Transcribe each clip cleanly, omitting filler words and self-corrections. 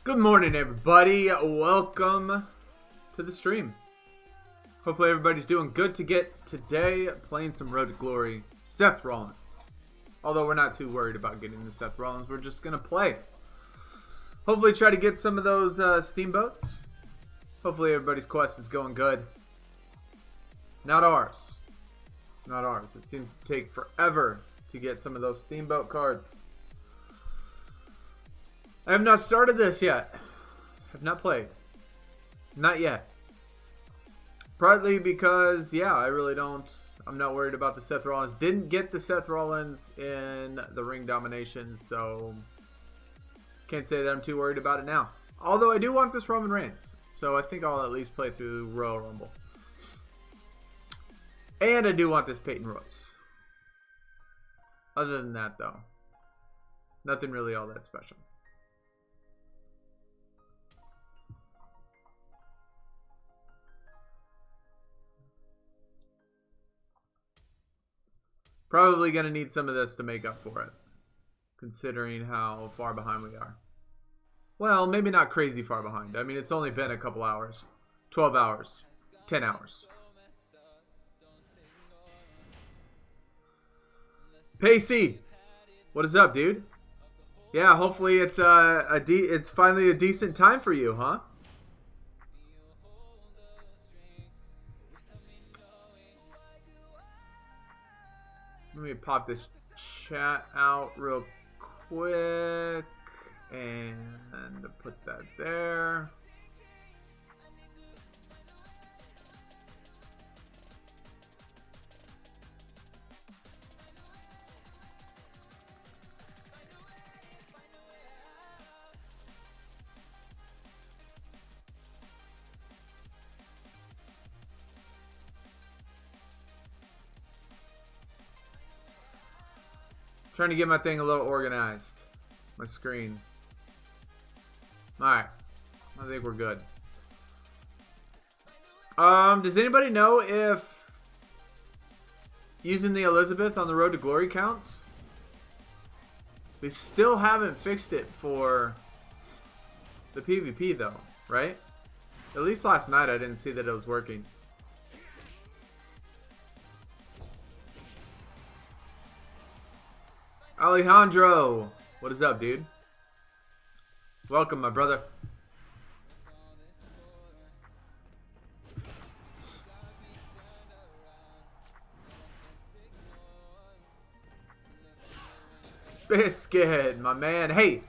Good morning, everybody. Welcome to the stream. Hopefully everybody's doing good to get today playing some Road to Glory. Seth Rollins. Although we're not too worried about getting the Seth Rollins, we're just going to play. Hopefully try to get some of those Steamboats. Hopefully everybody's quest is going good. Not ours. Not ours. It seems to take forever to get some of those Steamboat cards. I have not started this yet. Have not played. Not yet. Partly because, yeah, I'm not worried about the Seth Rollins. Didn't get the Seth Rollins in the ring domination, so can't say that I'm too worried about it now. Although I do want this Roman Reigns, so I think I'll at least play through Royal Rumble. And I do want this Peyton Royce. Other than that, though, nothing really all that special. Probably going to need some of this to make up for it, considering how far behind we are. Well, maybe not crazy far behind. I mean, it's only been a couple hours. 12 hours. 10 hours. Pacey, what is up, dude? Yeah, hopefully it's it's finally a decent time for you, huh? Let me pop this chat out real quick and put that there. Trying to get my thing a little organized. My screen. Alright. I think we're good. Does anybody know if using the Elizabeth on the Road to Glory counts? They still haven't fixed it for the PvP though, right? At least last night I didn't see that it was working. Alejandro, what is up, dude? Welcome, my brother. Biscuit, my man. Hey,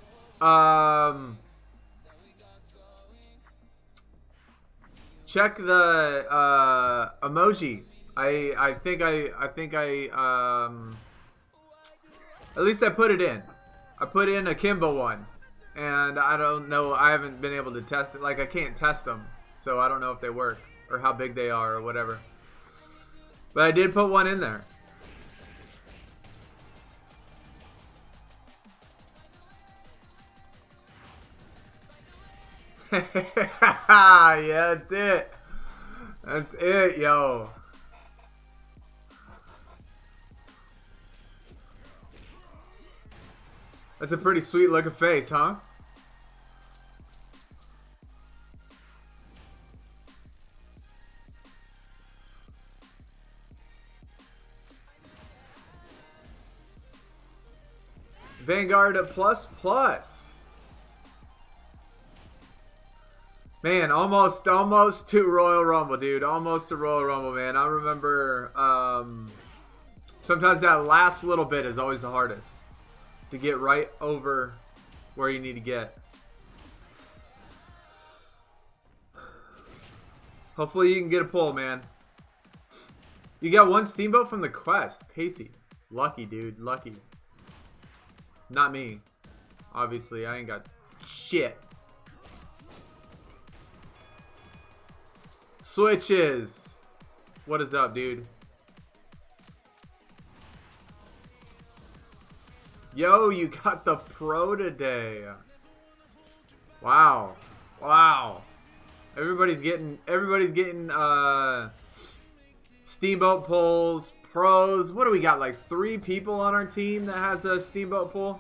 check the emoji. I think at least I put it in. I put in a Kimbo one. And I don't know. I haven't been able to test it. Like, I can't test them. So I don't know if they work. Or how big they are or whatever. But I did put one in there. Yeah, that's it. That's it, yo. That's a pretty sweet looking face, huh? Vanguard plus plus. Man, almost to Royal Rumble, dude. Almost to Royal Rumble, man. I remember sometimes that last little bit is always the hardest. To get right over where you need to get. Hopefully you can get a pull, man. You got one Steamboat from the quest. Pacey. Lucky, dude. Lucky. Not me. Obviously, I ain't got shit. Switches. What is up, dude? Yo, you got the pro today. Wow. Wow. Everybody's getting Steamboat pulls, pros. What do we got? Like 3 people on our team that has a Steamboat pull?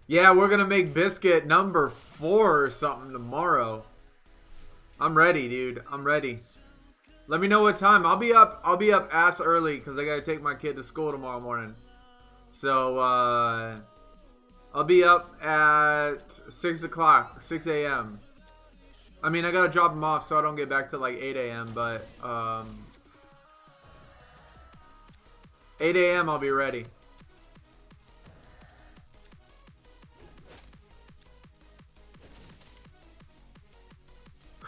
Yeah, we're gonna make biscuit number 4 or something tomorrow. I'm ready, dude. I'm ready. Let me know what time. I'll be up ass early because I gotta take my kid to school tomorrow morning. So I'll be up at 6 o'clock, 6 a.m. I mean, I gotta drop him off so I don't get back to like 8 a.m. But 8 a.m. I'll be ready.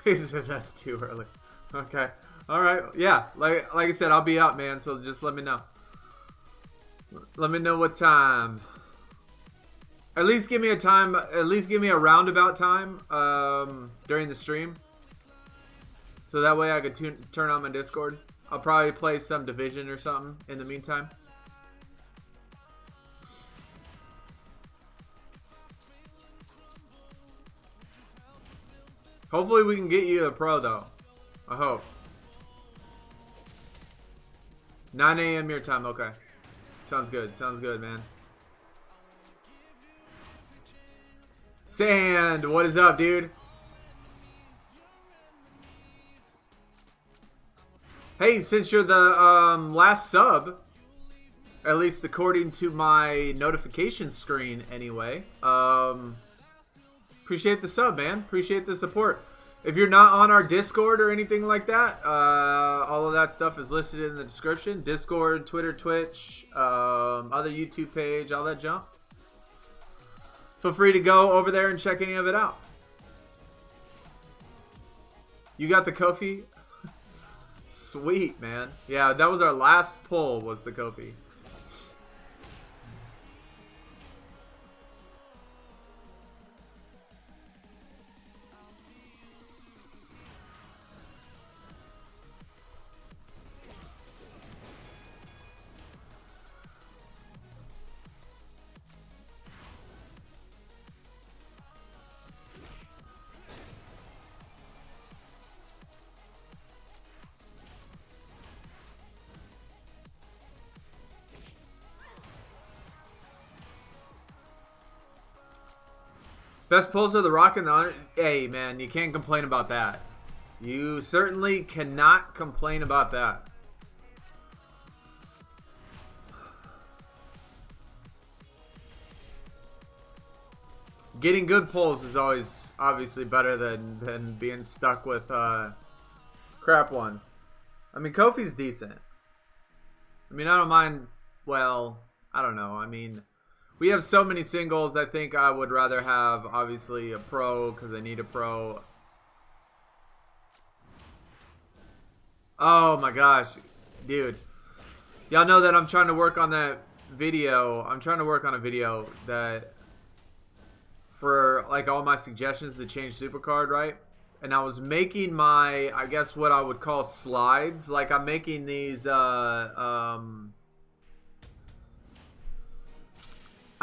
That's too early. Okay. All right. Yeah. Like I said, I'll be up, man. So just let me know. Let me know what time. At least give me a time. At least give me a roundabout time during the stream. So that way I could turn on my Discord. I'll probably play some Division or something in the meantime. Hopefully we can get you a pro though. I hope. 9 a.m. your time. Okay. Sounds good. Sounds good, man. Sand, what is up, dude? Hey, since you're the last sub, at least according to my notification screen anyway, appreciate the sub, man. Appreciate the support. If you're not on our Discord or anything like that, all of that stuff is listed in the description. Discord, Twitter, Twitch, other YouTube page, all that junk. Feel free to go over there and check any of it out. You got the Kofi? Sweet, man. Yeah, that was our last pull, was the Kofi. Best pulls of the Rock and the Honor. Hey, man, you can't complain about that. You certainly cannot complain about that. Getting good pulls is always obviously better than being stuck with crap ones. I mean, Kofi's decent. I mean, I don't mind. Well, I don't know. I mean, we have so many singles. I think I would rather have, obviously, a pro because I need a pro. Oh, my gosh. Dude. Y'all know that I'm trying to work on that video. I'm trying to work on a video that for, like, all my suggestions to change SuperCard, right? And I was making my, I guess what I would call slides. Like, I'm making these, I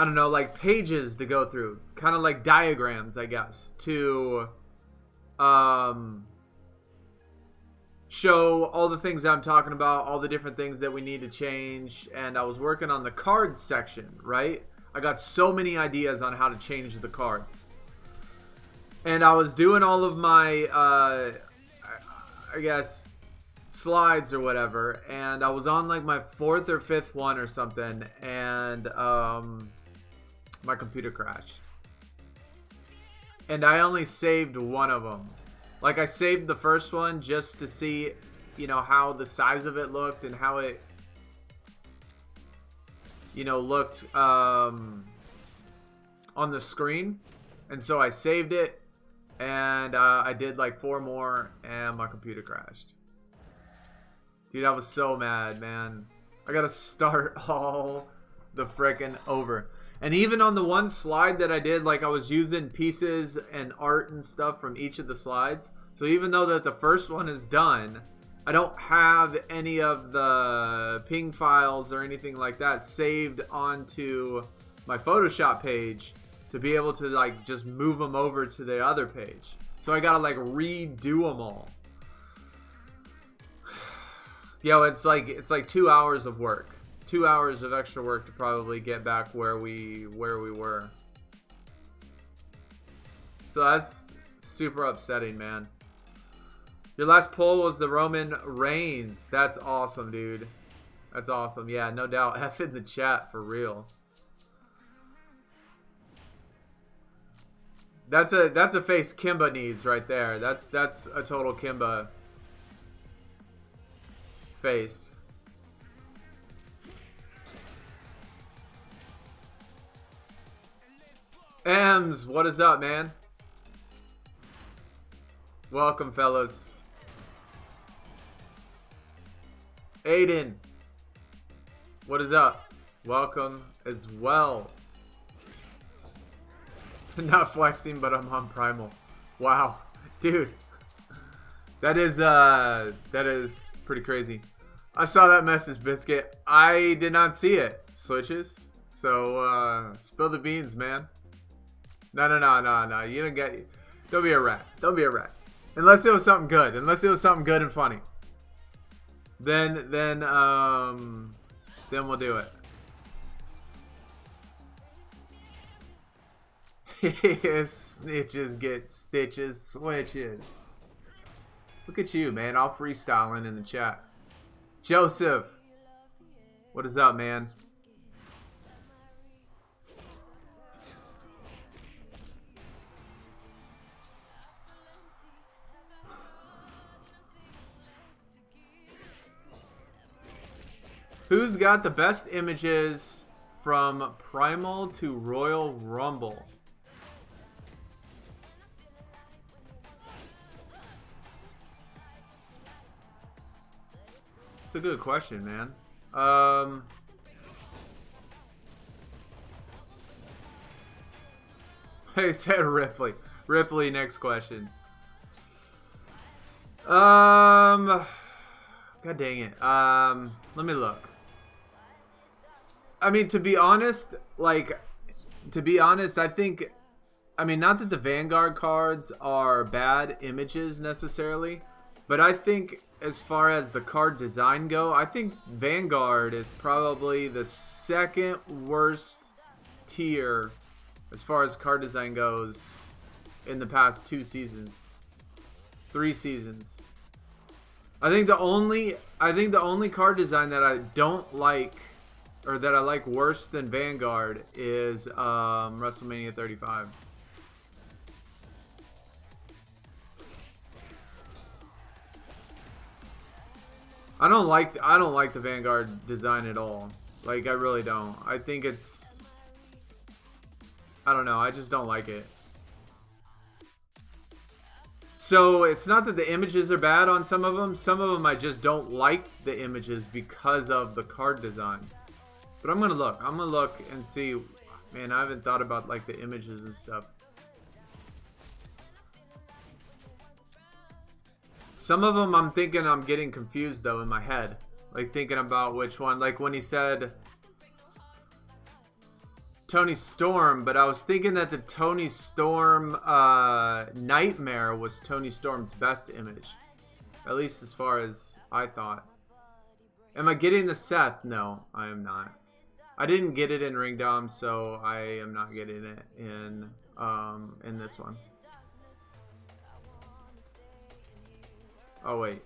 don't know, like pages to go through, kind of like diagrams, I guess, to show all the things that I'm talking about, all the different things that we need to change. And I was working on the cards section, right? I got so many ideas on how to change the cards. And I was doing all of my, I guess, slides or whatever. And I was on like my 4th or 5th one or something. And my computer crashed. And I only saved one of them. Like, I saved the first one just to see, you know, how the size of it looked and how it, you know, looked on the screen. And so I saved it. And I did like 4 more and my computer crashed. Dude, I was so mad, man. I gotta start all the frickin' over. And even on the one slide that I did, like I was using pieces and art and stuff from each of the slides. So even though that the first one is done, I don't have any of the ping files or anything like that saved onto my Photoshop page to be able to like just move them over to the other page. So I gotta like redo them all. Yo, it's like 2 hours of work. 2 hours of extra work to probably get back where we were. So that's super upsetting, man. Your last poll was the Roman Reigns. That's awesome, dude. That's awesome. Yeah, no doubt. F in the chat for real. That's a face Kimba needs right there. That's a total Kimba face. Ems, what is up, man? Welcome, fellas. Aiden, what is up? Welcome as well. Not flexing, but I'm on Primal. Wow, dude, that is pretty crazy. I saw that message, Biscuit. I did not see it. Switches. So spill the beans, man. No. You don't get. Don't be a rat. Don't be a rat. Unless it was something good. Unless it was something good and funny. Then we'll do it. Snitches get stitches, switches. Look at you, man. All freestyling in the chat. Joseph, what is up, man? Who's got the best images from Primal to Royal Rumble? It's a good question, man. Hey, said Ripley. Ripley, next question. God dang it. Let me look. I mean, to be honest, I think, I mean, not that the Vanguard cards are bad images necessarily, but I think as far as the card design go, I think Vanguard is probably the second worst tier as far as card design goes in the past 2 seasons, 3 seasons. I think the only card design that I don't like, or that I like worse than Vanguard, is WrestleMania 35. I don't like the Vanguard design at all. Like, I really don't. I think it's, I don't know, I just don't like it. So it's not that the images are bad on some of them. Some of them I just don't like the images because of the card design. But I'm gonna look. I'm gonna look and see. Man, I haven't thought about like the images and stuff. Some of them I'm thinking I'm getting confused though in my head. Like thinking about which one. Like when he said Tony Storm, but I was thinking that the Tony Storm Nightmare was Tony Storm's best image. At least as far as I thought. Am I getting the Seth? No, I am not. I didn't get it in Ring Dom, so I am not getting it in this one. Oh wait.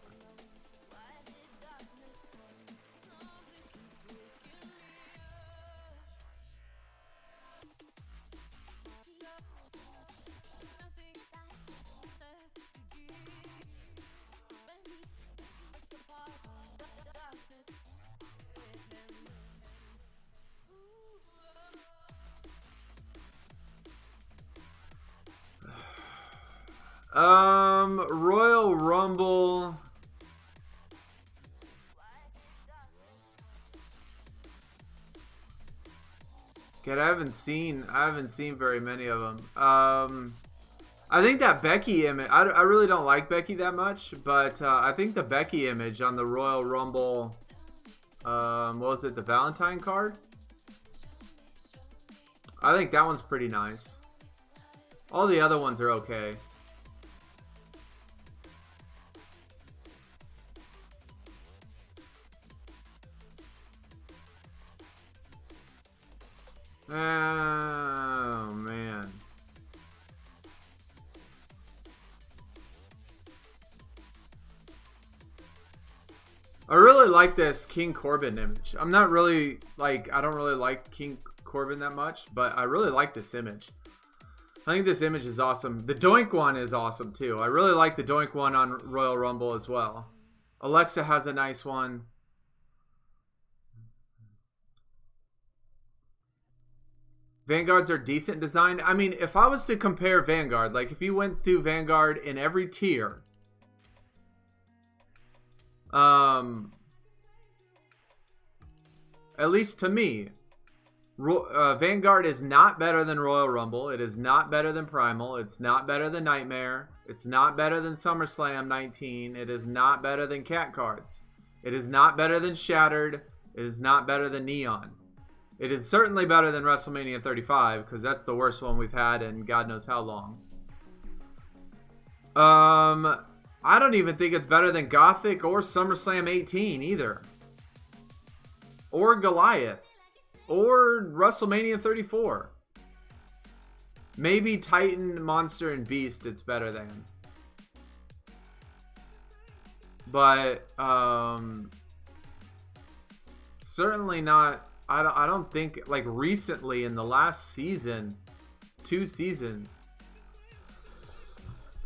Royal Rumble. God, I haven't seen very many of them. I think that Becky image, I really don't like Becky that much, but I think the Becky image on the Royal Rumble, what was it, the Valentine card? I think that one's pretty nice. All the other ones are okay. Oh, man. I really like this King Corbin image. I'm not really, like, I don't really like King Corbin that much, but I really like this image. I think this image is awesome. The Doink one is awesome, too. I really like the Doink one on Royal Rumble as well. Alexa has a nice one. Vanguards are decent designed. I mean, if I was to compare Vanguard, like if you went through Vanguard in every tier, at least to me, Vanguard is not better than Royal Rumble. It is not better than Primal. It's not better than Nightmare. It's not better than SummerSlam 19. It is not better than Cat Cards. It is not better than Shattered. It is not better than Neon. It is certainly better than WrestleMania 35, because that's the worst one we've had in God knows how long. I don't even think it's better than Gothic or SummerSlam 18 either. Or Goliath. Or WrestleMania 34. Maybe Titan, Monster, and Beast it's better than. But, certainly not... I don't think, like, recently in the last season, 2 seasons.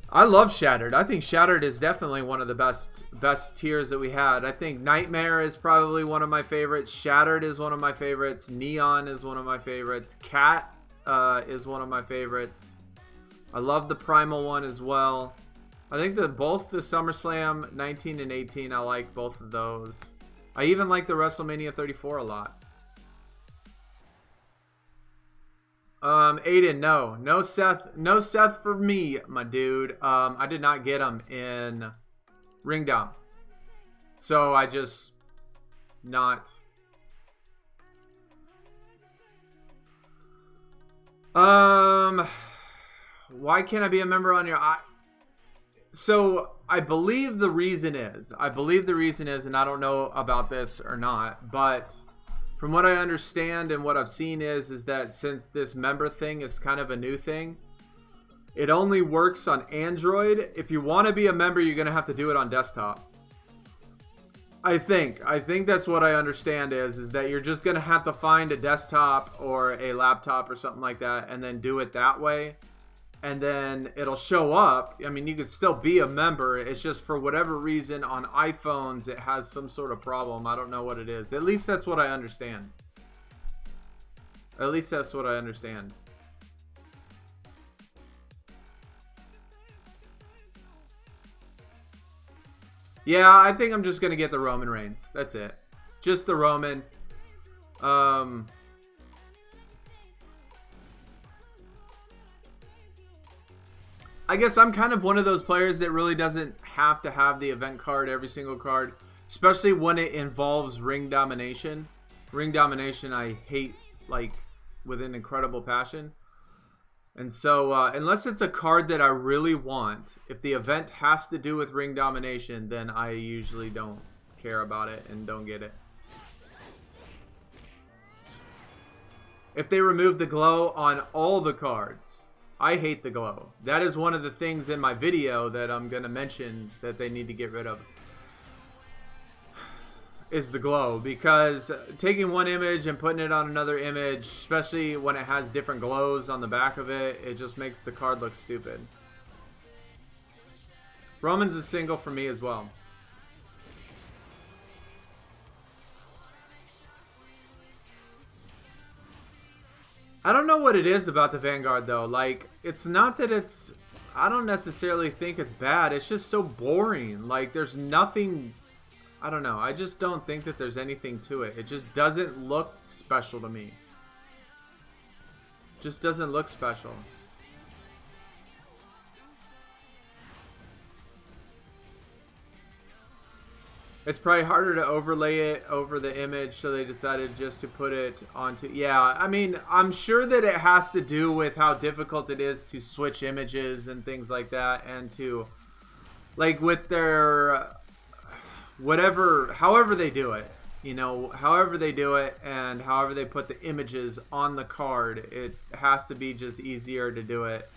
I love Shattered. I think Shattered is definitely one of the best tiers that we had. I think Nightmare is probably one of my favorites. Shattered is one of my favorites. Neon is one of my favorites. Cat is one of my favorites. I love the Primal one as well. I think that both the SummerSlam 19 and 18, I like both of those. I even like the WrestleMania 34 a lot. Aiden, no Seth for me, my dude. I did not get him in Ring Dom, so I just not. Why can't I be a member on your? So I believe the reason is, and I don't know about this or not, but. From what I understand and what I've seen is that since this member thing is kind of a new thing, it only works on Android. If you want to be a member, you're going to have to do it on desktop. I think that's what I understand is that you're just going to have to find a desktop or a laptop or something like that and then do it that way. And then it'll show up. I mean, you could still be a member. It's just for whatever reason on iPhones, it has some sort of problem. I don't know what it is. At least that's what I understand. Yeah, I think I'm just going to get the Roman Reigns. That's it. Just the Roman. I guess I'm kind of one of those players that really doesn't have to have the event card, every single card, especially when it involves ring domination. Ring domination I hate, like, with an incredible passion. And so, unless it's a card that I really want, if the event has to do with ring domination, then I usually don't care about it and don't get it. If they remove the glow on all the cards... I hate the glow. That is one of the things in my video that I'm going to mention that they need to get rid of. Is the glow. Because taking one image and putting it on another image, especially when it has different glows on the back of it, it just makes the card look stupid. Roman's a single for me as well. I don't know what it is about the Vanguard though. Like, it's not that it's I don't necessarily think it's bad. It's just so boring. Like, there's nothing... I don't know. I just don't think that there's anything to it. It just doesn't look special to me. Just doesn't look special. It's probably harder to overlay it over the image, so they decided just to put it onto... Yeah, I mean, I'm sure that it has to do with how difficult it is to switch images and things like that, and to, like, with their... whatever, however they do it, you know, however they do it and however they put the images on the card, it has to be just easier to do it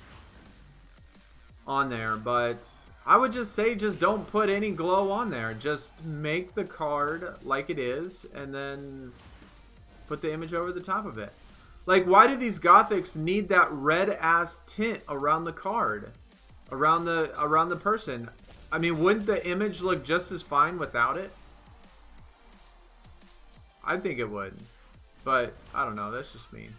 on there. But I would just say, just don't put any glow on there. Just make the card like it is and then put the image over the top of it. Like, why do these Gothics need that red ass tint around the card, around the person? I mean, wouldn't the image look just as fine without it? I think it would. But, I don't know. That's just me.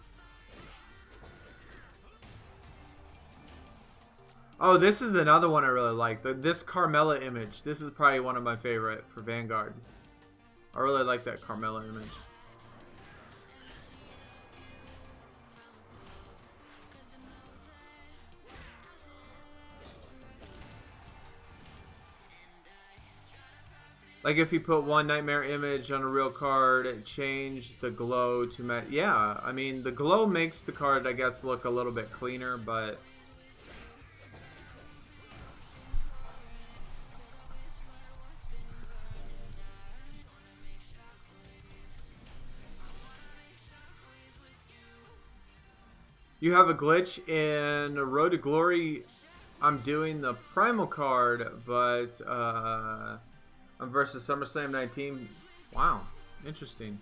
Oh, this is another one I really like. This Carmella image. This is probably one of my favorite for Vanguard. I really like that Carmella image. Like, if you put one Nightmare image on a real card, change the glow to match. Yeah, I mean, the glow makes the card, I guess, look a little bit cleaner, but... You have a glitch in Road to Glory. I'm doing the Primal card, but... I'm versus SummerSlam 19. Wow. Interesting.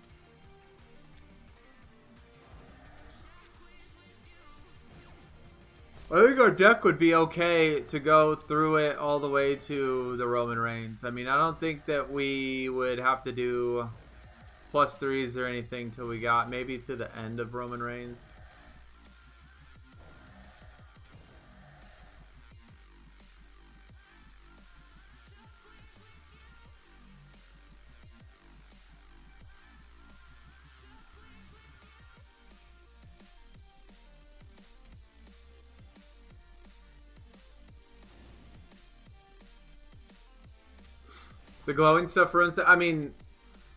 I think our deck would be okay to go through it all the way to the Roman Reigns. I mean, I don't think that we would have to do +3s or anything till we got maybe to the end of Roman Reigns. The glowing stuff runs. I mean,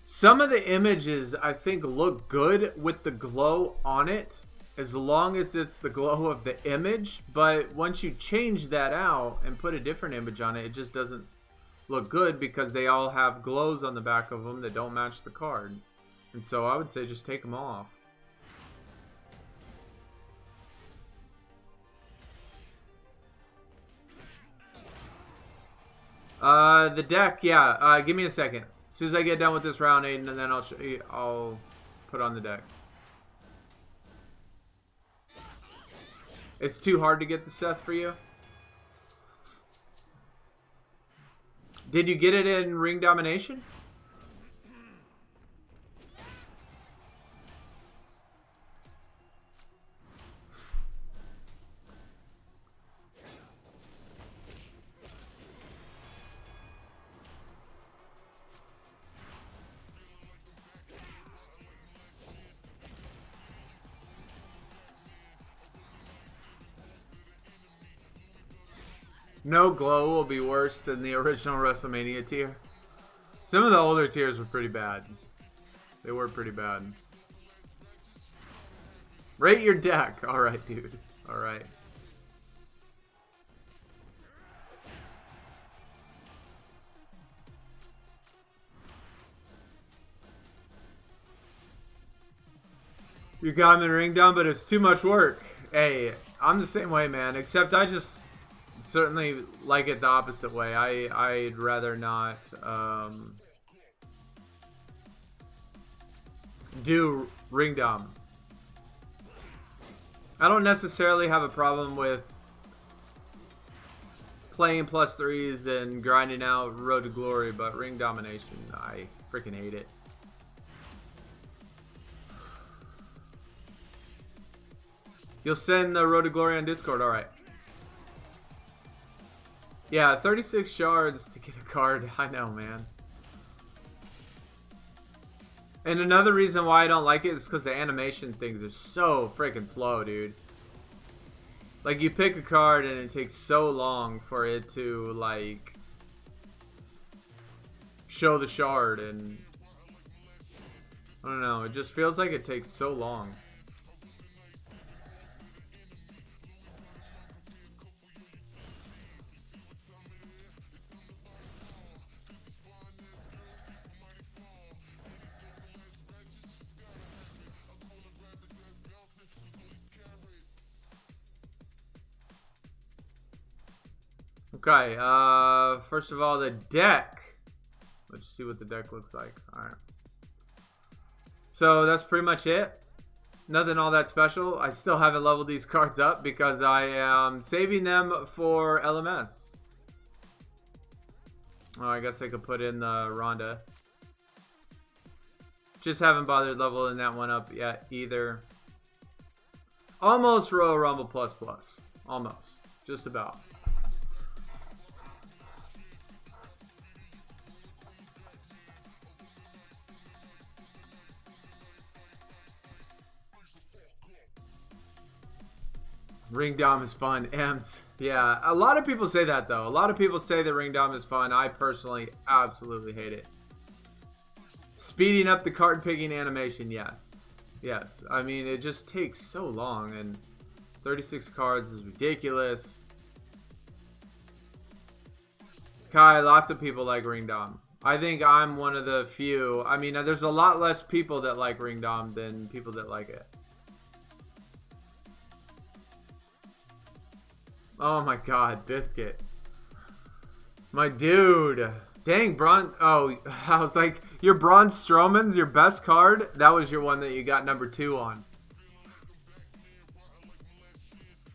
some of the images I think look good with the glow on it, as long as it's the glow of the image. But once you change that out and put a different image on it, it just doesn't look good because they all have glows on the back of them that don't match the card. And so I would say just take them off. The deck, yeah. Give me a second. As soon as I get done with this round, Aiden, and then I'll put on the deck. It's too hard to get the Seth for you. Did you get it in Ring Domination? No glow will be worse than the original WrestleMania tier. Some of the older tiers were pretty bad. They were pretty bad. Rate your deck. Alright, dude. Alright. You got him in Ring Down, but it's too much work. Hey, I'm the same way, man. Except I just... certainly like it the opposite way. I'd rather not do Ring Dom. I don't necessarily have a problem with playing +3s and grinding out Road to Glory, but Ring Domination, I freaking hate it. You'll send the Road to Glory on Discord, alright. Yeah, 36 shards to get a card. I know, man. And another reason why I don't like it is because the animation things are so freaking slow, dude. Like, you pick a card and it takes so long for it to, like, show the shard, and I don't know, it just feels like it takes so long. Okay, first of all, the deck. Let's see what the deck looks like. Alright. So that's pretty much it. Nothing all that special. I still haven't leveled these cards up because I am saving them for LMS. Oh, I guess I could put in the Ronda. Just haven't bothered leveling that one up yet either. Almost Royal Rumble plus plus. Almost. Just about. Ring Dom is fun. Ems. Yeah, a lot of people say that, though. A lot of people say that Ring Dom is fun. I personally absolutely hate it. Speeding up the card picking animation, yes. Yes. I mean, it just takes so long, and 36 cards is ridiculous. Kai, lots of people like Ring Dom. I think I'm one of the few. I mean, there's a lot less people that like Ring Dom than people that like it. Oh my god, Biscuit. My dude. Dang, Braun. Oh, I was like, your Braun Strowman's your best card? That was your one that you got number 2 on.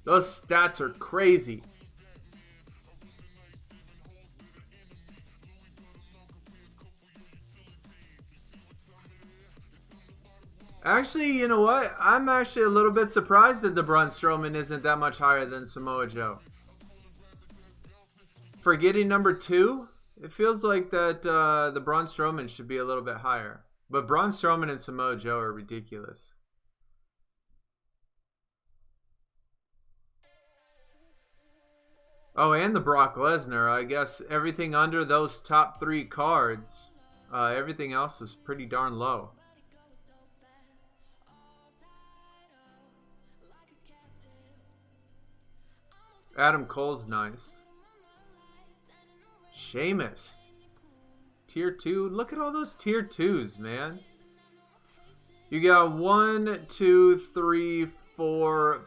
Those stats are crazy. Actually, you know what? I'm actually a little bit surprised that the Braun Strowman isn't that much higher than Samoa Joe. For getting number 2, it feels like that the Braun Strowman should be a little bit higher. But Braun Strowman and Samoa Joe are ridiculous. Oh, and the Brock Lesnar. I guess everything under those top 3 cards, everything else is pretty darn low. Adam Cole's nice. Sheamus. Tier 2. Look at all those tier 2s, man. You got 1, 2, 3, 4,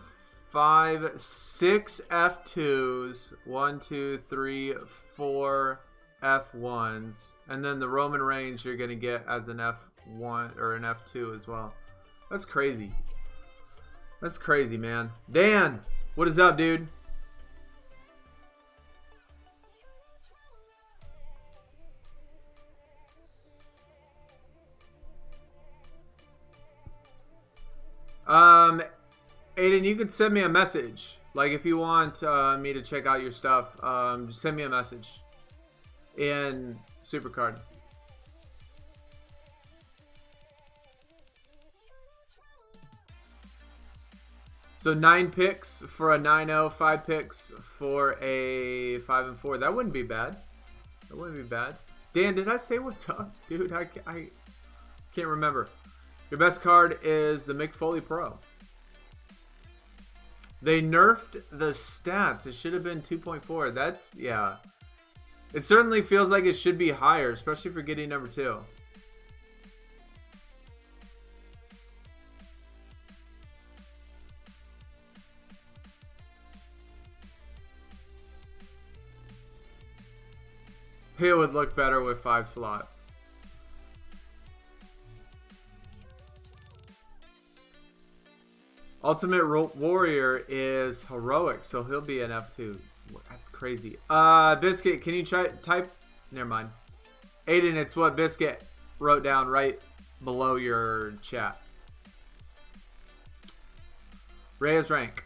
5, 6 F2s. 1, 2, 3, 4 F1s. And then the Roman Reigns you're going to get as an F1 or an F2 as well. That's crazy. That's crazy, man. Dan, what is up, dude? Aiden, you could send me a message. Like, if you want me to check out your stuff, just send me a message in SuperCard. So 9 picks for a 9-0, 5 picks for a 5-4. That wouldn't be bad. That wouldn't be bad. Dan, did I say what's up? Dude, I can't remember. Your best card is the Mick Foley Pro. They nerfed the stats. It should have been 2.4. That's, yeah. It certainly feels like it should be higher, especially for getting number 2. It would look better with 5 slots. Ultimate Warrior is heroic, so he'll be an F2. That's crazy. Biscuit, can you type? Never mind. Aiden, it's what Biscuit wrote down right below your chat. Reyes rank.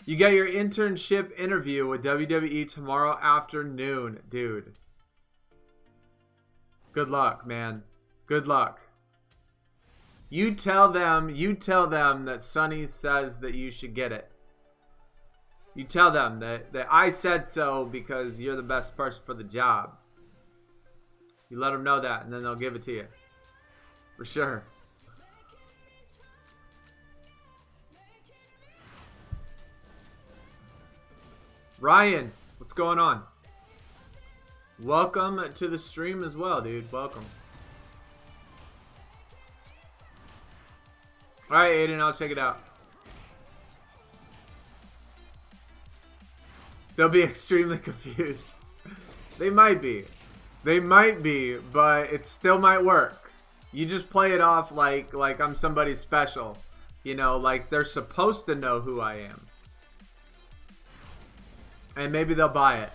You got your internship interview with WWE tomorrow afternoon, dude. Good luck, man. Good luck. You tell them that Sonny says that you should get it. You tell them that I said so because you're the best person for the job. You let them know that, and then they'll give it to you. For sure. Ryan, what's going on? Welcome to the stream as well, dude. Welcome. Alright, Aiden, I'll check it out. They'll be extremely confused. They might be. They might be, but it still might work. You just play it off like I'm somebody special. You know, like they're supposed to know who I am. And maybe they'll buy it.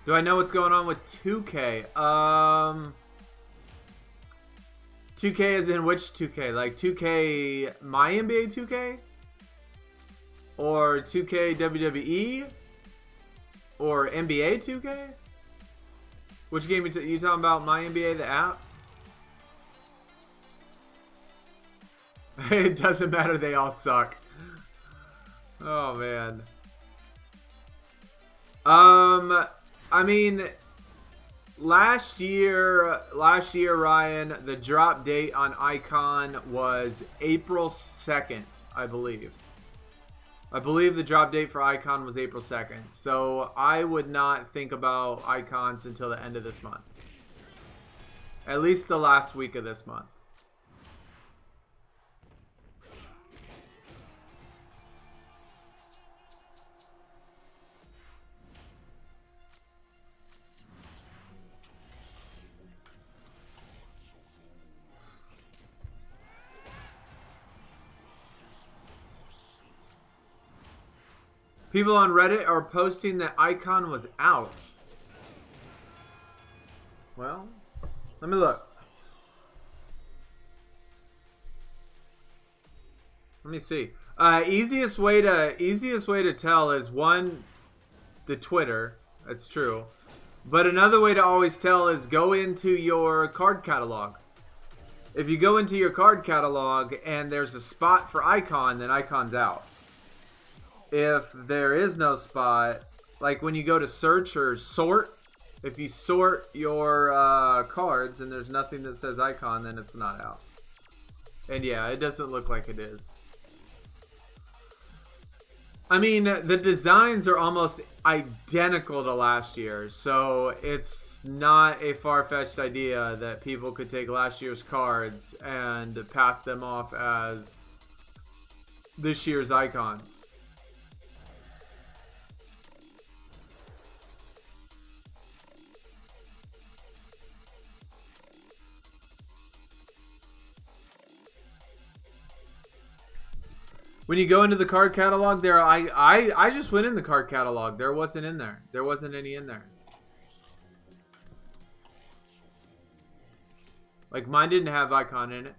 Do I know what's going on with 2K? 2K is in which 2K? Like 2K My NBA 2K? Or 2K WWE? Or NBA 2K? Which game you talking about? My NBA, the app? It doesn't matter, they all suck. Oh man. I mean, last year, Ryan, the drop date on Icon was April 2nd, I believe. I believe the drop date for Icon was April 2nd. So I would not think about Icons until the end of this month. At least the last week of this month. People on Reddit are posting that Icon was out. Well, let me look. Let me see. Easiest way to tell is one, the Twitter. That's true. But another way to always tell is go into your card catalog. If you go into your card catalog and there's a spot for Icon, then Icon's out. If there is no spot, like when you go to search or sort, if you sort your cards and there's nothing that says Icon, then it's not out. And yeah, it doesn't look like it is. I mean, the designs are almost identical to last year, so it's not a far-fetched idea that people could take last year's cards and pass them off as this year's Icons. When you go into the card catalog, there I just went in the card catalog. There wasn't in there. There wasn't any in there. Like mine didn't have Icon in it.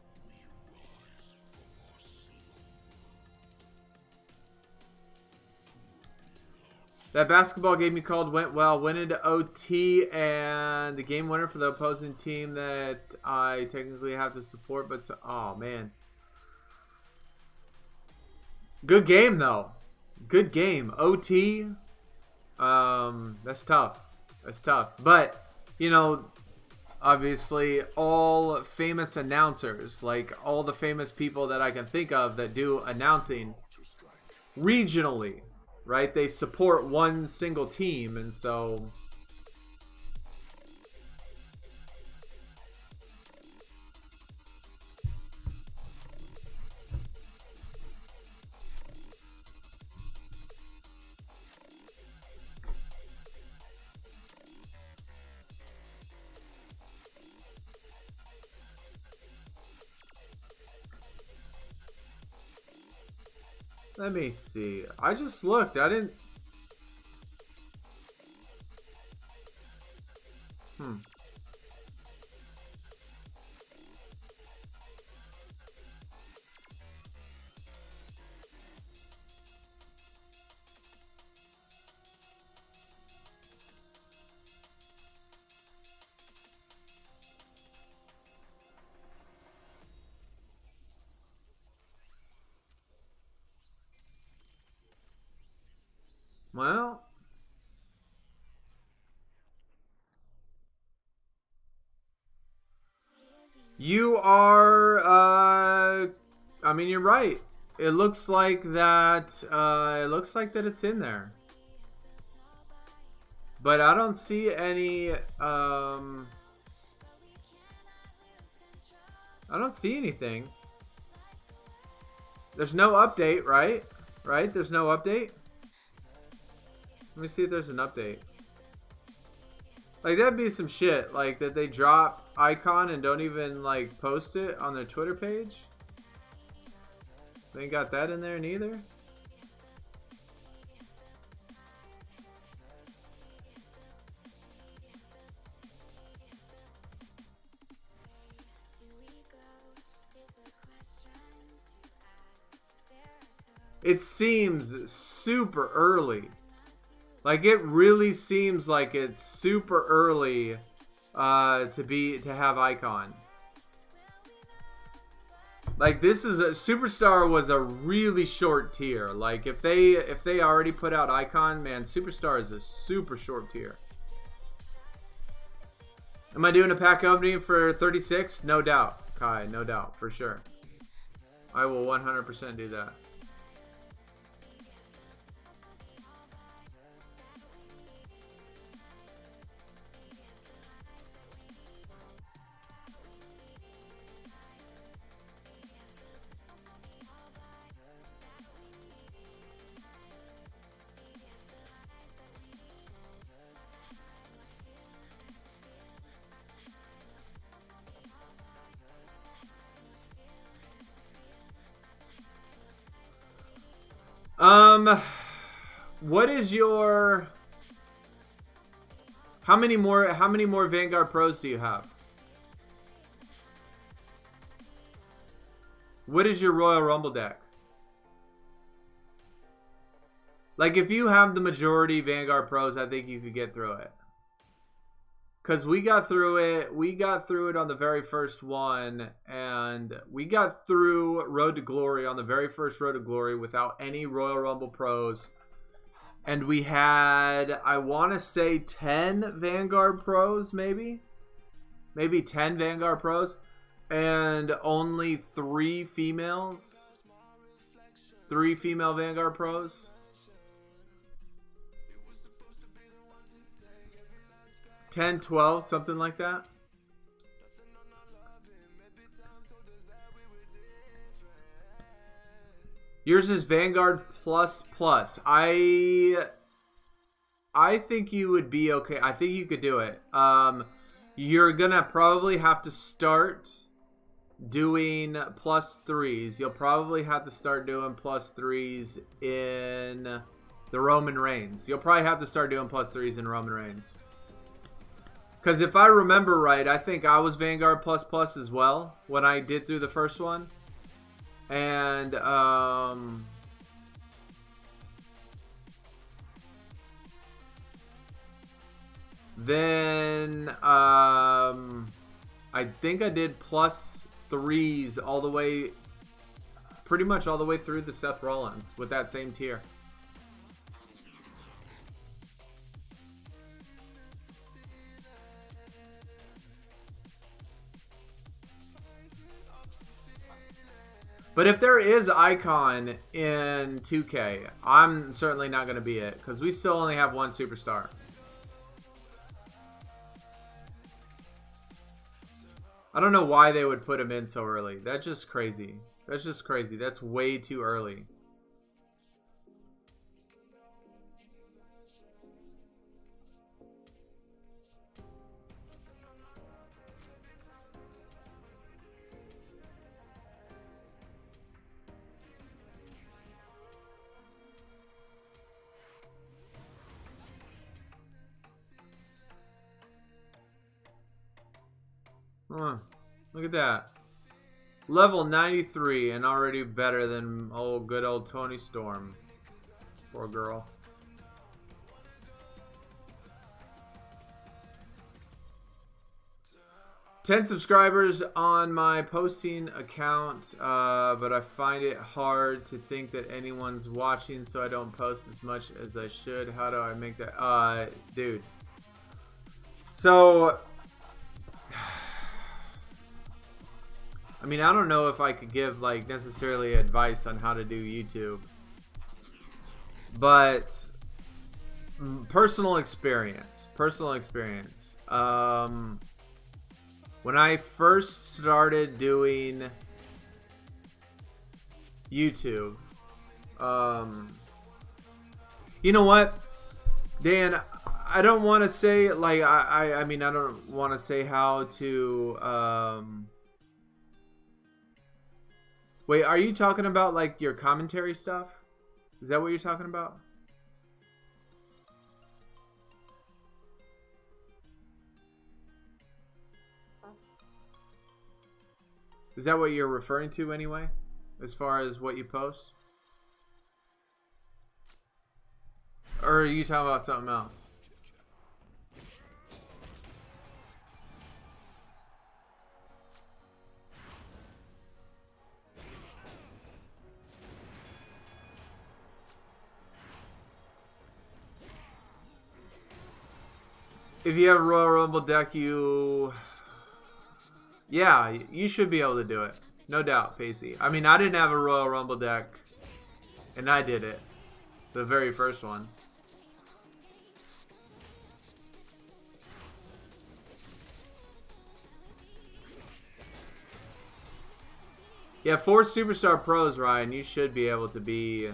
That basketball game you called went well. Went into OT, and the game winner for the opposing team that I technically have to support. But oh man. Good game though. Good game. OT. That's tough. That's tough. But, you know, obviously all famous announcers, like all the famous people that I can think of that do announcing regionally, right? They support one single team, and so let me see. I just looked. I didn't... You are, I mean, you're right. It looks like that, it's in there. But I don't see any, I don't see anything. There's no update, right? Right? There's no update? Let me see if there's an update. Like, that'd be some shit. Like, that they drop icon and don't even, like, post it on their Twitter page. They ain't got that in there neither. It seems super early. Like, it really seems like it's super early to have icon. Like, this is a Superstar was a really short tier. Like, if they already put out icon, man, Superstar is a super short tier. Am I doing a pack opening for 36? No doubt, Kai, no doubt, for sure. I will 100% do that. What is your... How many more Vanguard Pros do you have? What is your Royal Rumble deck? Like, if you have the majority Vanguard Pros, I think you could get through it. Because we got through it on the very first one, and we got through Road to Glory on the very first Road to Glory without any Royal Rumble Pros. And we had, I want to say 10 Vanguard Pros, maybe? Maybe 10 Vanguard Pros. And only 3 females. 3 female Vanguard Pros. 10, 12, something like that. Yours is Vanguard Plus Plus. I think you would be okay. I think you could do it. You're gonna probably have to start doing +3s. You'll probably have to start doing +3s in the Roman Reigns. You'll probably have to start doing +3s in Roman Reigns. Because if I remember right, I think I was Vanguard Plus Plus as well when I did through the first one. And, then, I think I did +3s all the way, pretty much all the way through the Seth Rollins with that same tier. But if there is icon in 2K, I'm certainly not going to be it, because we still only have 1 superstar. I don't know why they would put him in so early. That's just crazy. That's just crazy. That's way too early. Look at that. Level 93 and already better than good old Tony Storm. Poor girl. "10 subscribers on my posting account, but I find it hard to think that anyone's watching, so I don't post as much as I should. How do I make that?" Dude. So... mean, I don't know if I could give like necessarily advice on how to do YouTube, but personal experience. When I first started doing YouTube, you know what, Dan, I don't want to say like I mean, I don't want to say how to wait, are you talking about like your commentary stuff? Is that what you're talking about? Is that what you're referring to anyway? As far as what you post? Or are you talking about something else? If you have a Royal Rumble deck, yeah, you should be able to do it. No doubt, Pacey. I mean, I didn't have a Royal Rumble deck, and I did it. The very first one. Yeah, 4 Superstar Pros, Ryan. You should be able to be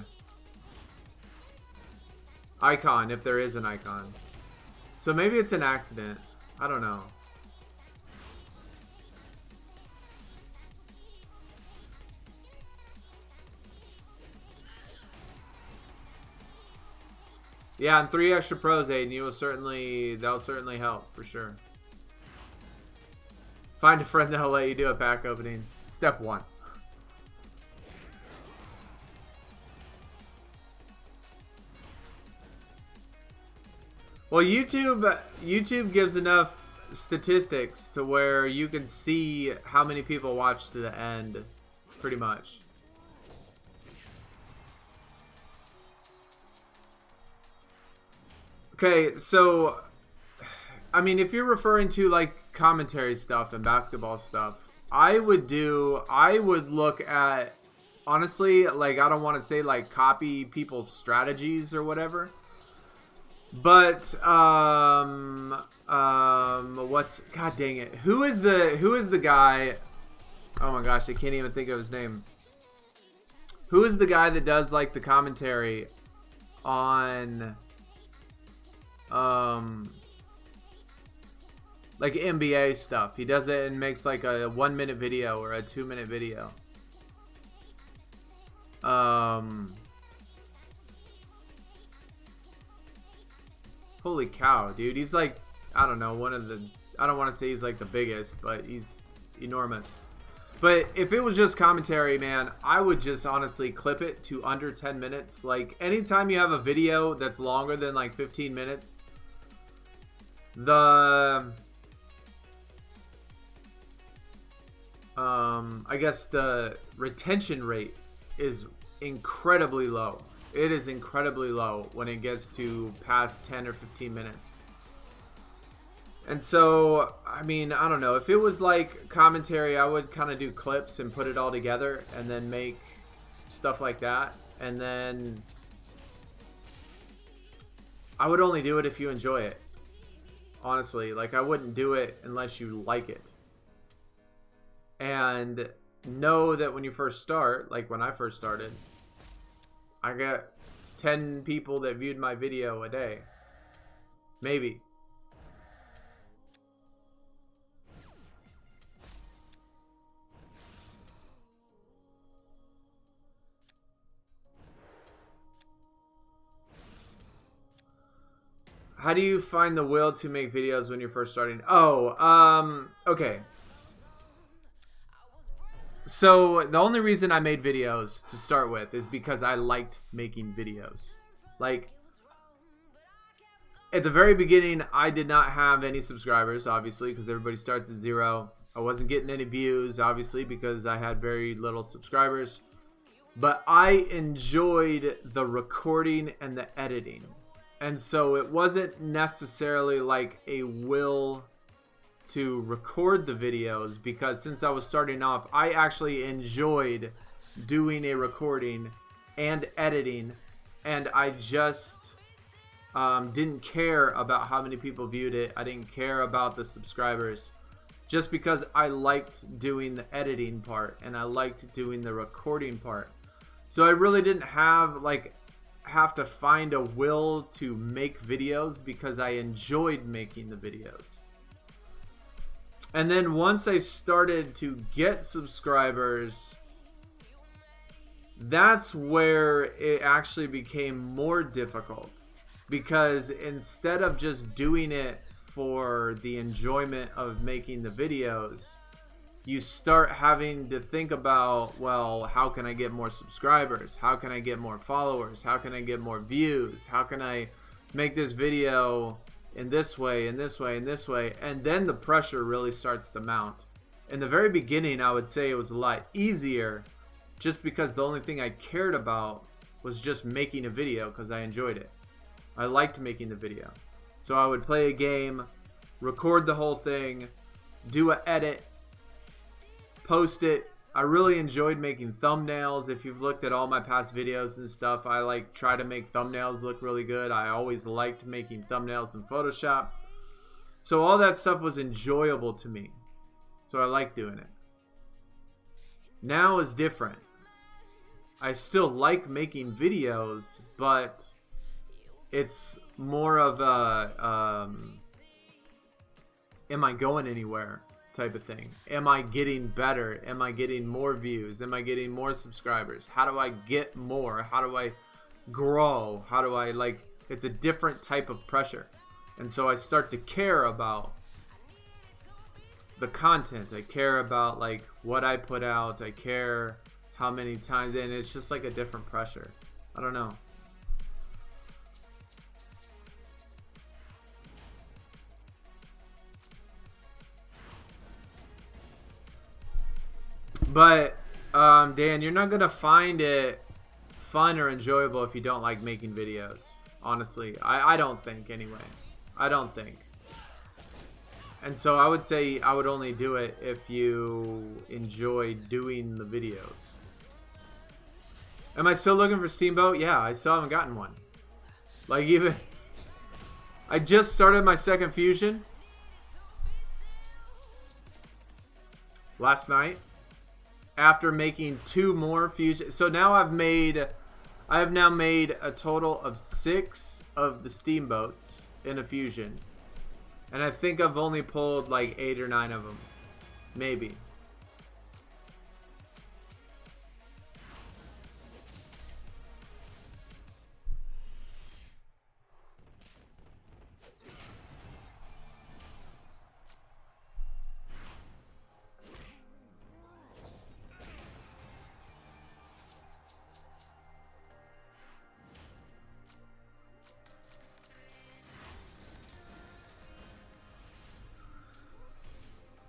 Icon, if there is an Icon. So maybe it's an accident. I don't know. Yeah, and 3 extra pros, Aiden. That'll certainly help for sure. Find a friend that'll let you do a pack opening. Step 1. Well, YouTube gives enough statistics to where you can see how many people watch to the end, pretty much. Okay, so I mean, if you're referring to like commentary stuff and basketball stuff, I would look at, honestly, like, I don't want to say like copy people's strategies or whatever. But what's, god dang it, who is the guy? Oh my gosh, I can't even think of his name. Who is the guy that does like the commentary on like NBA stuff? He does it and makes like a 1-minute video or a 2-minute video. Holy cow, dude. He's like, I don't know, I don't want to say he's like the biggest, but he's enormous. But if it was just commentary, man, I would just honestly clip it to under 10 minutes. Like, anytime you have a video that's longer than like 15 minutes, I guess the retention rate is incredibly low. It is incredibly low when it gets to past 10 or 15 minutes. And so, I mean, I don't know. If it was like commentary, I would kind of do clips and put it all together and then make stuff like that. And then I would only do it if you enjoy it. Honestly, like, I wouldn't do it unless you like it. And know that when you first start, like when I first started, I got 10 people that viewed my video a day. Maybe. How do you find the will to make videos when you're first starting? Oh, okay. So the only reason I made videos to start with is because I liked making videos. Like, at the very beginning, I did not have any subscribers, obviously, because everybody starts at 0. I wasn't getting any views, obviously, because I had very little subscribers. But I enjoyed the recording and the editing. And so it wasn't necessarily like a will to record the videos, because since I was starting off, I actually enjoyed doing a recording and editing, and I just didn't care about how many people viewed it. I didn't care about the subscribers, just because I liked doing the editing part and I liked doing the recording part. So I really didn't have to find a will to make videos, because I enjoyed making the videos. And then once I started to get subscribers, that's where it actually became more difficult, because instead of just doing it for the enjoyment of making the videos, you start having to think about, well, how can I get more subscribers? How can I get more followers? How can I get more views? How can I make this video in this way, in this way, in this way? And then the pressure really starts to mount. In the very beginning, I would say it was a lot easier, just because the only thing I cared about was just making a video, because I enjoyed it. I liked making the video. So I would play a game, record the whole thing, do an edit, post it. I really enjoyed making thumbnails. If you've looked at all my past videos and stuff, I try to make thumbnails look really good. I always liked making thumbnails in Photoshop. So all that stuff was enjoyable to me. So I like doing it. Now is different. I still like making videos, but it's more of a am I going anywhere type of thing. Am I getting better? Am I getting more views? Am I getting more subscribers? How do I get more? How do I grow? How do I it's a different type of pressure. And so I start to care about the content. I care about what I put out. I care how many times, and it's just a different pressure. I don't know. But Dan, you're not gonna find it fun or enjoyable if you don't like making videos. Honestly, I don't think anyway. I don't think. And so I would say I would only do it if you enjoy doing the videos. Am I still looking for Steamboat? Yeah, I still haven't gotten one. I just started my second fusion last night after making 2 more fusions. So now I have now made a total of 6 of the Steamboats in a fusion. And I think I've only pulled 8 or 9 of them. Maybe.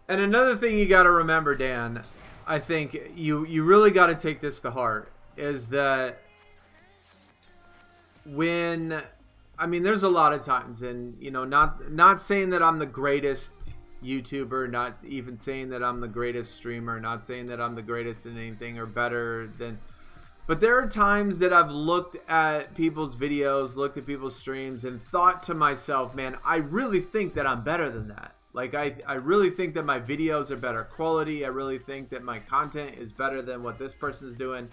And another thing you got to remember, Dan, I think you really got to take this to heart, is that there's a lot of times, and not saying that I'm the greatest YouTuber, not even saying that I'm the greatest streamer, not saying that I'm the greatest in anything or better than, but there are times that I've looked at people's videos, looked at people's streams, and thought to myself, man, I really think that I'm better than that. I really think that my videos are better quality. I really think that my content is better than what this person's doing.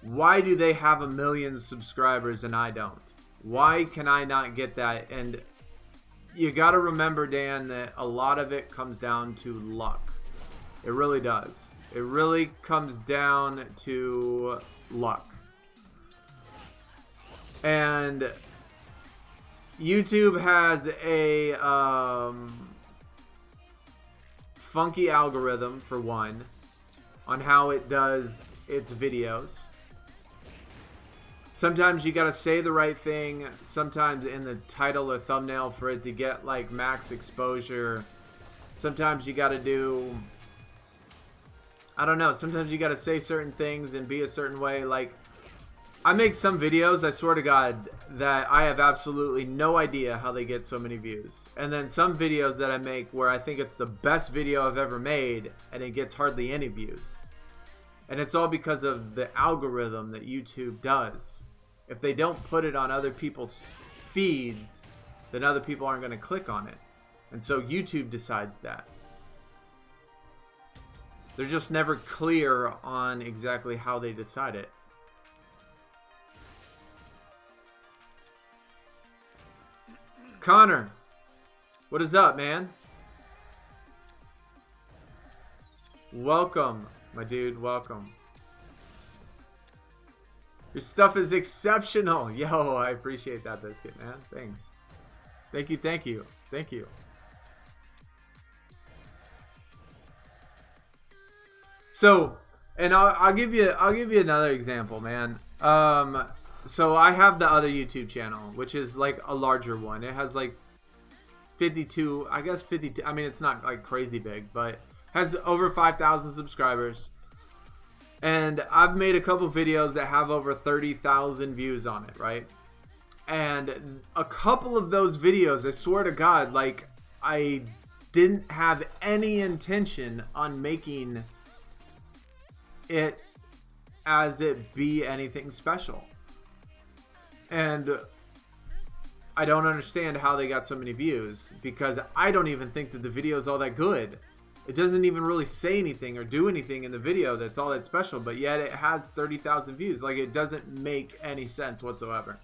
Why do they have 1 million subscribers and I don't? Why can I not get that? And you got to remember, Dan, that a lot of it comes down to luck. It really does. It really comes down to luck. And YouTube has a funky algorithm, for one, on how it does its videos. Sometimes you gotta say the right thing, sometimes in the title or thumbnail for it to get max exposure. Sometimes you gotta do, I don't know, sometimes you gotta say certain things and be a certain way. I make some videos, I swear to God, that I have absolutely no idea how they get so many views. And then some videos that I make where I think it's the best video I've ever made and it gets hardly any views. And it's all because of the algorithm that YouTube does. If they don't put it on other people's feeds, then other people aren't going to click on it. And so YouTube decides that. They're just never clear on exactly how they decide it. Connor, what is up, man? Welcome, my dude, welcome. Your stuff is exceptional. Yo, I appreciate that, Biscuit, man. Thanks. Thank you, thank you, thank you. So, and I'll give you another example, man. So I have the other YouTube channel, which is like a larger one. It has like 52, I guess 52. I mean, it's not like crazy big, but has over 5,000 subscribers. And I've made a couple videos that have over 30,000 views on it, right? And a couple of those videos, I swear to God, like I didn't have any intention on making it as it be anything special. And I don't understand how they got so many views, because I don't even think that the video is all that good. It doesn't even really say anything or do anything in the video that's all that special, but yet it has 30,000 views. Like, it doesn't make any sense whatsoever.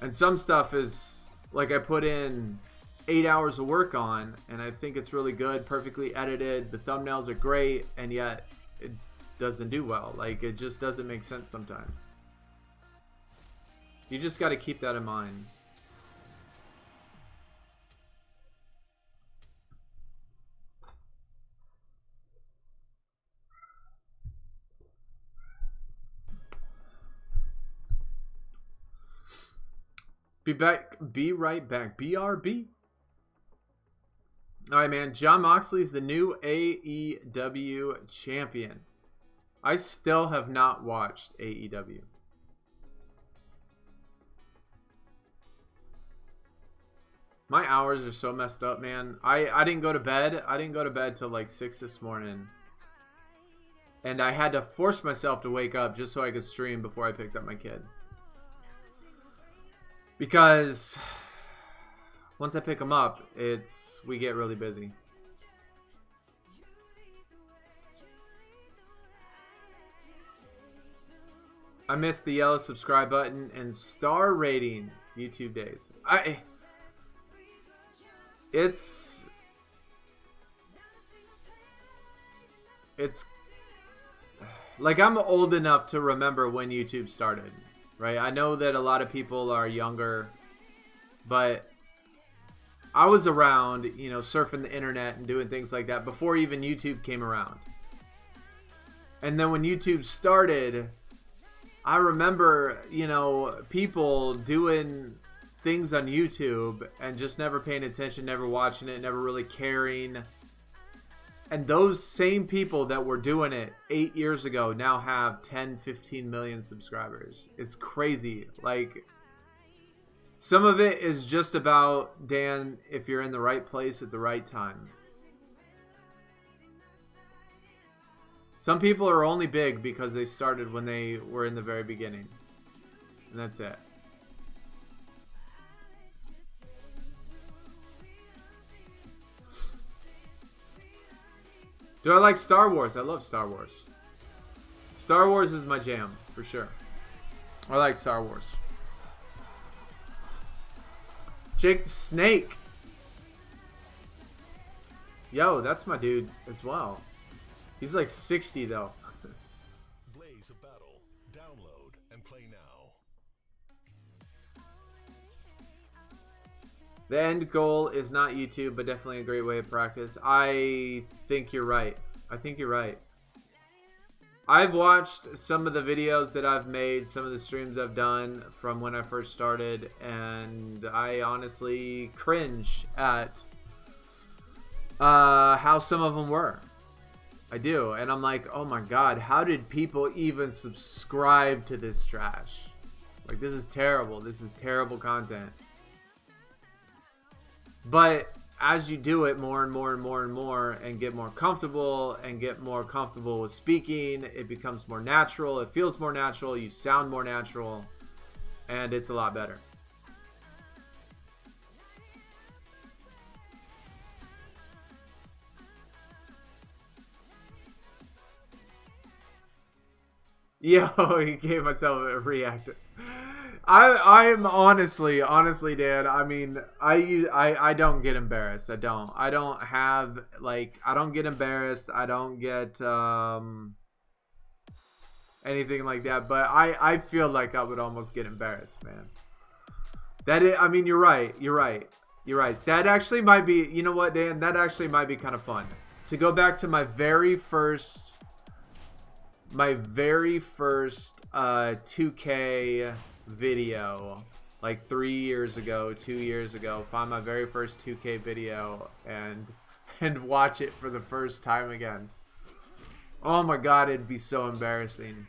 And some stuff is like I put in 8 hours of work on, and I think it's really good, perfectly edited, the thumbnails are great, and yet it doesn't do well. Like, it just doesn't make sense sometimes. You just got to keep that in mind. Be right back. BRB. All right, man. Jon Moxley's the new AEW champion. I still have not watched AEW. My hours are so messed up, man. I didn't go to bed. I didn't go to bed till like 6 this morning. And I had to force myself to wake up just so I could stream before I picked up my kid. Because once I pick him up, we get really busy. I missed the yellow subscribe button and star rating YouTube days. It's like, I'm old enough to remember when YouTube started, right? I know that a lot of people are younger, but I was around, you know, surfing the internet and doing things like that before even YouTube came around. And then when YouTube started, I remember, you know, people doing things on YouTube and just never paying attention, never watching it, never really caring. And those same people that were doing it 8 years ago now have 10, 15 million subscribers. It's crazy. Like, some of it is just about, Dan, if you're in the right place at the right time. Some people are only big because they started when they were in the very beginning. And that's it. Do I like Star Wars? I love Star Wars. Star Wars is my jam, for sure. I like Star Wars. Jake the Snake. Yo, that's my dude as well. He's like 60 though. Blaze of Battle. Download and play now. The end goal is not YouTube, but definitely a great way of practice. I think you're right. I think you're right. I've watched some of the videos that I've made, some of the streams I've done from when I first started, and I honestly cringe at how some of them were. I do. And I'm like, oh my god, how did people even subscribe to this trash? Like, this is terrible. This is terrible content. But as you do it more and more and more and more and get more comfortable with speaking, it becomes more natural. It feels more natural. You sound more natural. And it's a lot better. Yo, he gave myself a reactor. I'm honestly, Dan. I mean, I don't get embarrassed. I don't have, like, I don't get embarrassed. I don't get anything like that. But I feel like I would almost get embarrassed, man. I mean, you're right. You're right. That actually might be. You know what, Dan? That actually might be kind of fun to go back to my very first 2K video, like 3 years ago, 2 years ago. Find my very first 2K video and watch it for the first time again. Oh my god, it'd be so embarrassing.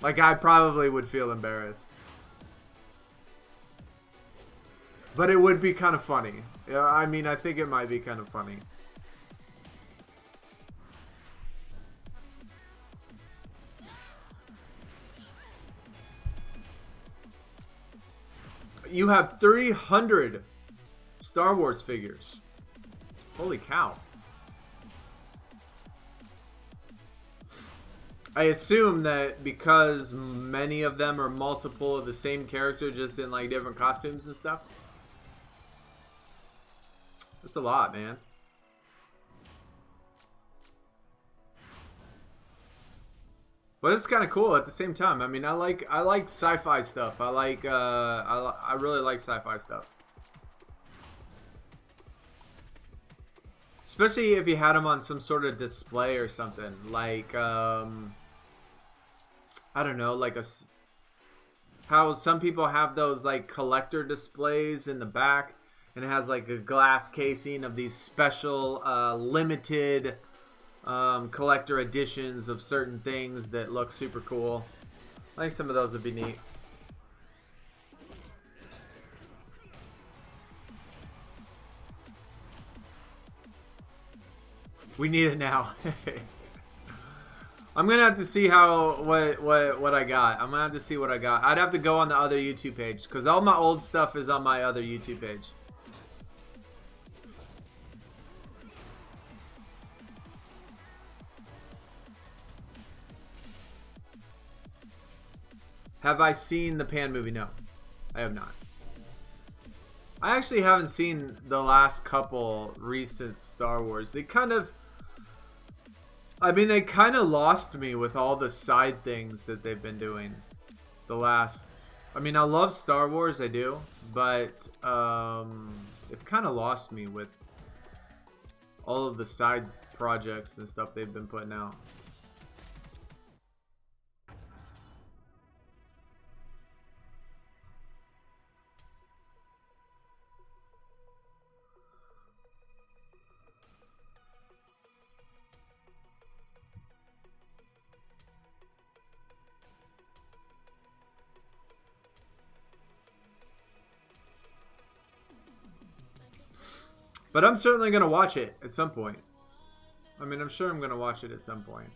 Like, I probably would feel embarrassed, but it would be kind of funny. I mean, I think it might be kind of funny. You have 300 Star Wars figures. Holy cow. I assume that because many of them are multiple of the same character, just in like different costumes and stuff. That's a lot, man. But it's kind of cool at the same time. I mean, I like sci-fi stuff. I really like sci-fi stuff. Especially if you had them on some sort of display or something. Like, I don't know, like how some people have those like collector displays in the back, and it has like a glass casing of these special limited collector editions of certain things that look super cool. I think some of those would be neat. We need it now. I'm gonna have to see what I got. I'm gonna have to see what I got. I'd have to go on the other YouTube page because all my old stuff is on my other YouTube page. Have I seen the Pan movie? No, I have not. I actually haven't seen the last couple recent Star Wars. They kind of lost me with all the side things that they've been doing. I mean, I love Star Wars, I do, but it kind of lost me with all of the side projects and stuff they've been putting out. But I'm certainly going to watch it at some point. I mean, I'm sure I'm going to watch it at some point.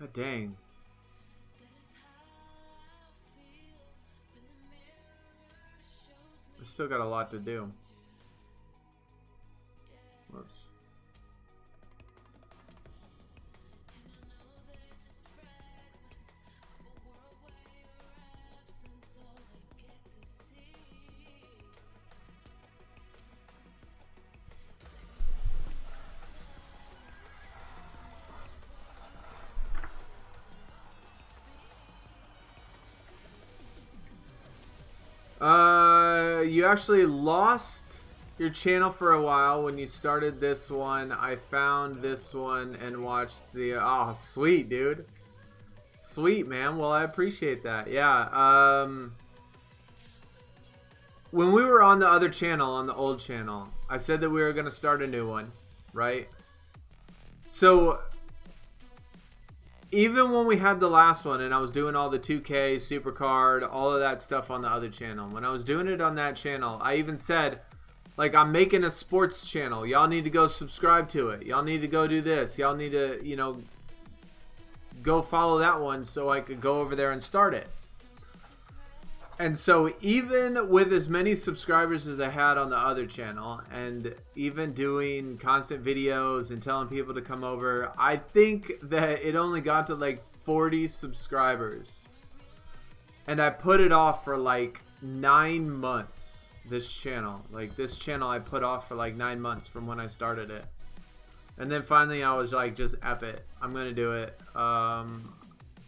God dang. I still got a lot to do. Whoops. You actually lost your channel for a while when you started this one. I found this one and watched the... Oh, sweet, dude. Sweet, man. Well, I appreciate that. Yeah. when we were on the other channel, on the old channel, I said that we were going to start a new one, right? So even when we had the last one and I was doing all the 2K, SuperCard, all of that stuff on the other channel, when I was doing it on that channel, I even said, like, I'm making a sports channel. Y'all need to go subscribe to it. Y'all need to go do this. Y'all need to, you know, go follow that one so I could go over there and start it. And so even with as many subscribers as I had on the other channel, and even doing constant videos and telling people to come over, I think that it only got to like 40 subscribers. And I put it off for like 9 months, this channel. Like, this channel I put off for like 9 months from when I started it. And then finally I was like, just F it. I'm going to do it.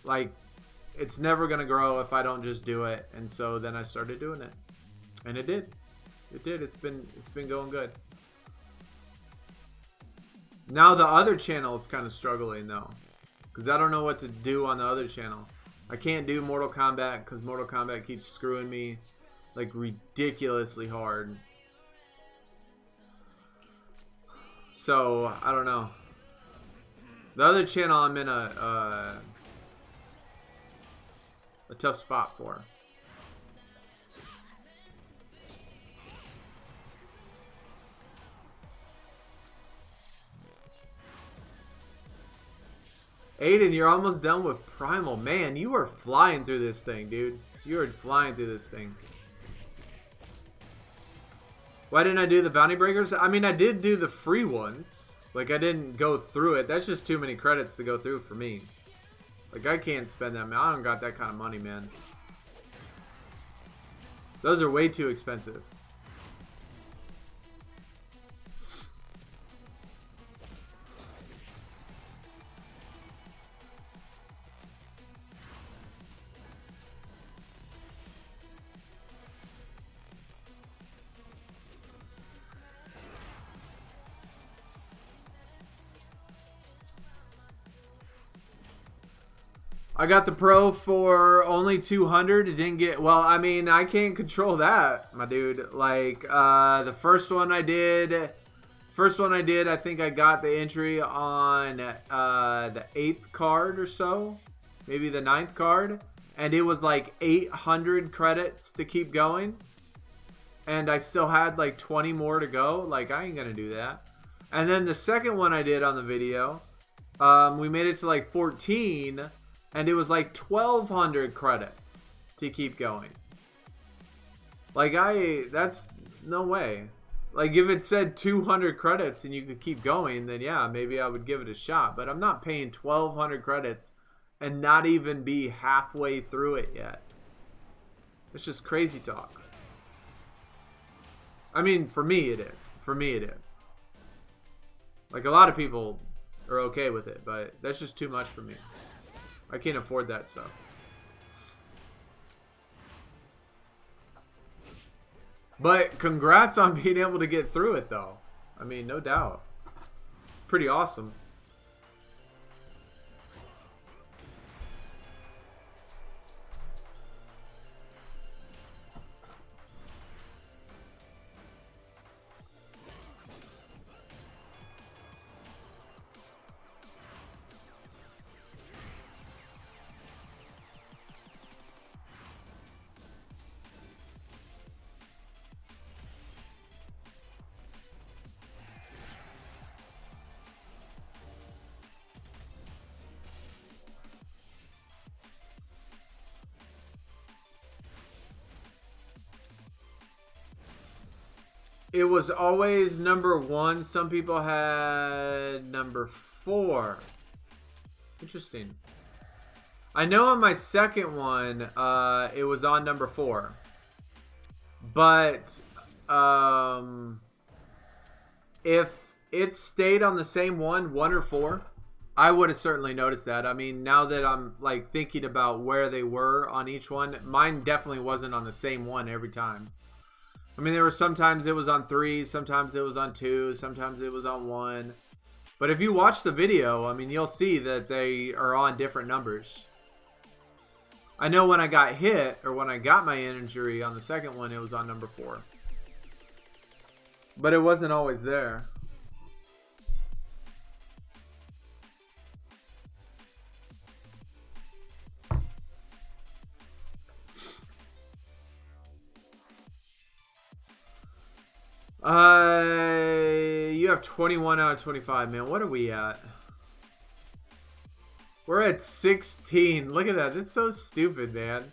Like, it's never going to grow if I don't just do it. And so then I started doing it. And it did. It did. It's been going good. Now the other channel is kind of struggling though, because I don't know what to do on the other channel. I can't do Mortal Kombat because Mortal Kombat keeps screwing me like ridiculously hard. So I don't know. The other channel I'm in a tough spot for. Aiden, you're almost done with Primal. Man, you are flying through this thing, dude. You are flying through this thing. Why didn't I do the bounty breakers? I mean, I did do the free ones. Like, I didn't go through it. That's just too many credits to go through for me. Like, I can't spend that. I don't got that kind of money, man. Those are way too expensive. I got the Pro for only 200. It didn't get, well, I mean, I can't control that, my dude. Like, the first one I did, I think I got the entry on the 8th card or so. Maybe the 9th card. And it was like 800 credits to keep going. And I still had like 20 more to go. Like, I ain't gonna do that. And then the second one I did on the video, we made it to like 14. And it was like 1,200 credits to keep going. Like, that's no way. Like, if it said 200 credits and you could keep going, then yeah, maybe I would give it a shot. But I'm not paying 1,200 credits and not even be halfway through it yet. It's just crazy talk. I mean, for me it is. For me it is. Like, a lot of people are okay with it, but that's just too much for me. I can't afford that stuff. But congrats on being able to get through it, though. I mean, no doubt. It's pretty awesome. It was always number 1. Some people had number 4. Interesting. I know on my second one, it was on number 4. But if it stayed on the same one or 4, I would have certainly noticed that. I mean, now that I'm like thinking about where they were on each one, mine definitely wasn't on the same one every time. I mean, there were sometimes it was on 3, sometimes it was on 2, sometimes it was on 1. But if you watch the video, I mean, you'll see that they are on different numbers. I know when I got hit, or when I got my injury on the second one, it was on number 4. But it wasn't always there. You have 21 out of 25, man. What are we at? We're at 16. Look at that. That's so stupid, man.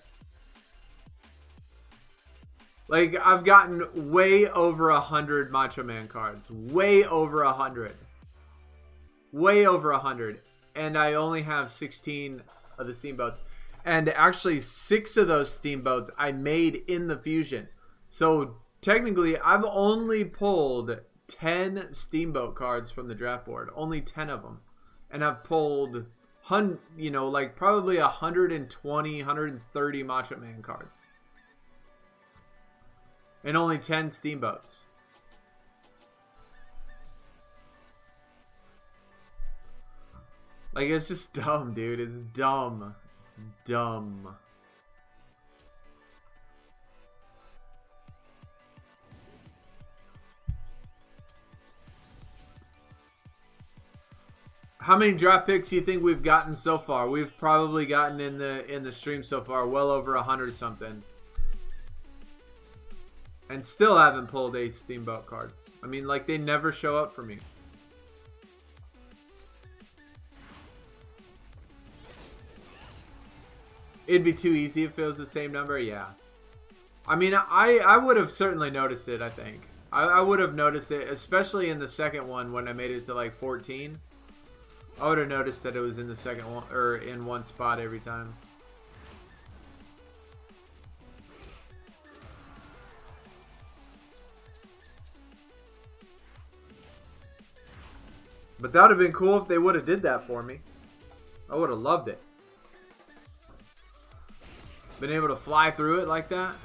Like, I've gotten way over 100 Macho Man cards. Way over 100. Way over 100. And I only have 16 of the Steamboats. And actually, 6 of those Steamboats I made in the Fusion. So, technically, I've only pulled 10 Steamboat cards from the draft board. Only 10 of them. And I've pulled, you know, like probably 120, 130 Macho Man cards. And only 10 Steamboats. Like, it's just dumb, dude. It's dumb. It's dumb. How many draft picks do you think we've gotten so far? We've probably gotten in the stream so far well over 100 something. And still haven't pulled a Steamboat card. I mean, like, they never show up for me. It'd be too easy if it was the same number, yeah. I mean, I would have certainly noticed it, I think. I would have noticed it, especially in the second one when I made it to like 14. I would have noticed that it was in the second one, or in one spot every time. But that would have been cool if they would have did that for me. I would have loved it. Been able to fly through it like that.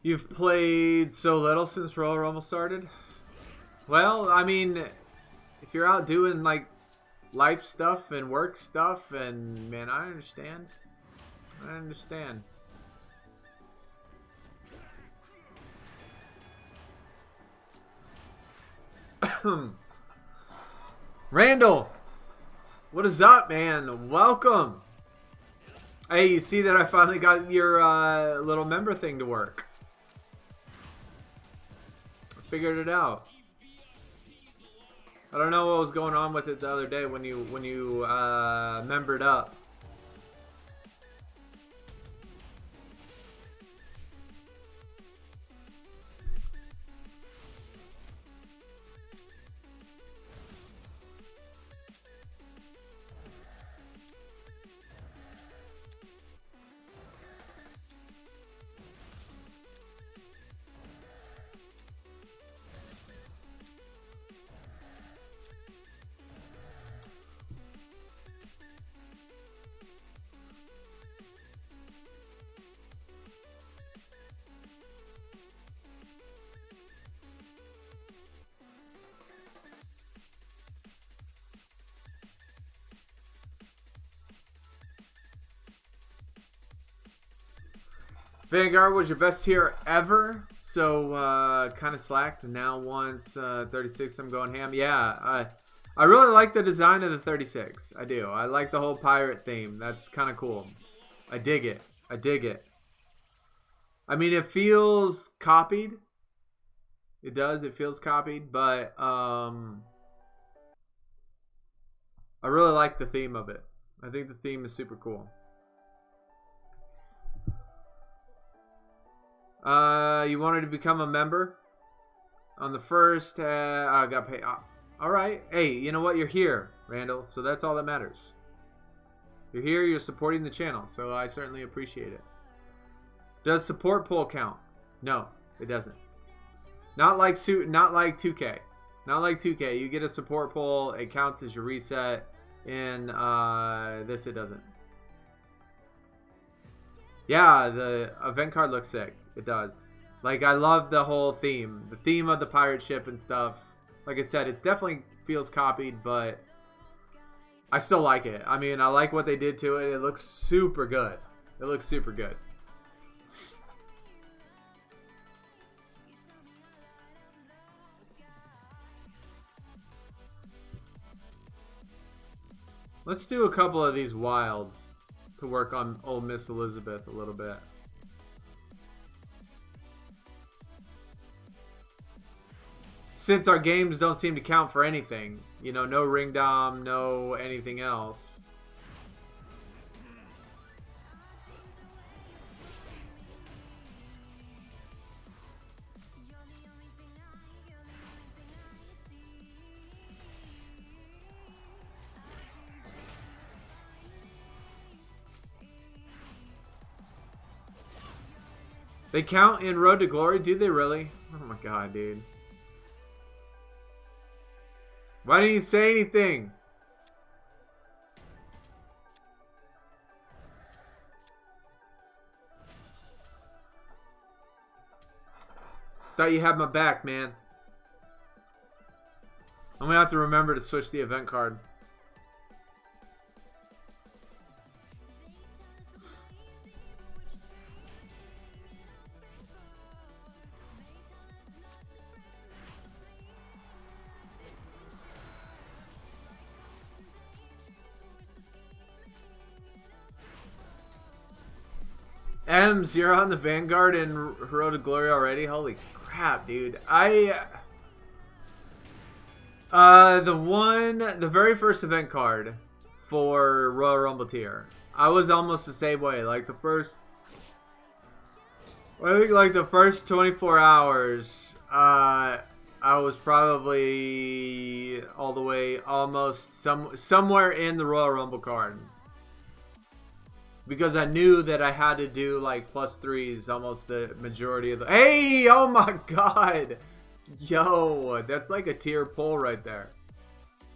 You've played so little since Royal Rumble started? Well, I mean, if you're out doing like life stuff and work stuff, and man, I understand. I understand. Randall, what is up, man? Welcome. Hey, you see that I finally got your little member thing to work. Figured it out. I don't know what was going on with it the other day when you membered up. Vanguard was your best tier ever, so kind of slacked. Now once 36, I'm going ham. Yeah, I really like the design of the 36. I do. I like the whole pirate theme. That's kind of cool. I dig it. I dig it. I mean, it feels copied. It does. It feels copied, but I really like the theme of it. I think the theme is super cool. You wanted to become a member? On the first, I got paid. All right. Hey, you know what? You're here, Randall. So that's all that matters. You're here. You're supporting the channel. So I certainly appreciate it. Does support poll count? No, it doesn't. Not like 2K. Not like 2K. You get a support poll. It counts as your reset. In this, it doesn't. Yeah, the event card looks sick. It does. Like, I love the whole theme. The theme of the pirate ship and stuff. Like I said, it definitely feels copied, but I still like it. I mean, I like what they did to it. It looks super good. It looks super good. Let's do a couple of these wilds to work on old Miss Elizabeth a little bit. Since our games don't seem to count for anything, you know, no ring dom, no anything else. They count in Road to Glory? Do they really? Oh my god, dude. Why didn't you say anything? Thought you had my back, man. I'm gonna have to remember to switch the event card. Ems, you're on the Vanguard and Road to Glory already? Holy crap, dude. The very first event card for Royal Rumble tier, I was almost the same way. Like the first, I think like the first 24 hours, I was probably all the way almost somewhere in the Royal Rumble card. Because I knew that I had to do like +3s almost the majority of the... Hey! Oh my god! Yo, that's like a tier pull right there.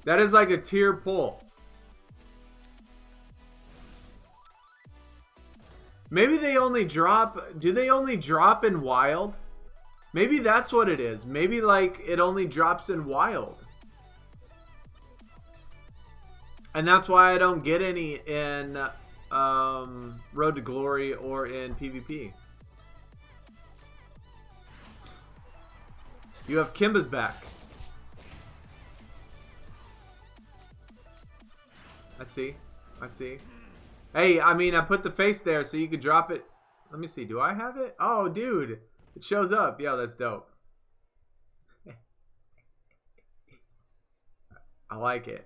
That is like a tier pull. Maybe they only drop... Do they only drop in Wild? Maybe that's what it is. Maybe like it only drops in Wild. And that's why I don't get any in... Road to Glory or in PvP. You have Kimba's back. I see. Hey, I mean, I put the face there so you could drop it. Let me see. Do I have it? Oh, dude. It shows up. Yeah, that's dope. I like it.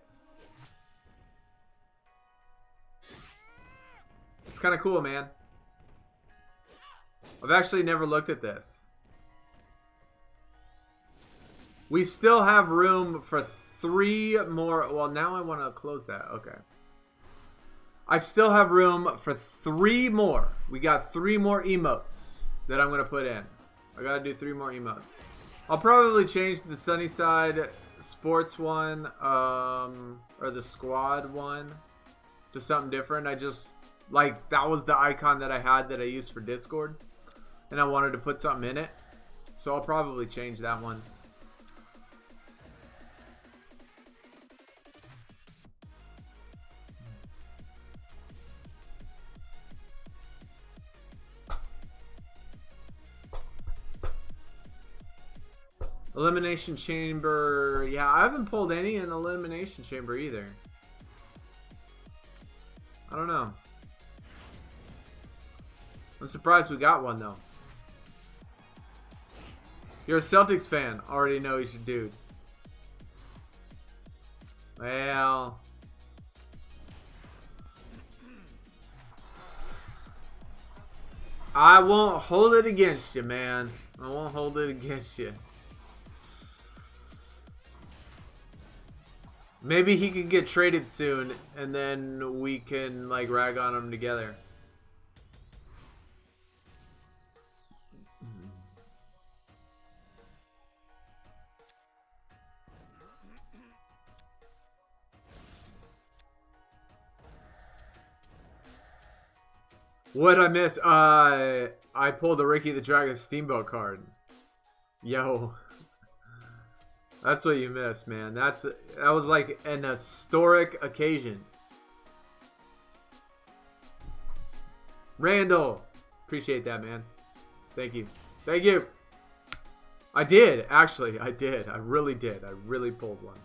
It's kind of cool, man. I've actually never looked at this. We still have room for 3 more. Well, now I want to close that. Okay. I still have room for 3 more. We got 3 more emotes that I'm going to put in. I got to do 3 more emotes. I'll probably change the Sunnyside Sports one, or the Squad one, to something different. I just... Like, that was the icon that I had that I used for Discord. And I wanted to put something in it. So I'll probably change that one. Elimination Chamber. Yeah, I haven't pulled any in Elimination Chamber either. I don't know. I'm surprised we got one, though. You're a Celtics fan. Already know he's your dude. Well... I won't hold it against you, man. I won't hold it against you. Maybe he could get traded soon, and then we can like rag on him together. What'd I miss? I pulled a Ricky the Dragon Steamboat card. Yo. That's what you missed, man. That was like an historic occasion. Randall. Appreciate that, man. Thank you. Thank you. I did, actually. I did. I really did. I really pulled one.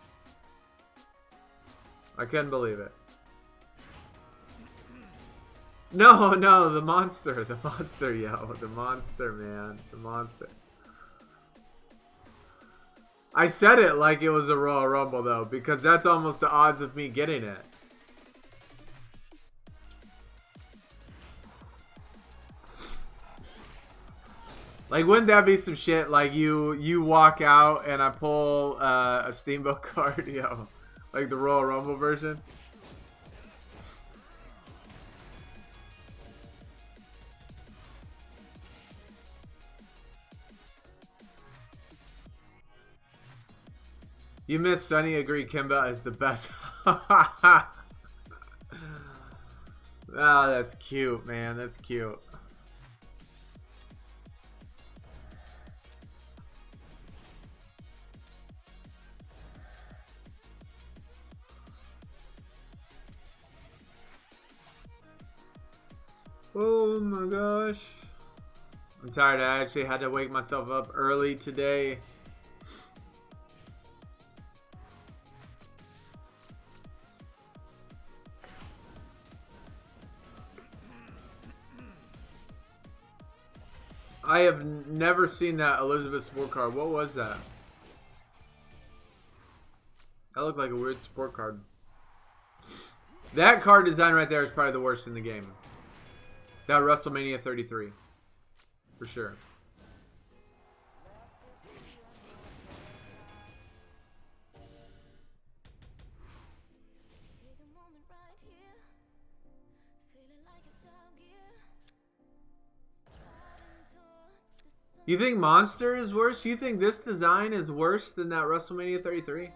I couldn't believe it. No, no, the monster. The monster, yo. The monster, man. The monster. I said it like it was a Royal Rumble, though, because that's almost the odds of me getting it. Like, wouldn't that be some shit? Like, you walk out and I pull a Steamboat card, yo. Like the Royal Rumble version. You missed Sunny. Agree, Kimba is the best. Ah, oh, that's cute, man. That's cute. Oh my gosh. I'm tired. I actually had to wake myself up early today. I have never seen that Elizabeth sport card. What was that? That looked like a weird sport card. That card design right there is probably the worst in the game. That WrestleMania 33. For sure. You think Monster is worse? You think this design is worse than that WrestleMania 33?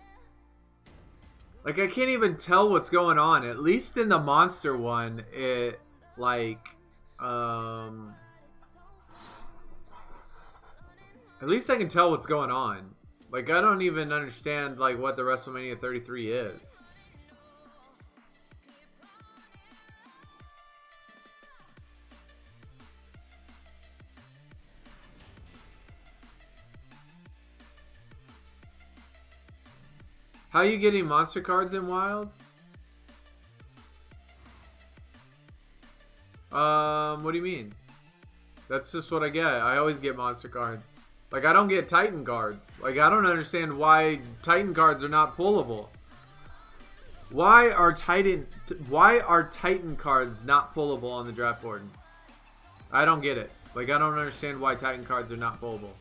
Like, I can't even tell what's going on. At least in the Monster one, it, like, at least I can tell what's going on. Like, I don't even understand, like, what the WrestleMania 33 is. How are you getting monster cards in Wild? What do you mean? That's just what I get. I always get monster cards. Like, I don't get Titan cards. Like, I don't understand why Titan cards are not pullable. Why are Titan cards not pullable on the draft board? I don't get it. Like, I don't understand why Titan cards are not pullable.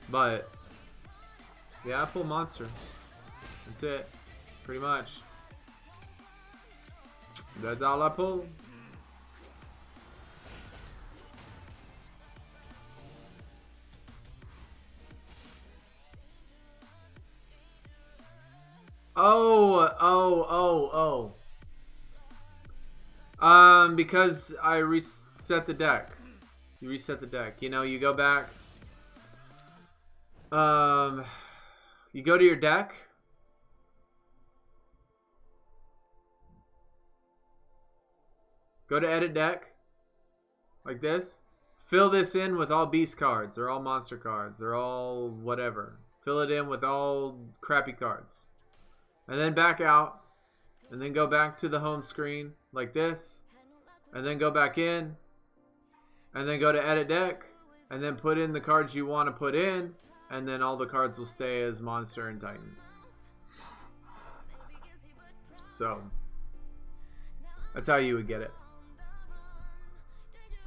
But yeah, I pull monster. That's it. Pretty much. That's all I pull. Because I reset the deck. You reset the deck. You know, you go back. You go to your deck. Go to edit deck. Like this. Fill this in with all beast cards or all monster cards or all whatever. Fill it in with all crappy cards. And then back out. And then go back to the home screen like this. And then go back in. And then go to edit deck. And then put in the cards you want to put in. And then all the cards will stay as Monster and Titan. So, that's how you would get it.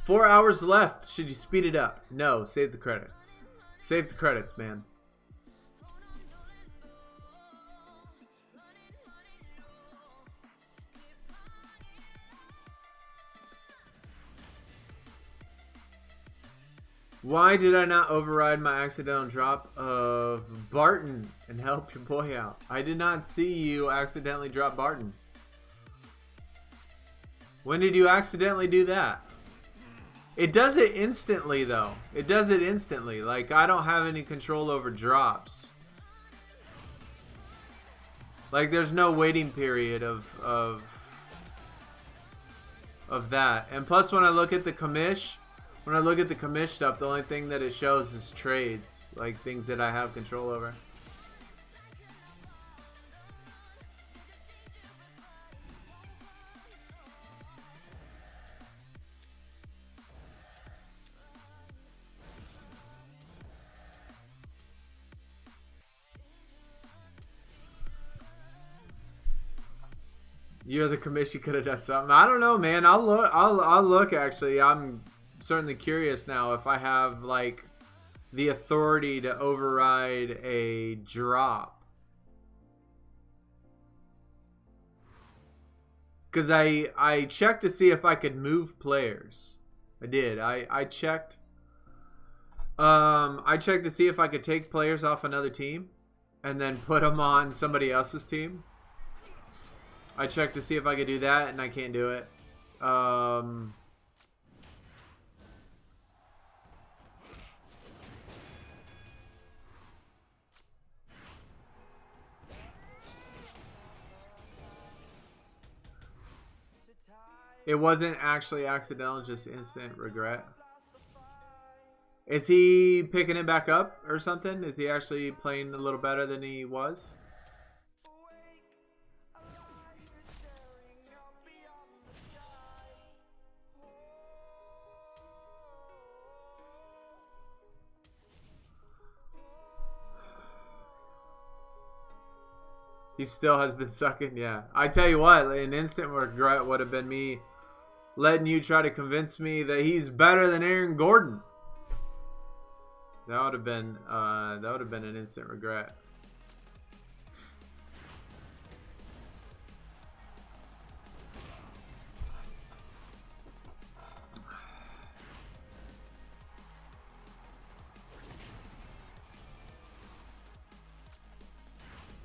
4 hours left. Should you speed it up? No, save the credits. Save the credits, man. Why did I not override my accidental drop of Barton and help your boy out? I did not see you accidentally drop Barton. When did you accidentally do that? It does it instantly, though. It does it instantly. Like, I don't have any control over drops. Like, there's no waiting period of that. And plus, when I look at the commish, stuff, the only thing that it shows is trades. Like, things that I have control over. You're the commission, could have done something. I don't know, man. I'll look. I'll look. Actually, I'm certainly curious now if I have like the authority to override a drop. Because I checked to see if I could move players. I did. I checked. I checked to see if I could take players off another team, and then put them on somebody else's team. I checked to see if I could do that, and I can't do it. It wasn't actually accidental, just instant regret. Is he picking it back up or something? Is he actually playing a little better than he was? He still has been sucking, yeah. I tell you what, an instant regret would have been me letting you try to convince me that he's better than Aaron Gordon. That would have been an instant regret.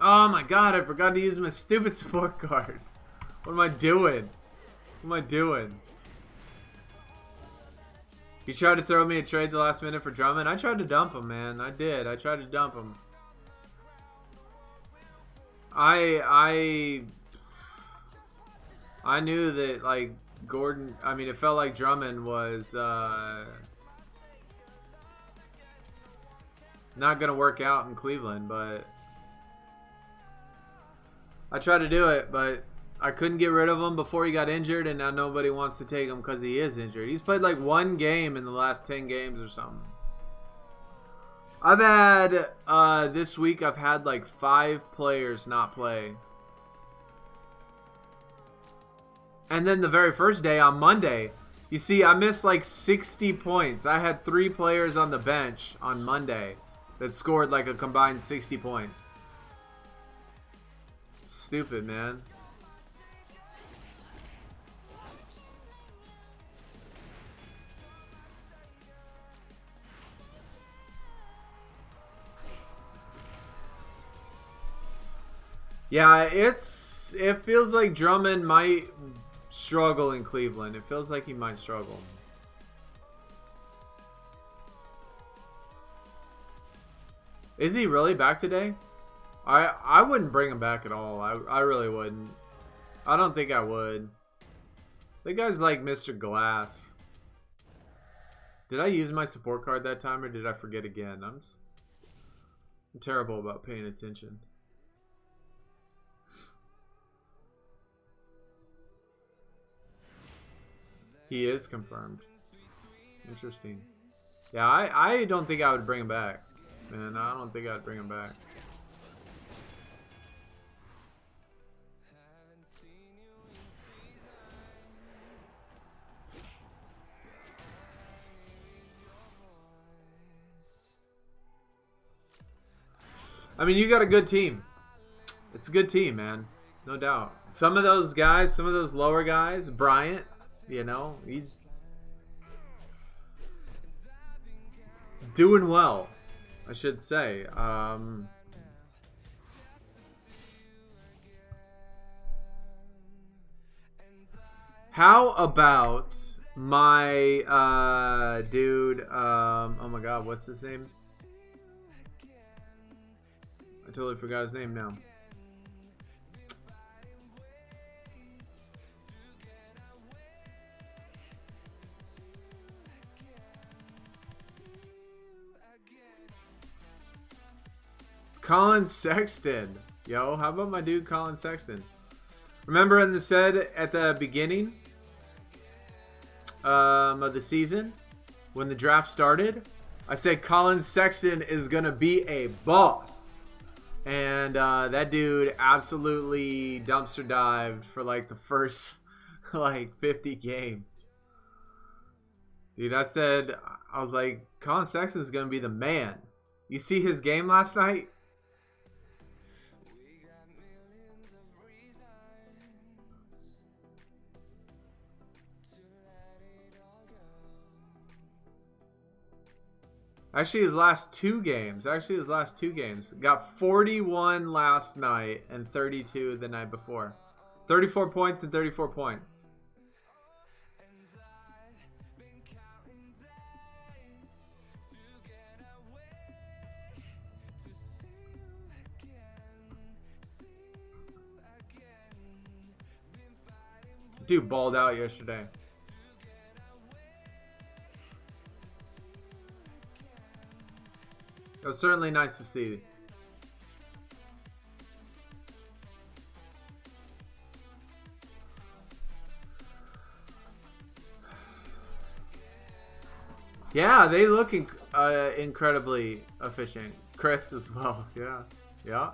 Oh my god, I forgot to use my stupid support card. What am I doing? What am I doing? He tried to throw me a trade the last minute for Drummond. I tried to dump him, man. I did. I tried to dump him. I knew that, like, Gordon... I mean, it felt like Drummond was not going to work out in Cleveland, but... I tried to do it, but I couldn't get rid of him before he got injured, and now nobody wants to take him because he is injured. He's played like one game in the last 10 games or something. I've had, this week, I've had like 5 players not play. And then the very first day, on Monday, you see, I missed like 60 points. I had 3 players on the bench on Monday that scored like a combined 60 points. Stupid, man. Yeah, it feels like Drummond might struggle in Cleveland. It feels like he might struggle. Is he really back today? I wouldn't bring him back at all. I really wouldn't. I don't think I would. The guy's like Mr. Glass. Did I use my support card that time, or did I forget again? I'm terrible about paying attention. He is confirmed. Interesting. Yeah, I don't think I would bring him back. Man, I don't think I'd bring him back. I mean, you got a good team. It's a good team, man. No doubt. Some of those guys, some of those lower guys, Bryant, you know, he's... doing well, I should say. How about my dude? Oh my God, what's his name? I totally forgot his name now. Colin Sexton. Yo, how about my dude Colin Sexton? Remember in the said at the beginning of the season when the draft started, I said Colin Sexton is going to be a boss. And that dude absolutely dumpster dived for like the first like 50 games. Dude, I was like, Colin Sexton's going to be the man. You see his game last night? Actually, his last two games. Got 41 last night and 32 the night before. 34 points and 34 points. Dude balled out yesterday. It was certainly nice to see. Yeah, they look incredibly efficient. Chris as well. Yeah. Yeah.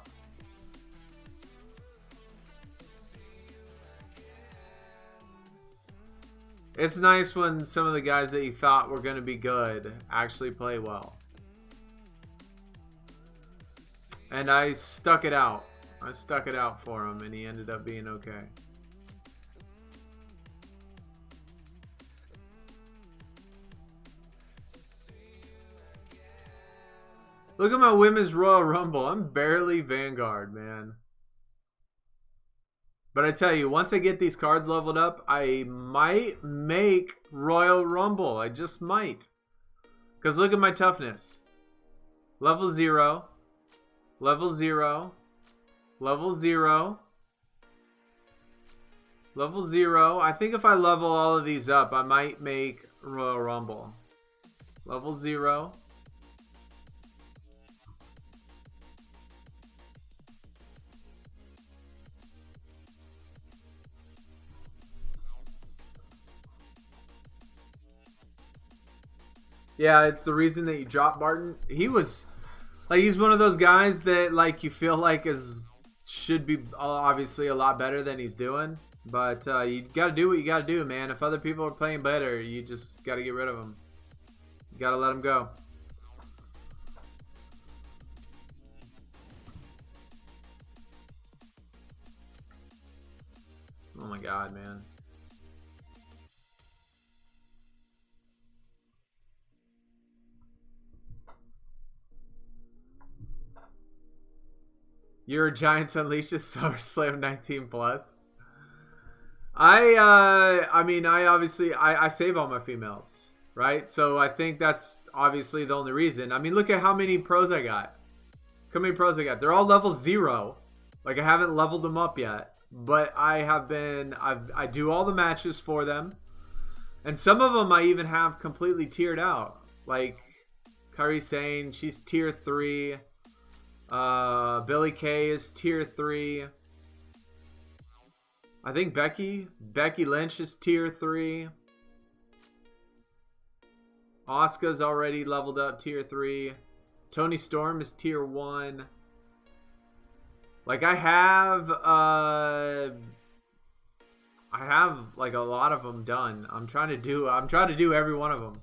It's nice when some of the guys that you thought were going to be good actually play well. And I stuck it out. I stuck it out for him, and he ended up being okay. Look at my Women's Royal Rumble. I'm barely Vanguard, man. But I tell you, once I get these cards leveled up, I might make Royal Rumble. I just might. Because look at my toughness. Level 0. Level 0. Level 0. Level 0. I think if I level all of these up, I might make Royal Rumble. Level 0. Yeah, it's the reason that you drop Barton. He was... like, he's one of those guys that, like, you feel like should be obviously a lot better than he's doing. But you got to do what you got to do, man. If other people are playing better, you just got to get rid of them. You got to let them go. Oh, my God, man. Your Giants Unleashed Summer Slam 19 plus. I mean, I obviously save all my females, right? So I think that's obviously the only reason. I mean, look at how many pros I got. Look how many pros I got. They're all level 0. Like, I haven't leveled them up yet, but I do all the matches for them, and some of them I even have completely tiered out. Like Kairi Sane, she's tier 3. Billy Kay is tier 3. I think Becky Lynch is tier 3. Asuka's already leveled up tier 3. Toni Storm is tier 1. Like, I have like a lot of them done. I'm trying to do every one of them.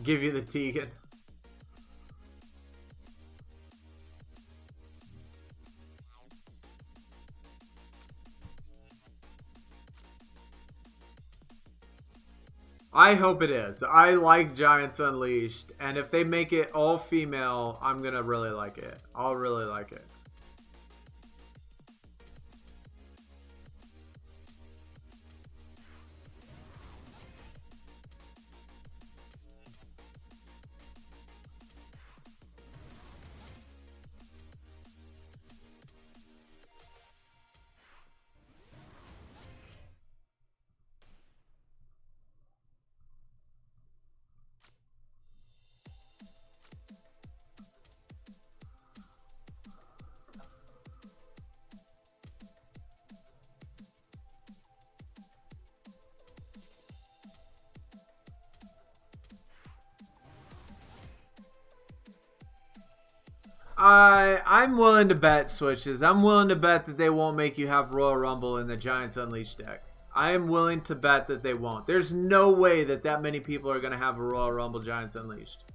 Give you the Tegan. I hope it is. I like Giants Unleashed, and if they make it all female, I'm gonna really like it. I'll really like it. I'm willing to bet switches. I'm willing to bet that they won't make you have Royal Rumble in the Giants Unleashed deck. I am willing to bet that they won't. There's no way that many people are going to have a Royal Rumble Giants Unleashed.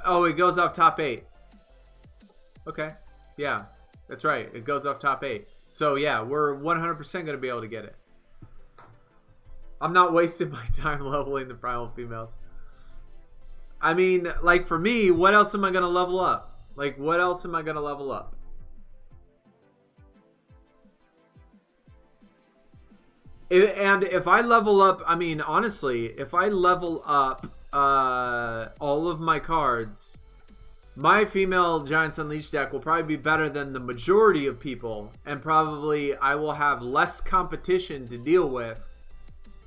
Oh, it goes off top 8. Okay. Yeah, that's right. It goes off top 8. So, yeah, we're 100% going to be able to get it. I'm not wasting my time leveling the primal females. I mean, like for me, what else am I going to level up? Like, what else am I going to level up? And if I level up, I mean, honestly, if I level up all of my cards, my female Giants Unleashed deck will probably be better than the majority of people. And probably I will have less competition to deal with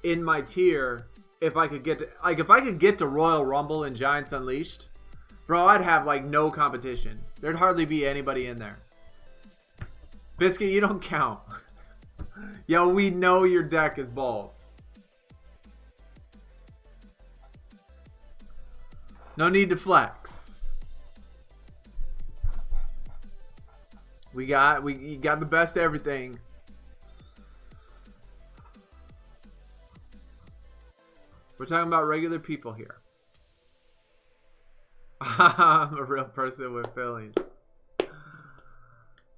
in my tier if I could get to, like, if I could get to Royal Rumble and Giants Unleashed, bro, I'd have like no competition. There'd hardly be anybody in there. Biscuit, you don't count. Yo, we know your deck is balls. No need to flex. You got the best of everything. We're talking about regular people here. I'm a real person with feelings.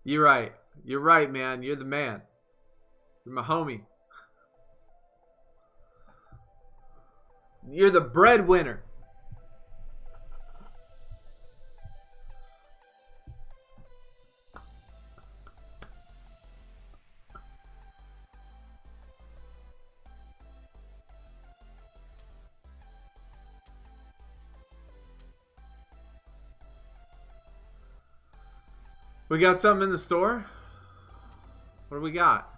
You're right. You're right, man. You're the man. You're my homie. You're the breadwinner. We got something in the store? What do we got?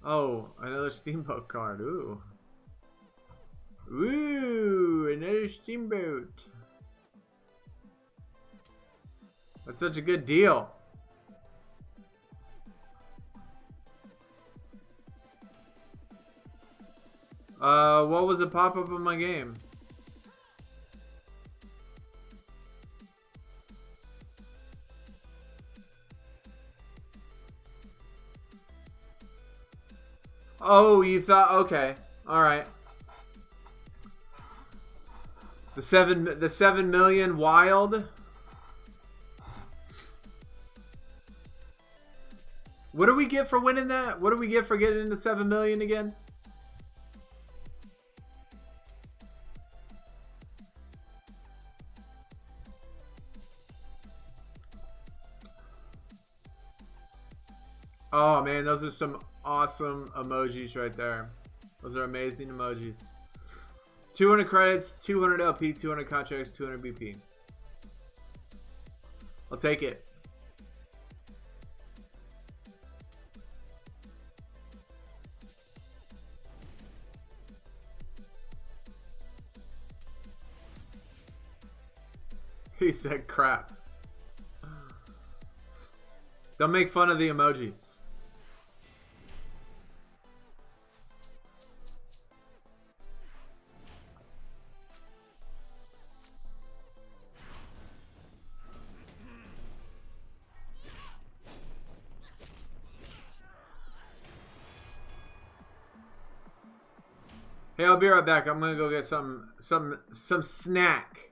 Oh, another Steamboat card. Ooh. Ooh, another Steamboat. That's such a good deal. What was the pop-up in my game? Oh, you thought, okay. Alright. The 7 million wild. What do we get for winning that? What do we get for getting into 7 million again? Oh man, those are some awesome emojis right there. Those are amazing emojis. 200 credits, 200 LP, 200 contracts, 200 BP. I'll take it. He said crap. Don't make fun of the emojis. Hey, I'll be right back. I'm gonna go get some snack.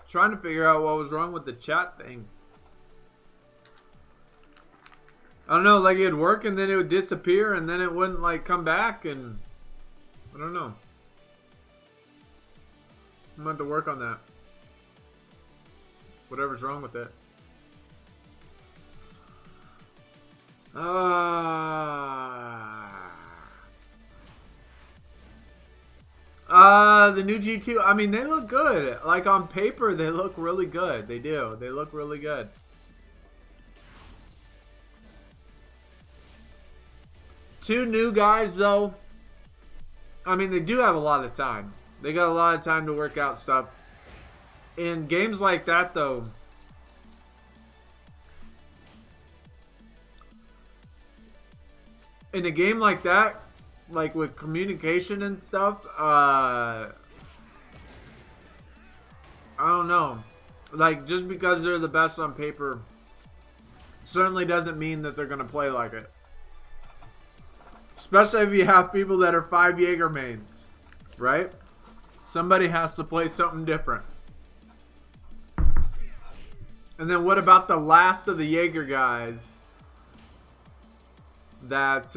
Trying to figure out what was wrong with the chat thing. I don't know, like it would work and then it would disappear and then it wouldn't like come back, and I don't know. I'm going to have to work on that. Whatever's wrong with it. The new G2, I mean, they look good. Like on paper, they look really good. They do. They look really good. Two new guys, though. I mean, they do have a lot of time. They got a lot of time to work out stuff. In games like that, though, in a game like that, like with communication and stuff, I don't know. Like, just because they're the best on paper certainly doesn't mean that they're going to play like it. Especially if you have people that are 5 Jaeger mains, right? Somebody has to play something different. And then what about the last of the Jaeger guys that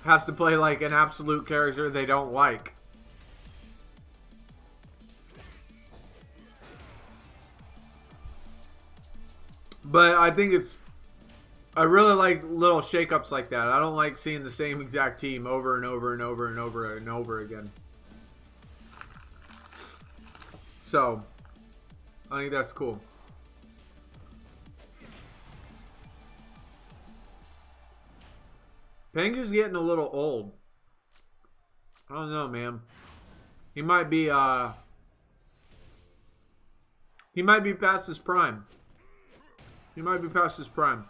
has to play like an absolute character they don't like? But I think I really like little shakeups like that. I don't like seeing the same exact team over and over and over and over and over again. So, I think that's cool. Pengu's getting a little old. I don't know, man. He might be past his prime. He might be past his prime.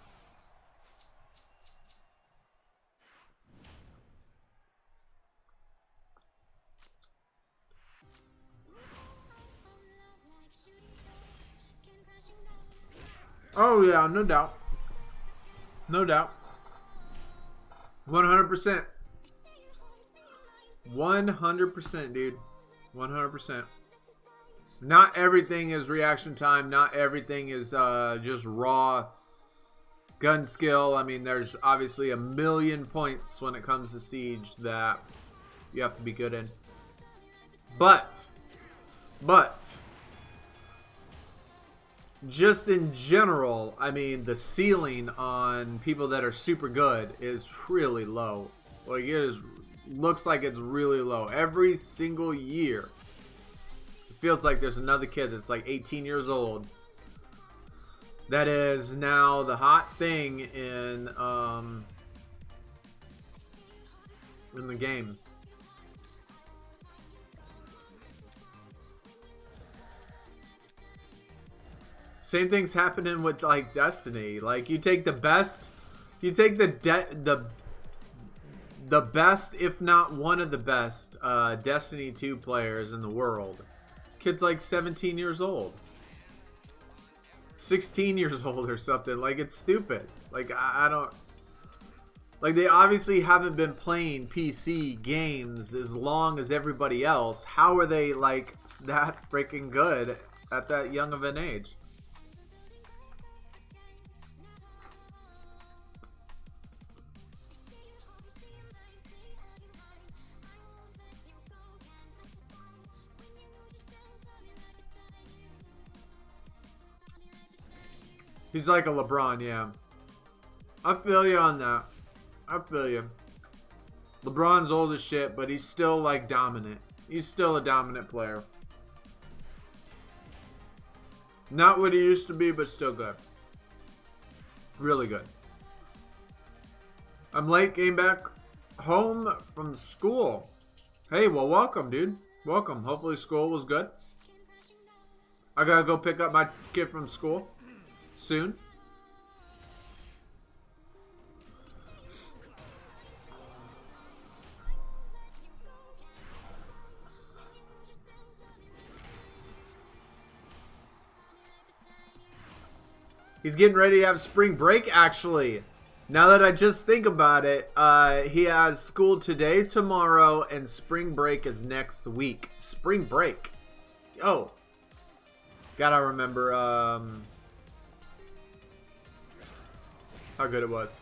Oh yeah, no doubt. No doubt. 100%. 100%, dude. 100%. Not everything is reaction time. Not everything is just raw gun skill. I mean, there's obviously a million points when it comes to Siege that you have to be good in. But, just in general, I mean, the ceiling on people that are super good is really low. Like, looks like it's really low. Every single year, it feels like there's another kid that's like 18 years old that is now the hot thing in the game. Same thing's happening with like Destiny. Like, you take the best, you take the best, if not one of the best, Destiny 2 players in the world. Kid's like 17 years old, 16 years old or something. Like, it's stupid. Like, I don't. Like, they obviously haven't been playing PC games as long as everybody else. How are they like that freaking good at that young of an age? He's like a LeBron, yeah. I feel you on that. I feel you. LeBron's old as shit, but he's still like dominant. He's still a dominant player. Not what he used to be, but still good. Really good. I'm late, came back home from school. Hey, well, welcome, dude. Welcome. Hopefully school was good. I gotta go pick up my kid from school soon. He's getting ready to have spring break, actually. Now that I just think about it, he has school today, tomorrow, and spring break is next week. Spring break. Yo. Gotta remember, how good it was.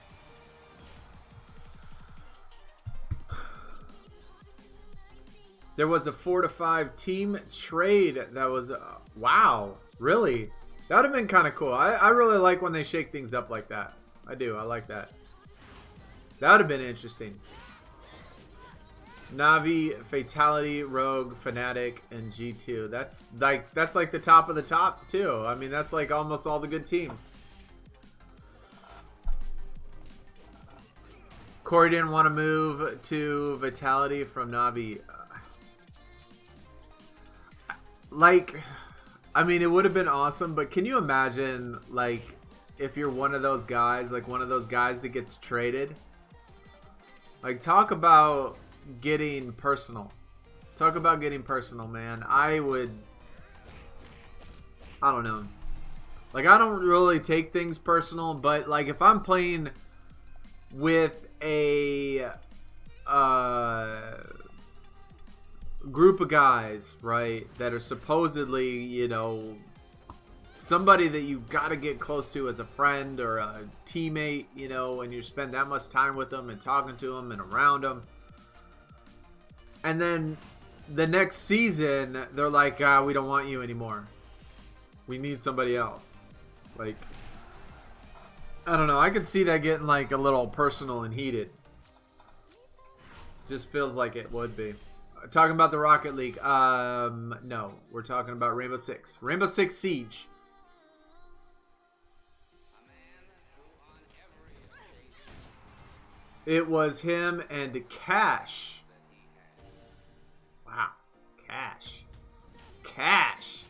There was a 4-to-5 team trade that was, wow, really? That would have been kind of cool. I really like when they shake things up like that. I do. I like that. That would have been interesting. Navi, Fatality, Rogue, Fnatic, and G2. That's like the top of the top too. I mean, that's like almost all the good teams. Corey didn't want to move to Vitality from Navi. Like, I mean, it would have been awesome, but can you imagine, like, if you're one of those guys, like one of those guys that gets traded? Like, talk about getting personal. Talk about getting personal, man. I don't know. Like, I don't really take things personal, but, like, if I'm playing with a group of guys, right, that are supposedly, you know, somebody that you gotta get close to as a friend or a teammate, you know, and you spend that much time with them and talking to them and around them, and then the next season they're like, we don't want you anymore, we need somebody else. Like, I don't know, I could see that getting like a little personal and heated. Just feels like it would be. Talking about the Rocket League. No, we're talking about Rainbow Six. Rainbow Six Siege. It was him and Cash. Wow. Cash. Cash.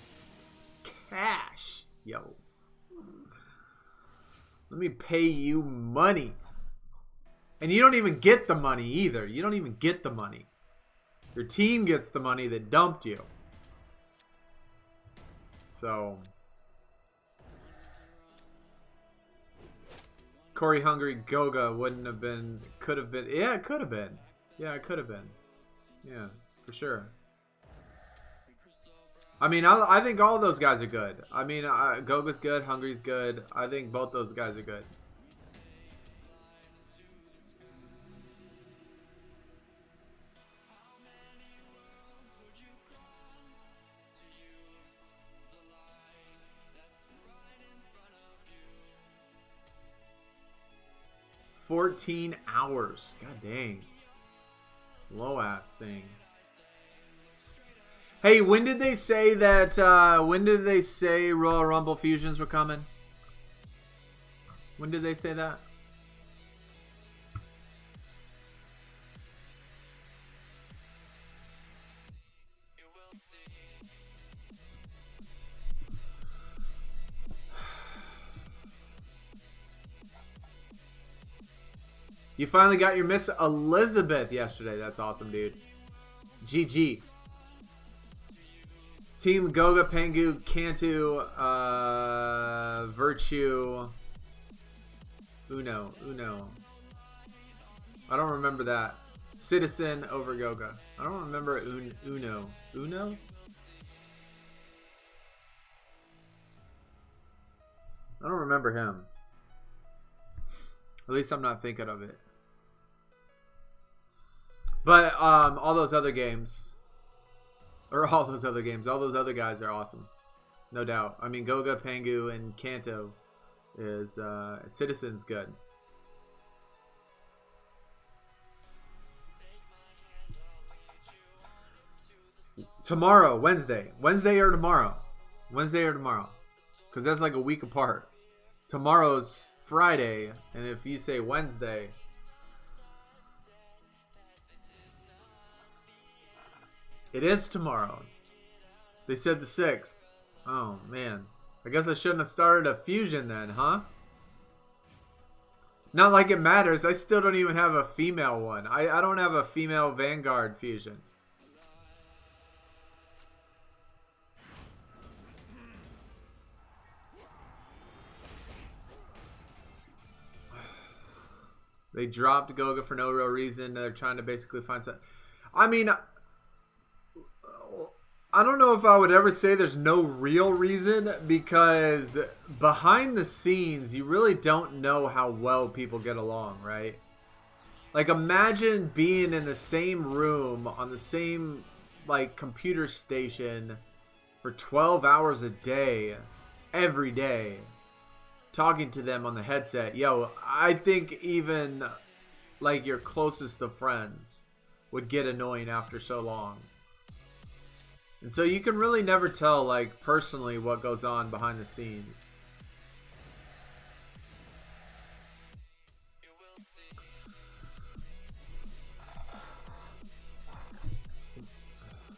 Cash. Yo. Let me pay you money. And you don't even get the money either. You don't even get the money. Your team gets the money that dumped you. So, Corey Hungry Goga wouldn't have been. Could have been. Yeah, it could have been. Yeah, it could have been. Yeah, for sure. I mean, I think all of those guys are good. I mean, Goga's good. Hungry's good. I think both those guys are good. $14 hours. God dang. Slow ass thing. Hey, when did they say that, when did they say Royal Rumble fusions were coming? When did they say that? You finally got your Miss Elizabeth yesterday. That's awesome, dude. GG. Team Goga, Pengu, Cantu, Virtue, Uno. I don't remember that. Citizen over Goga. I don't remember Uno. Uno? I don't remember him. At least I'm not thinking of it. But all those other games, all those other guys are awesome, no doubt. I mean, Goga, Pengu, and Kanto is Citizen's good. Tomorrow, Wednesday or tomorrow, because that's like a week apart. Tomorrow's Friday, and if you say Wednesday. It is tomorrow. They said the 6th. Oh, man. I guess I shouldn't have started a fusion then, huh? Not like it matters. I still don't even have a female one. I don't have a female Vanguard fusion. They dropped Goga for no real reason. They're trying to basically find some... I mean... I don't know if I would ever say there's no real reason, because behind the scenes, you really don't know how well people get along, right? Like, imagine being in the same room on the same, like, computer station for 12 hours a day, every day, talking to them on the headset. Yo, I think even, like, your closest of friends would get annoying after so long. And so you can really never tell, like, personally what goes on behind the scenes.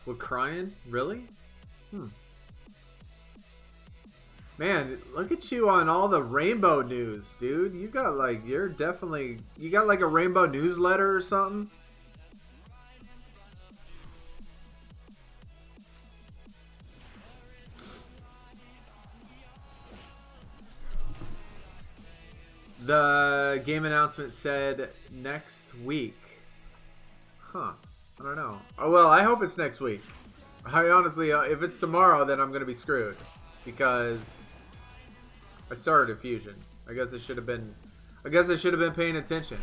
We're crying? Really? Man, look at you on all the rainbow news, dude. You got, like, you got, like, a rainbow newsletter or something? The game announcement said next week. Huh. I don't know. Oh, well, I hope it's next week. I honestly, if it's tomorrow, then I'm going to be screwed. Because I started a fusion. I guess I should have been paying attention.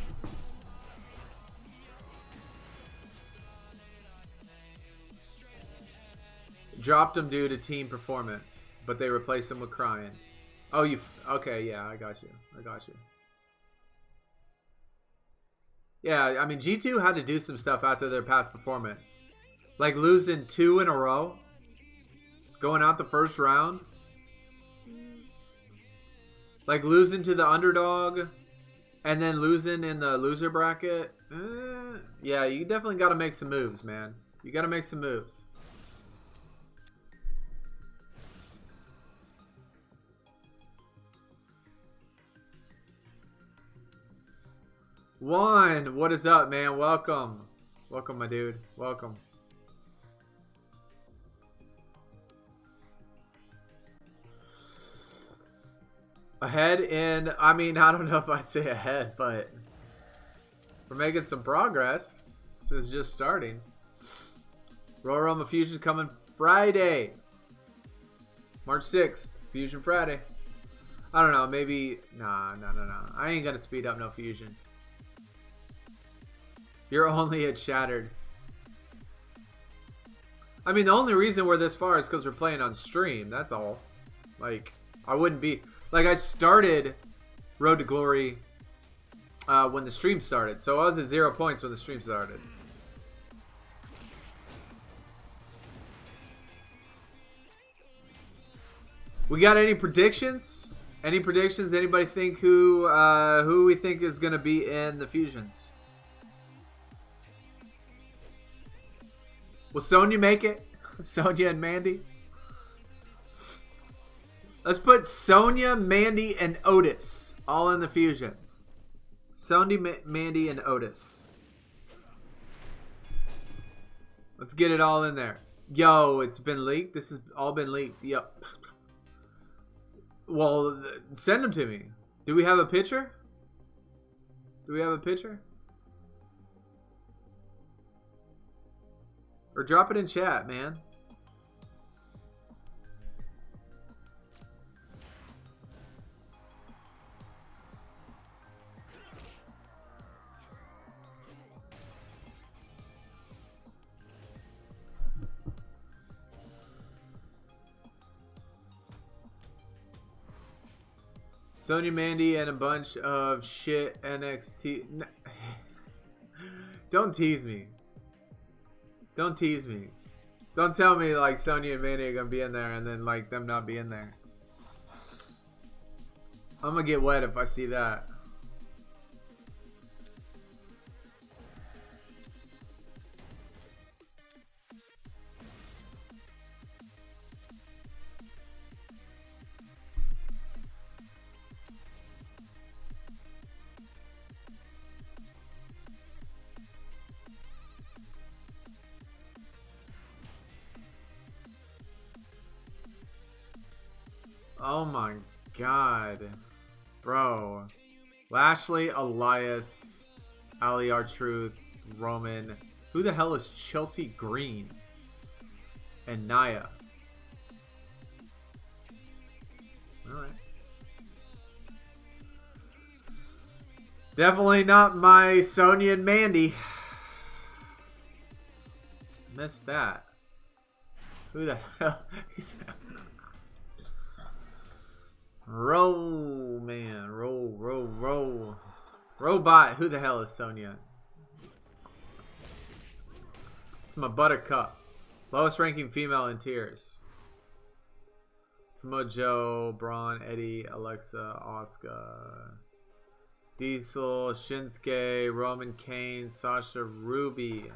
Dropped him due to team performance, but they replaced him with crying. Oh, okay, yeah, I got you. Yeah, I mean, G2 had to do some stuff after their past performance. Like losing 2 in a row. Going out the first round. Like losing to the underdog. And then losing in the loser bracket. Yeah, you definitely got to make some moves, man. You got to make some moves. Juan, what is up, man? Welcome. Welcome, my dude. Welcome. Ahead in, I mean, I don't know if I'd say ahead, but we're making some progress since just starting. Royal Rumble Fusion coming Friday, March 6th. Fusion Friday. I don't know, maybe, nah. I ain't gonna speed up no Fusion. You're only at Shattered. I mean, the only reason we're this far is because we're playing on stream. That's all. Like, I wouldn't be... Like, I started Road to Glory when the stream started. So I was at 0 points when the stream started. We got any predictions? Any predictions? Anybody think who we think is going to be in the Fusions? Will Sonya make it? Sonya and Mandy? Let's put Sonya, Mandy, and Otis all in the Fusions. Sonya, Mandy, and Otis. Let's get it all in there. Yo, it's been leaked? This has all been leaked. Yep. Well, send them to me. Do we have a picture? Do we have a picture? Or drop it in chat, man. Sonya, Mandy, and a bunch of shit NXT. Don't tease me. Don't tease me. Don't tell me like Sonya and Mandy are gonna be in there and then like them not be in there. I'm gonna get wet if I see that. Oh my god. Bro. Lashley, Elias, Ali R-Truth, Roman. Who the hell is Chelsea Green? And Nia. Alright. Definitely not my Sonya and Mandy. Missed that. Who the hell? Roll, man. Roll. Robot. Who the hell is Sonya? It's my buttercup. Lowest ranking female in tiers. Samoa Joe, Braun, Eddie, Alexa, Asuka, Diesel, Shinsuke, Roman Kane, Sasha, Ruby.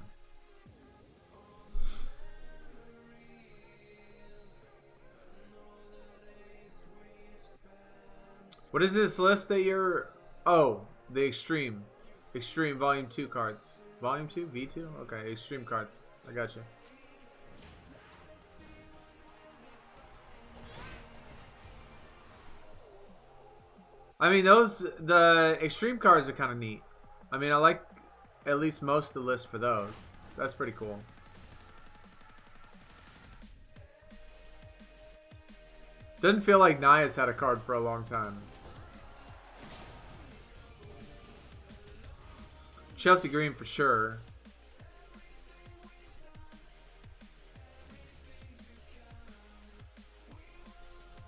What is this list that you're... Oh, the Extreme. Extreme Volume 2 cards. Volume 2? V2? Okay, Extreme cards. I got you. I mean, the Extreme cards are kind of neat. I mean, I like at least most of the list for those. That's pretty cool. Doesn't feel like Nia's had a card for a long time. Chelsea Green for sure.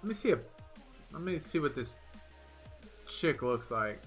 Let me see what this chick looks like.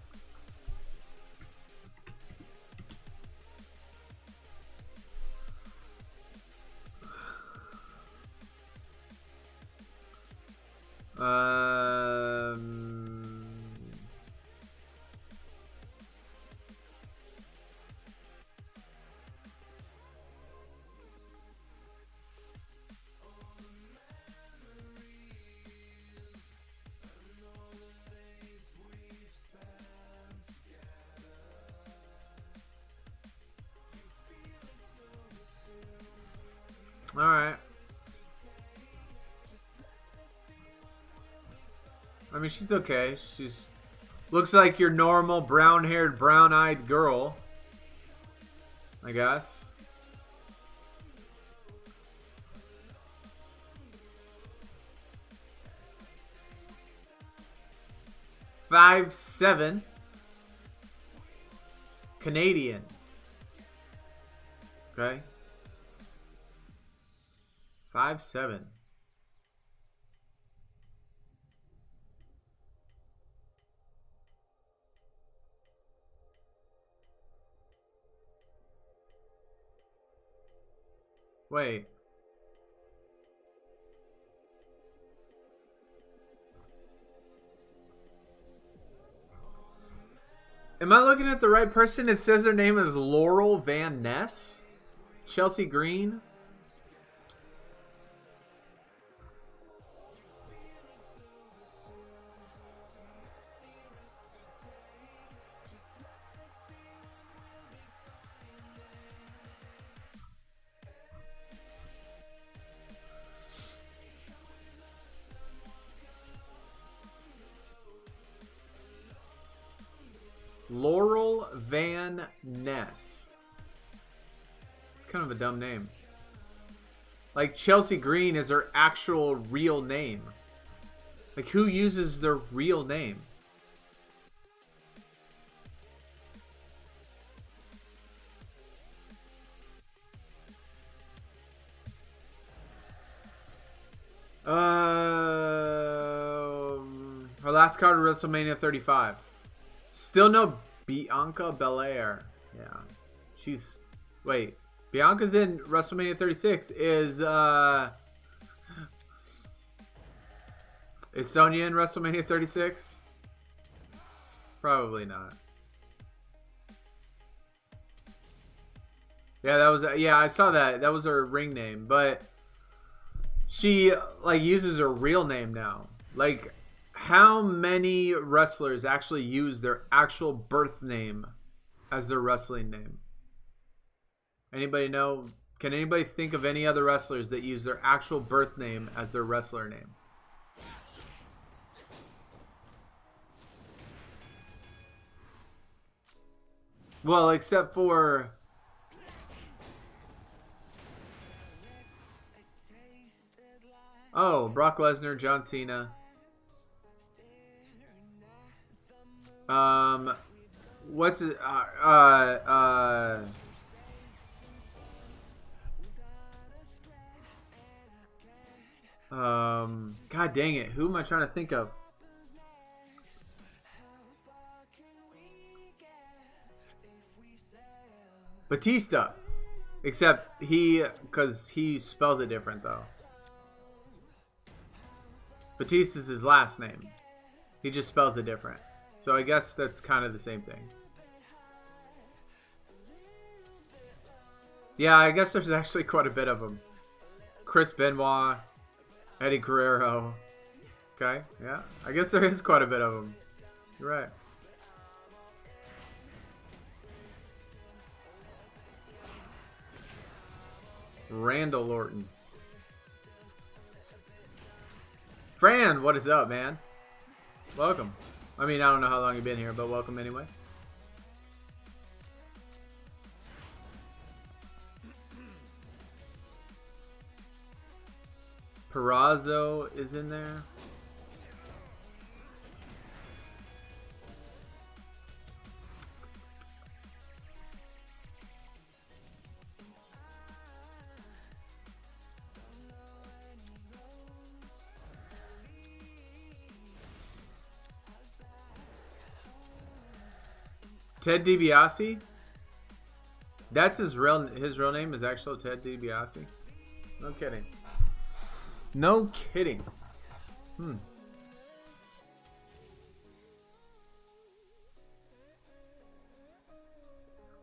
I mean, she's okay. She's looks like your normal brown-haired, brown-eyed girl, I guess. $5'7". Canadian. Okay. 5'7". Wait. Am I looking at the right person? It says her name is Laurel Van Ness. Chelsea Green. Laurel Van Ness. Kind of a dumb name. Like Chelsea Green is her actual real name. Like who uses their real name? Her last card was WrestleMania 35. Still no Bianca Belair. Yeah. She's... Wait. Bianca's in WrestleMania 36. Is Sonya in WrestleMania 36? Probably not. Yeah, that was... Yeah, I saw that. That was her ring name. But she, like, uses her real name now. Like... How many wrestlers actually use their actual birth name as their wrestling name? Anybody know? Can anybody think of any other wrestlers that use their actual birth name as their wrestler name? Well, except for... Oh, Brock Lesnar, John Cena. What's it? God dang it! Who am I trying to think of? Batista. Except because he spells it different though. Batista's his last name. He just spells it different. So I guess that's kind of the same thing. Yeah, I guess there's actually quite a bit of them. Chris Benoit, Eddie Guerrero. Okay, yeah. I guess there is quite a bit of them. You're right. Randall Orton. Fran, what is up, man? Welcome. I mean, I don't know how long you've been here, but welcome anyway. Perazo is in there. Ted DiBiase? That's his real name is actually Ted DiBiase? No kidding. No kidding.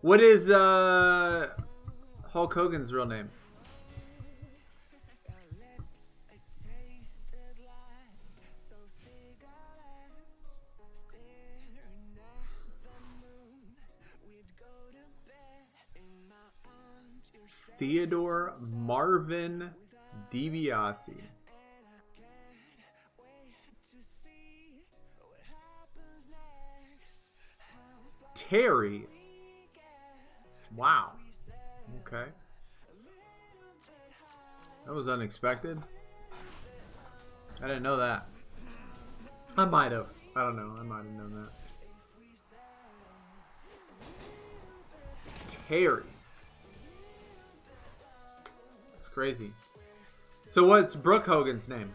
What is Hulk Hogan's real name? Theodore Marvin DiBiase. Terry. Wow. Okay. That was unexpected. I didn't know that. I might have. I don't know. I might have known that. Terry. That's crazy. So what's Brooke Hogan's name?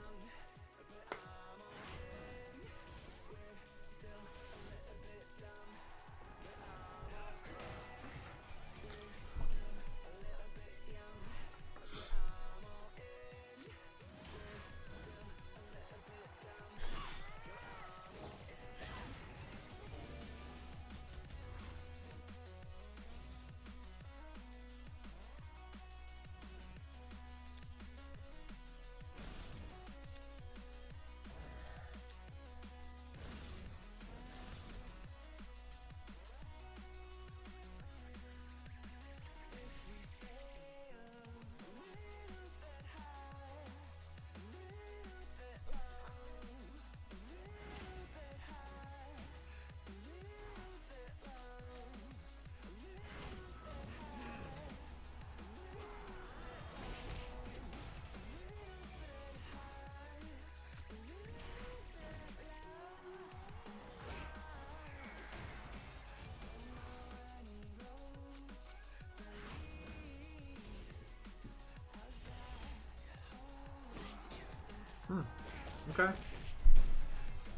Okay.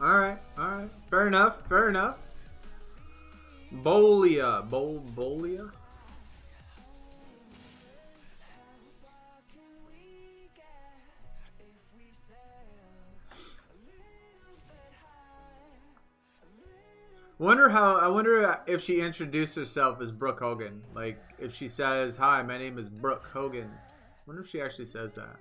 Alright, alright. Fair enough, fair enough. Bolia. Bolia? I wonder if she introduced herself as Brooke Hogan. Like, if she says, "Hi, my name is Brooke Hogan." I wonder if she actually says that.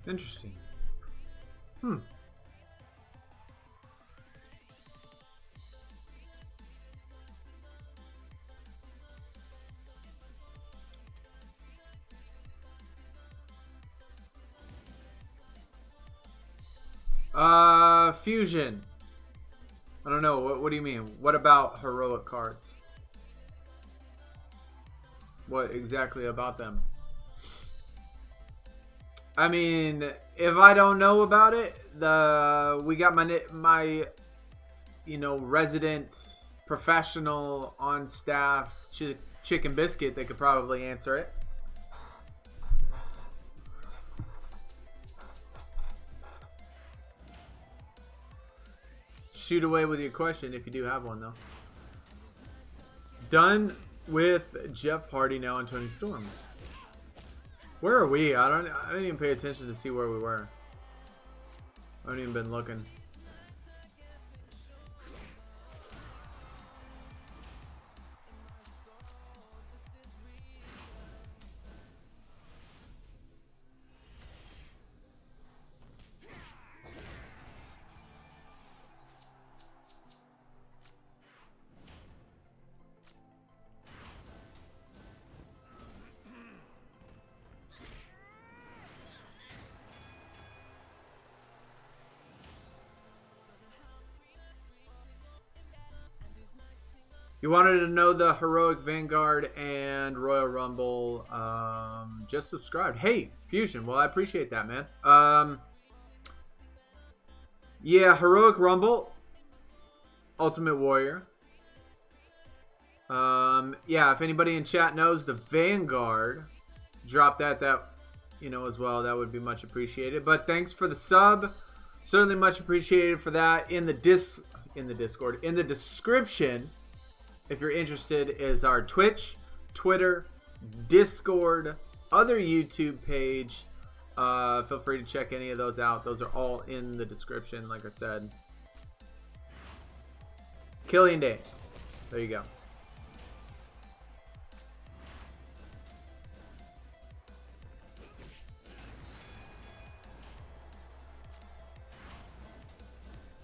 Interesting. Fusion. I don't know. What do you mean? What about heroic cards? What exactly about them? I mean, if I don't know about it, we got my resident professional on staff, Chicken Biscuit. They could probably answer it. Shoot away with your question if you do have one, though. Done with Jeff Hardy now on Tony Storm. Where are we? I didn't even pay attention to see where we were. I haven't even been looking. You wanted to know the Heroic Vanguard and Royal Rumble. Just subscribed. Hey, Fusion. Well, I appreciate that, man. Yeah, Heroic Rumble, Ultimate Warrior. Yeah, if anybody in chat knows the Vanguard, drop that as well. That would be much appreciated. But thanks for the sub. Certainly much appreciated for that. In the Discord, in the description, if you're interested, is our Twitch, Twitter, Discord, other YouTube page. Feel free to check any of those out. Those are all in the description, like I said. Killian Day. There you go.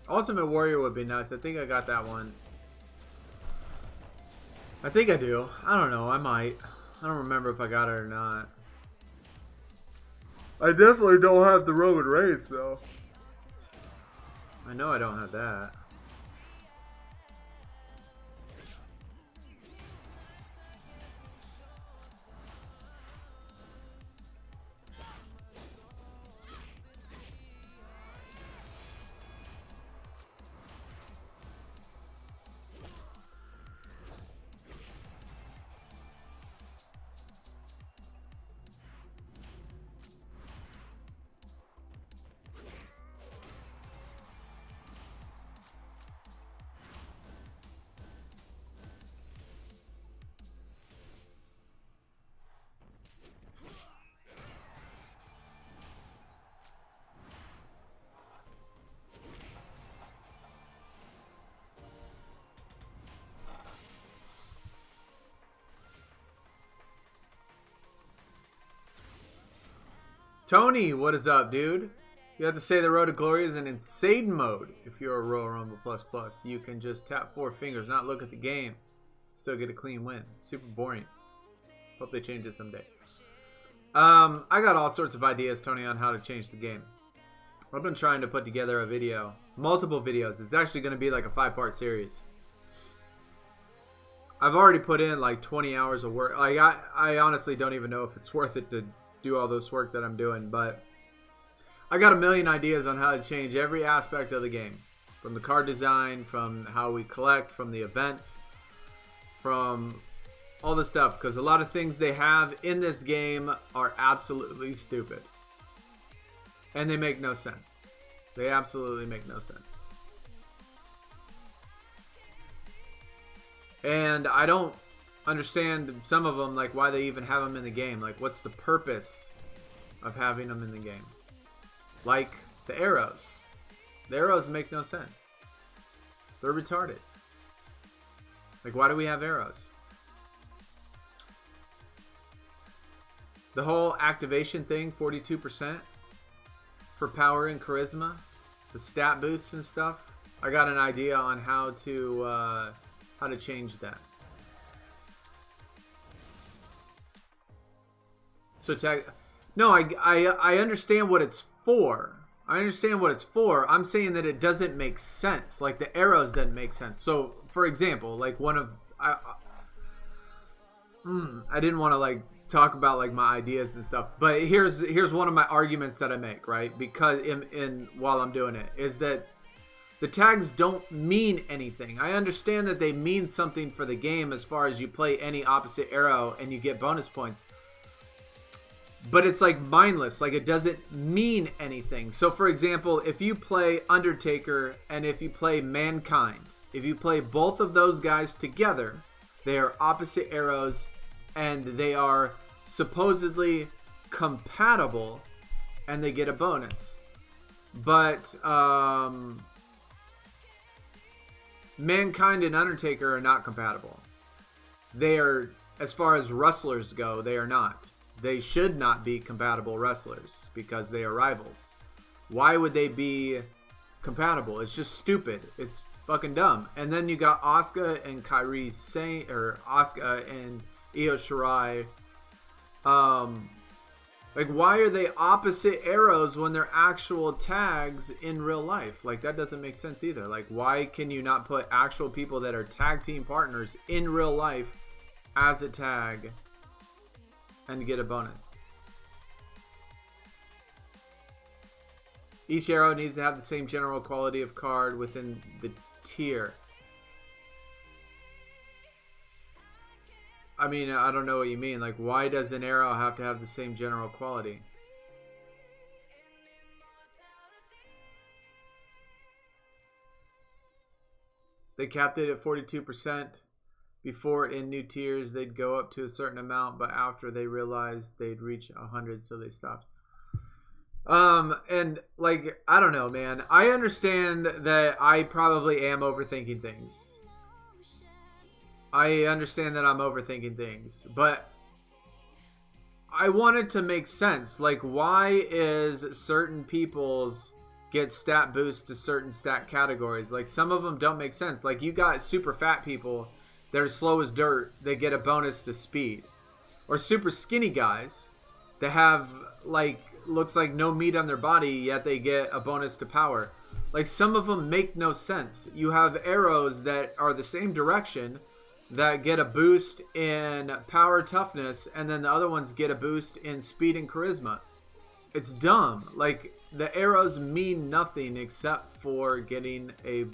Ultimate Warrior would be nice. I think I got that one. I think I do. I don't know. I might. I don't remember if I got it or not. I definitely don't have the Roman Reigns, though. I know I don't have that. Tony, what is up, dude? You have to say the Road to Glory is an insane mode. If you're a Royal Rumble Plus Plus, you can just tap 4 fingers, not look at the game. Still get a clean win. Super boring. Hope they change it someday. I got all sorts of ideas, Tony, on how to change the game. I've been trying to put together a video. Multiple videos. It's actually going to be like a 5-part series. I've already put in like 20 hours of work. Like I honestly don't even know if it's worth it to do all this work that I'm doing, but I got a million ideas on how to change every aspect of the game, from the card design, from how we collect, from the events, from all the stuff, because a lot of things they have in this game are absolutely stupid and they make no sense. They absolutely make no sense, and I don't understand some of them, like why they even have them in the game. Like, what's the purpose of having them in the game? Like the arrows. The arrows make no sense. They're retarded. Like, why do we have arrows? The whole activation thing, 42% for power and charisma, the stat boosts and stuff. I got an idea on how to change that. So no, I understand what it's for. I understand what it's for. I'm saying that it doesn't make sense. Like, the arrows doesn't make sense. So, for example, like I didn't want to like talk about like my ideas and stuff, but here's one of my arguments that I make, right? Because while I'm doing it, is that the tags don't mean anything. I understand that they mean something for the game as far as you play any opposite arrow and you get bonus points. But it's like mindless. Like, it doesn't mean anything. So, for example, if you play Undertaker and if you play Mankind, if you play both of those guys together, they are opposite arrows and they are supposedly compatible and they get a bonus. But Mankind and Undertaker are not compatible. They are, as far as wrestlers go, they are not. They should not be compatible wrestlers because they are rivals. Why would they be compatible? It's just stupid. It's fucking dumb. And then you got Asuka and Kairi Sane, or Asuka and Io Shirai. Like, why are they opposite arrows when they're actual tags in real life? Like, that doesn't make sense either. Like, why can you not put actual people that are tag team partners in real life as a tag and get a bonus? Each arrow needs to have the same general quality of card within the tier. I mean, I don't know what you mean. Like, why does an arrow have to have the same general quality? They capped it at 42%. Before, in new tiers, they'd go up to a certain amount, but after they realized they'd reach 100, so they stopped. And, like, I don't know, man. I understand that I probably am overthinking things. I understand that I'm overthinking things, but I want it to make sense. Like, why is certain people's get stat boosts to certain stat categories? Like, some of them don't make sense. Like, you got super fat people that are slow as dirt, they get a bonus to speed. Or super skinny guys that have, like, looks like no meat on their body, yet they get a bonus to power. Like, some of them make no sense. You have arrows that are the same direction that get a boost in power toughness, and then the other ones get a boost in speed and charisma. It's dumb. Like, the arrows mean nothing except for getting a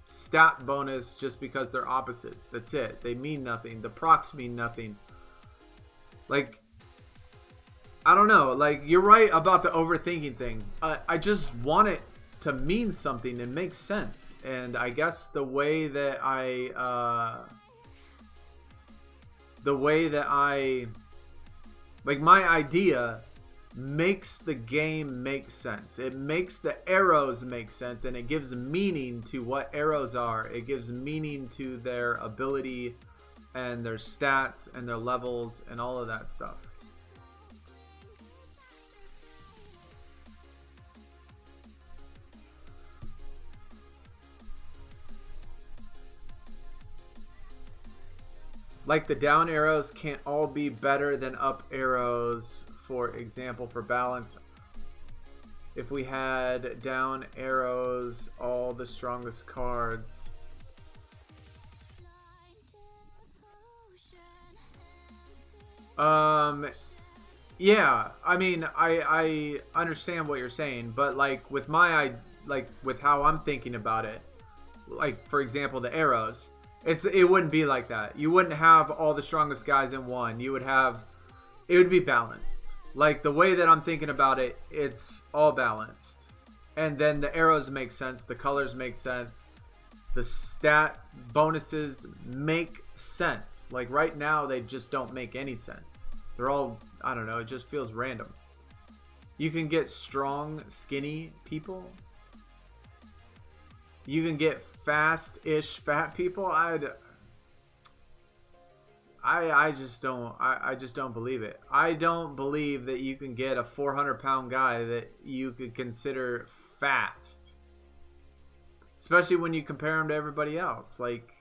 stat bonus just because they're opposites. That's it. They mean nothing. The procs mean nothing. Like, I don't know. Like, you're right about the overthinking thing. I just want it to mean something and make sense. And I guess the way that like, my idea makes the game make sense. It makes the arrows make sense, and it gives meaning to what arrows are. It gives meaning to their ability and their stats and their levels and all of that stuff. Like, the down arrows can't all be better than up arrows, for example, for balance. If we had down arrows, all the strongest cards. Yeah, I mean, I understand what you're saying, but like with with how I'm thinking about it, like, for example, the arrows, it wouldn't be like that. You wouldn't have all the strongest guys in one. It would be balanced. Like, the way that I'm thinking about it, it's all balanced. And then the arrows make sense, the colors make sense, the stat bonuses make sense. Like, right now, they just don't make any sense. They're all, I don't know, it just feels random. You can get strong, skinny people. You can get fast-ish fat people. I just don't believe it. I don't believe that you can get a 400-pound guy that you could consider fast, especially when you compare him to everybody else. Like,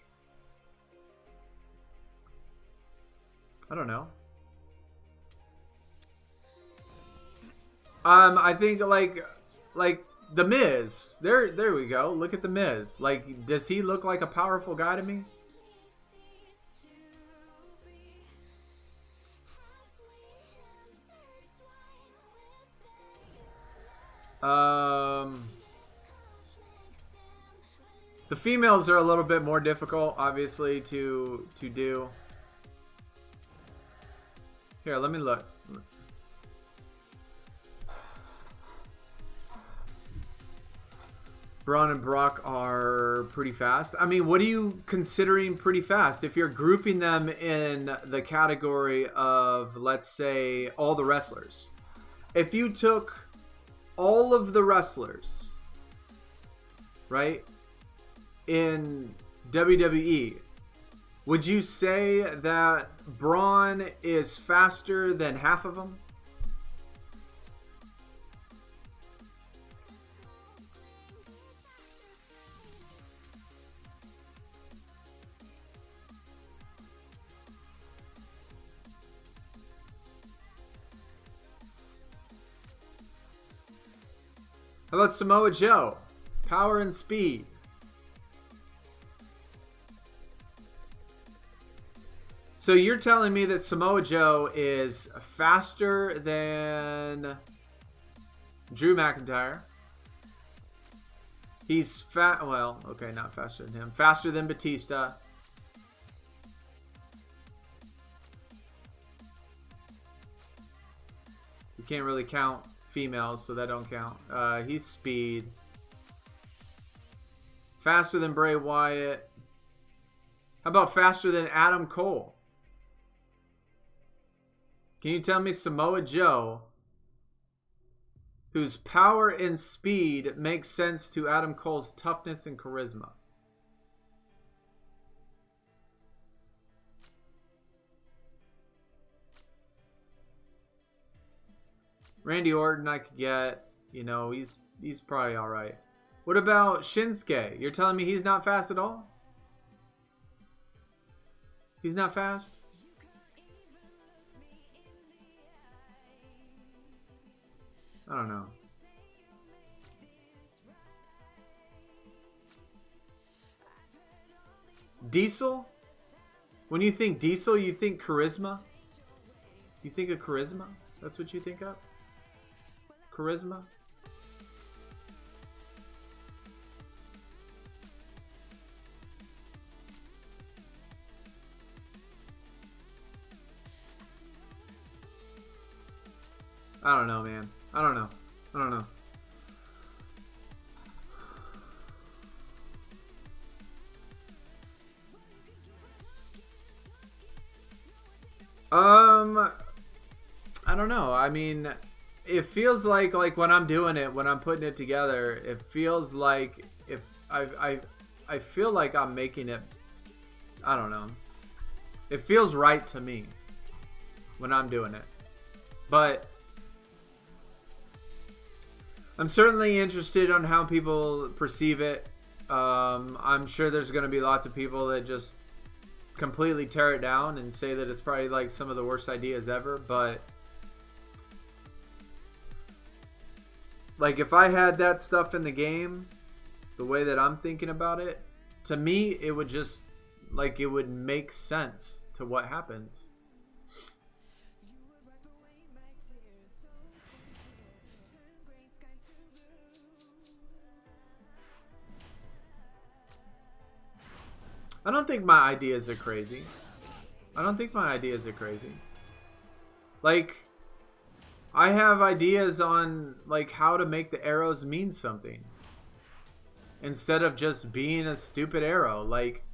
I don't know. I think like The Miz. There we go. Look at The Miz. Like, does he look like a powerful guy to me? The females are a little bit more difficult, obviously, to do. Here, let me look. Braun and Brock are pretty fast. I mean, what are you considering pretty fast? If you're grouping them in the category of, let's say, all the wrestlers. If you took all of the wrestlers, right, in WWE, would you say that Braun is faster than half of them? How about Samoa Joe? Power and speed. So you're telling me that Samoa Joe is faster than Drew McIntyre. He's well, okay, not faster than him. Faster than Batista. You can't really count females, so that don't count. He's speed. Faster than Bray Wyatt. How about faster than Adam Cole? Can you tell me Samoa Joe, whose power and speed makes sense to Adam Cole's toughness and charisma? Randy Orton I could get. You know, he's probably alright. What about Shinsuke? You're telling me he's not fast at all? He's not fast? I don't know. Diesel? When you think Diesel, you think charisma? You think of charisma? That's what you think of? Charisma? I don't know, man. I don't know. I don't know. I don't know. I mean, it feels like when I'm doing it, when I'm putting it together, it feels like if I feel like I'm making it, I don't know. It feels right to me when I'm doing it. But I'm certainly interested on how people perceive it. I'm sure there's going to be lots of people that just completely tear it down and say that it's probably like some of the worst ideas ever. But like if I had that stuff in the game, the way that I'm thinking about it, to me it would just like it would make sense to what happens. I don't think my ideas are crazy. I don't think my ideas are crazy. Like, I have ideas on like how to make the arrows mean something instead of just being a stupid arrow. Like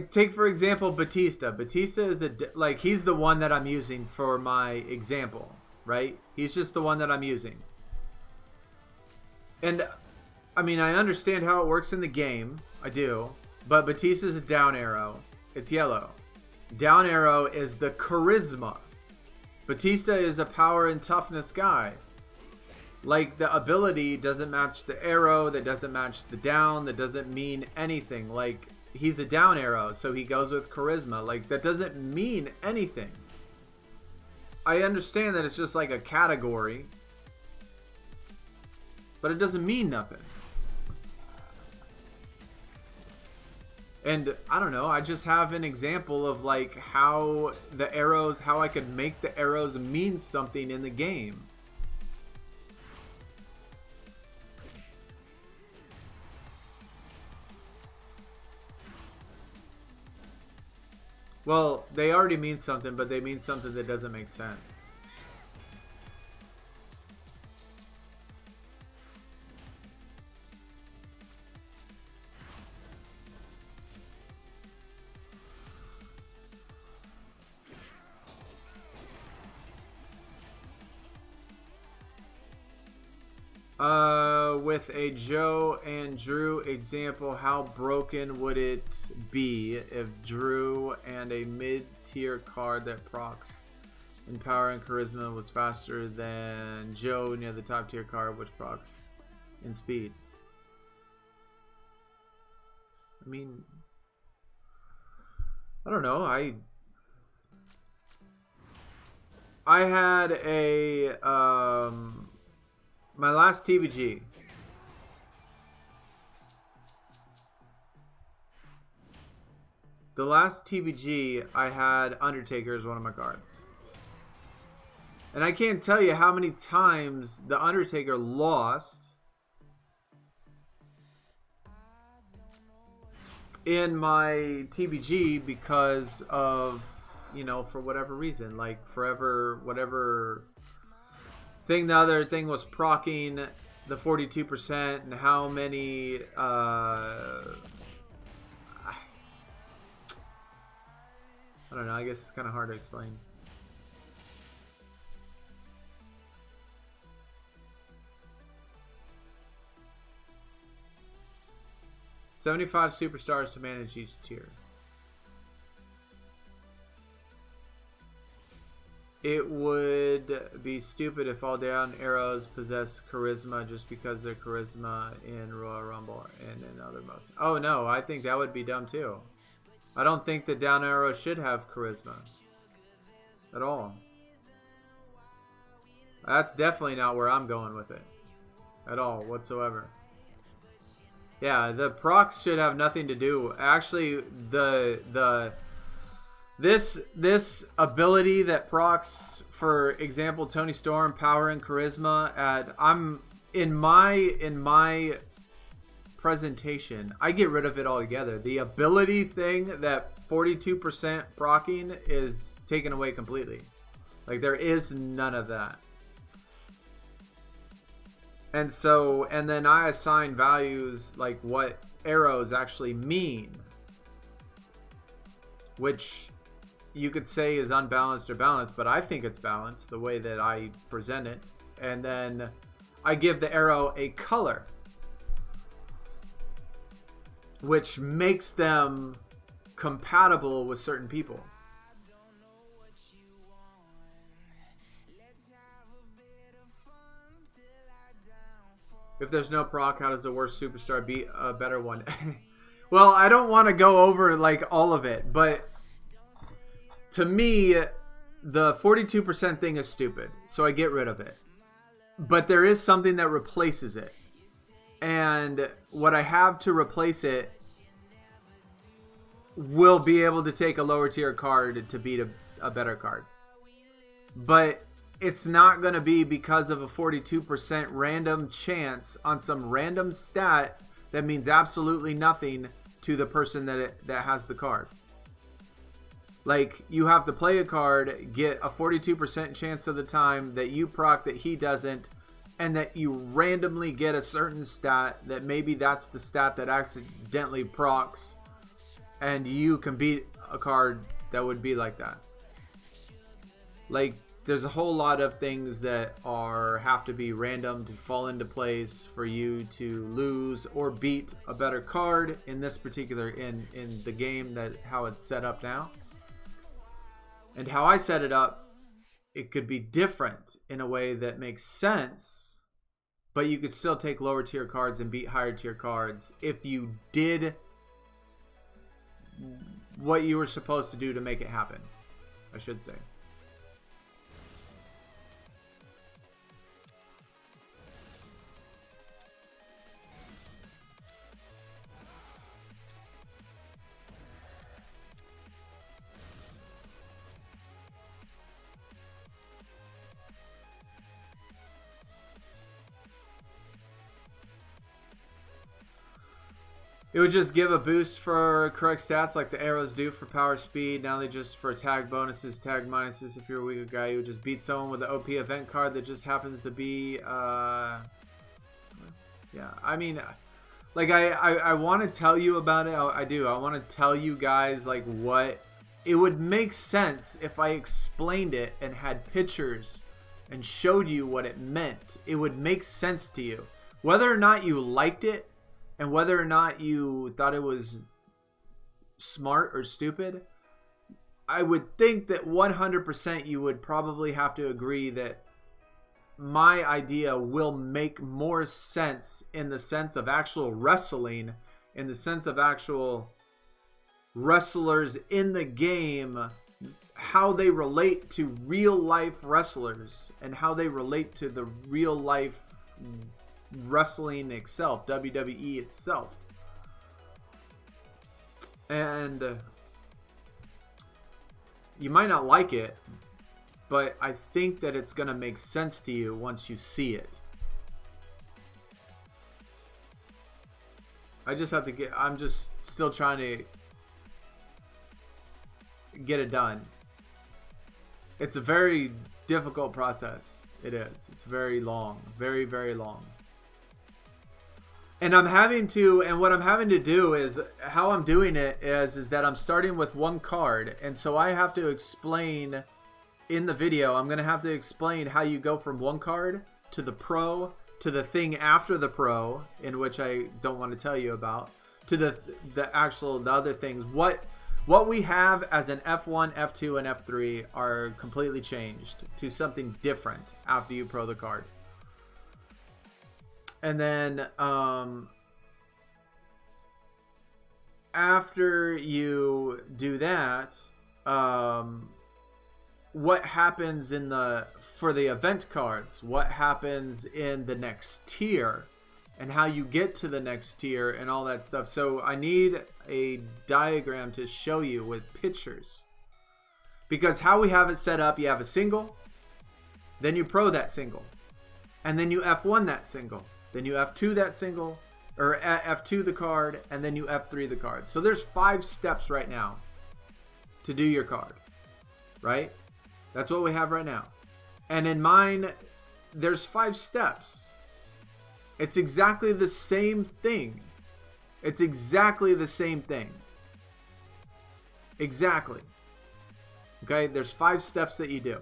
take for example Batista. Batista is he's the one that I'm using for my example, right? He's just the one that I'm using. And I mean, I understand how it works in the game. I do. But Batista's a down arrow. It's yellow. Down arrow is the charisma. Batista is a power and toughness guy. Like, the ability doesn't match the arrow. That doesn't match the down. That doesn't mean anything. Like, he's a down arrow, so he goes with charisma. Like, that doesn't mean anything. I understand that it's just like a category. But it doesn't mean nothing. And I don't know, I just have an example of like how I could make the arrows mean something in the game. Well, they already mean something, but they mean something that doesn't make sense. With a Joe and Drew example, how broken would it be if Drew and a mid-tier card that procs in power and charisma was faster than Joe near the top tier card which procs in speed? I mean, I don't know. I had a My last TBG. The last TBG I had Undertaker as one of my cards. And I can't tell you how many times the Undertaker lost in my TBG because of, you know, for whatever reason. Like, whatever thing the other thing was procking the 42% and how many... I don't know, I guess it's kind of hard to explain. $75 superstars to manage each tier. It would be stupid if all down arrows possess charisma just because they're charisma in Royal Rumble and in other modes. Oh no, I think that would be dumb too. I don't think the down arrow should have charisma at all. That's definitely not where I'm going with it at all whatsoever. Yeah, the procs should have nothing to do. Actually, this ability that procs, for example, Tony Storm, power and charisma, I'm in my presentation, I get rid of it altogether. The ability thing that 42% procking is taken away completely. Like, there is none of that. And so, and then I assign values like what arrows actually mean, which you could say is unbalanced or balanced, but I think it's balanced the way that I present it. And then I give the arrow a color, which makes them compatible with certain people. If there's no proc, how does the worst superstar beat a better one? Well, I don't want to go over like all of it, but to me, the 42% thing is stupid, so I get rid of it. But there is something that replaces it. And what I have to replace it will be able to take a lower tier card to beat a better card. But it's not going to be because of a 42% random chance on some random stat that means absolutely nothing to the person that has the card. Like, you have to play a card, get a 42% chance of the time that you proc that he doesn't, and that you randomly get a certain stat that maybe that's the stat that accidentally procs, and you can beat a card that would be like that. Like, there's a whole lot of things that have to be random to fall into place for you to lose or beat a better card in this particular in the game, that how it's set up now. And how I set it up, it could be different in a way that makes sense, but you could still take lower tier cards and beat higher tier cards if you did what you were supposed to do to make it happen, I should say. It would just give a boost for correct stats like the arrows do for power speed. Now they just, for tag bonuses, tag minuses, if you're a weaker guy, you would just beat someone with the OP event card that just happens to be, yeah, I mean, like, I want to tell you about it. I do. I want to tell you guys, like, what, it would make sense if I explained it and had pictures and showed you what it meant. It would make sense to you. Whether or not you liked it, and whether or not you thought it was smart or stupid, I would think that 100% you would probably have to agree that my idea will make more sense in the sense of actual wrestling, in the sense of actual wrestlers in the game, how they relate to real life wrestlers and how they relate to the real life wrestling itself, WWE itself. And you might not like it, but I think that it's going to make sense to you once you see it. I just have to get, I'm just still trying to get it done. It's a very difficult process. It is. It's very long. Very, very long. And what I'm having to do is, how I'm doing it is that I'm starting with one card. And so I have to explain in the video, I'm going to have to explain how you go from one card to the pro, to the thing after the pro, in which I don't want to tell you about, to the other things. What we have as an F1, F2, and F3 are completely changed to something different after you pro the card. And then after you do that, what happens for the event cards? What happens in the next tier? And how you get to the next tier and all that stuff. So I need a diagram to show you with pictures. Because how we have it set up, you have a single, then you pro that single, and then you F1 that single, then you F2 that single, or F2 the card, and then you F3 the card. So there's 5 steps right now to do your card, right? That's what we have right now. And in mine, there's 5 steps. It's exactly the same thing. It's exactly the same thing. Exactly. Okay, there's 5 steps that you do.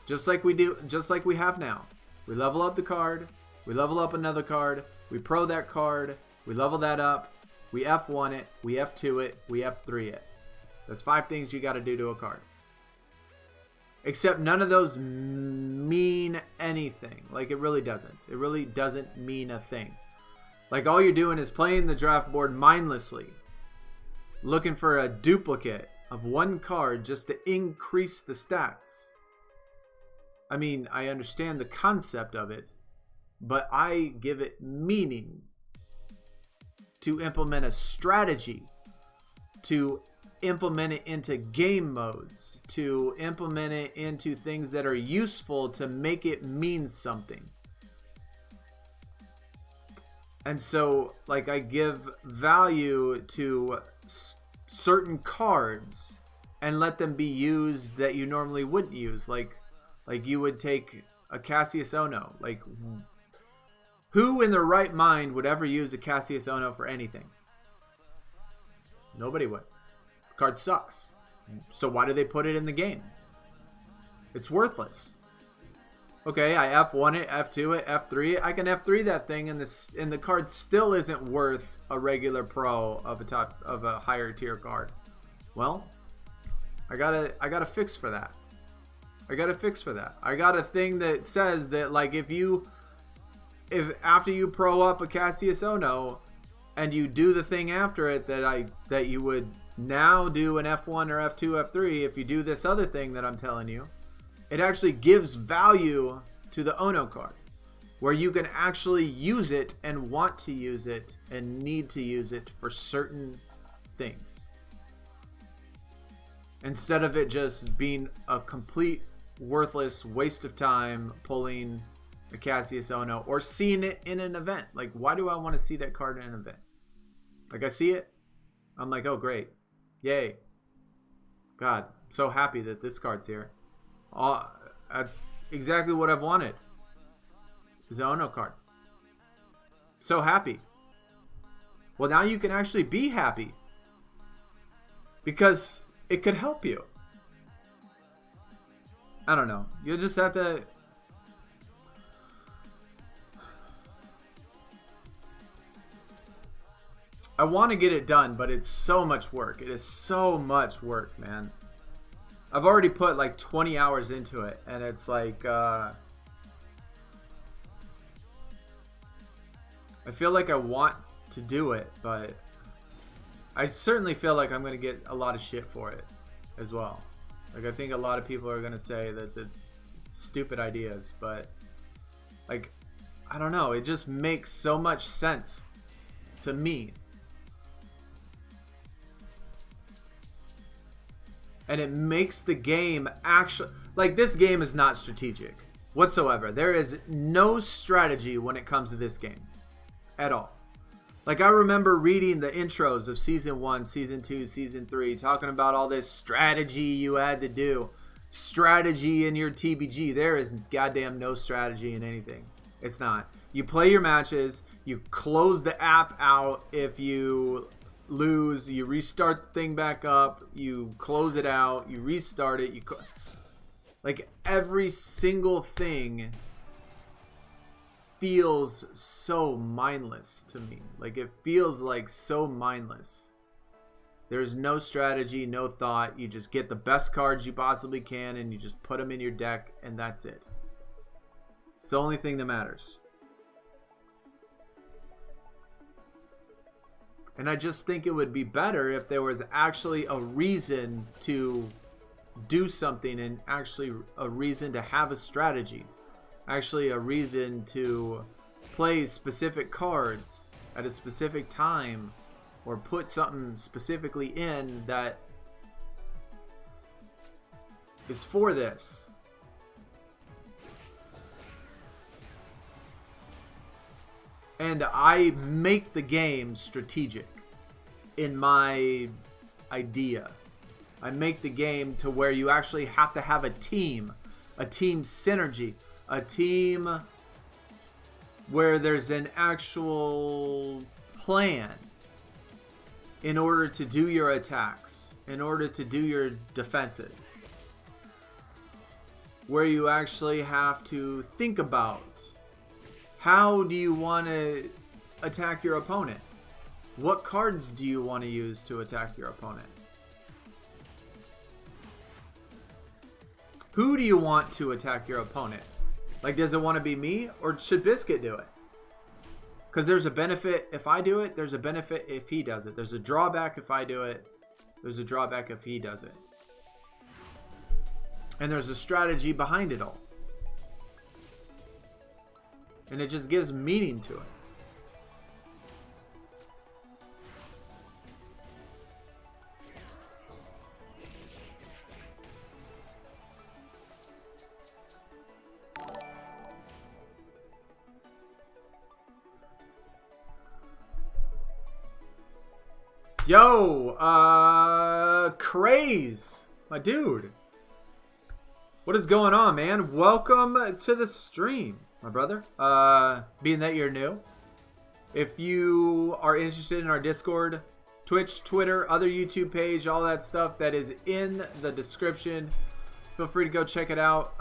Just like we have now. We level up the card, we level up another card, we pro that card, we level that up, we F1 it, we F2 it, we F3 it. That's 5 things you got to do to a card. Except none of those mean anything. Like, it really doesn't. It really doesn't mean a thing. Like, all you're doing is playing the draft board mindlessly, looking for a duplicate of one card just to increase the stats. I mean, I understand the concept of it, but I give it meaning to implement a strategy, to implement it into game modes, to implement it into things that are useful to make it mean something. And so, like, I give value to certain cards and let them be used that you normally wouldn't use. Like you would take a Cassius Ono. Like, who in their right mind would ever use a Cassius Ono for anything? Nobody would. The card sucks. So why do they put it in the game? It's worthless. Okay, I F1 it, F2 it, F3 it. I can F3 that thing, and the card still isn't worth a regular pro of a higher tier card. Well, I gotta fix for that. I got a thing that says that, like, if after you pro up a Cassius Ono and you do the thing after it that you would now do an F1 or F2, F3, if you do this other thing that I'm telling you, it actually gives value to the Ono card, where you can actually use it and want to use it and need to use it for certain things, instead of it just being a complete worthless waste of time pulling a Cassius Ono or seeing it in an event. Like, why do I want to see that card in an event? Like, I see it, I'm like, oh great, yay, God, I'm so happy that this card's here. That's exactly what I've wanted, is an Ono card. So happy. Well, now you can actually be happy, because it could help you. I don't know. You'll just have to... I want to get it done, but it's so much work. It is so much work, man. I've already put like 20 hours into it, and it's like, I feel like I want to do it, but I certainly feel like I'm going to get a lot of shit for it as well. Like, I think a lot of people are going to say that it's stupid ideas, but like, I don't know, it just makes so much sense to me. And it makes the game actually, like, this game is not strategic whatsoever. There is no strategy when it comes to this game at all. Like, I remember reading the intros of Season 1, Season 2, Season 3, talking about all this strategy you had to do. Strategy in your TBG. There is goddamn no strategy in anything. It's not. You play your matches. You close the app out if you lose. You restart the thing back up. You close it out. You restart it. Like, every single thing feels so mindless to me. Like, it feels like so mindless. There's no strategy, no thought. You just get the best cards you possibly can and you just put them in your deck, and that's it. It's the only thing that matters. And I just think it would be better if there was actually a reason to do something, and actually a reason to have a strategy. Actually a reason to play specific cards at a specific time, or put something specifically in that is for this. And I make the game strategic in my idea. I make the game to where you actually have to have a team synergy, a team where there's an actual plan in order to do your attacks, in order to do your defenses, where you actually have to think about how do you want to attack your opponent? What cards do you want to use to attack your opponent? Who do you want to attack your opponent? Like, does it want to be me, or should Biscuit do it? Because there's a benefit if I do it, there's a benefit if he does it. There's a drawback if I do it, there's a drawback if he does it. And there's a strategy behind it all. And it just gives meaning to it. Yo, Craze, my dude. What is going on, man? Welcome to the stream, my brother. Being that you're new, if you are interested in our Discord, Twitch, Twitter, other YouTube page, all that stuff that is in the description, feel free to go check it out.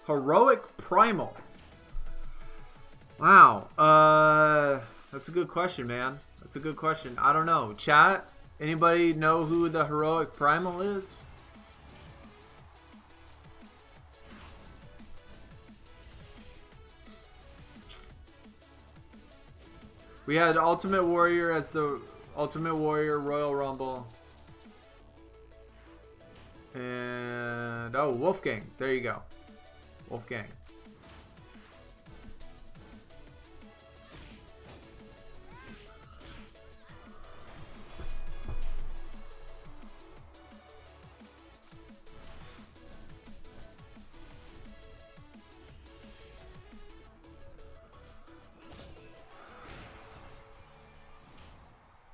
Heroic Primal. Wow. That's a good question, man. That's a good question. I don't know. Chat, anybody know who the Heroic Primal is? We had Ultimate Warrior as the Ultimate Warrior Royal Rumble. And, oh, Wolfgang. There you go. Wolfgang.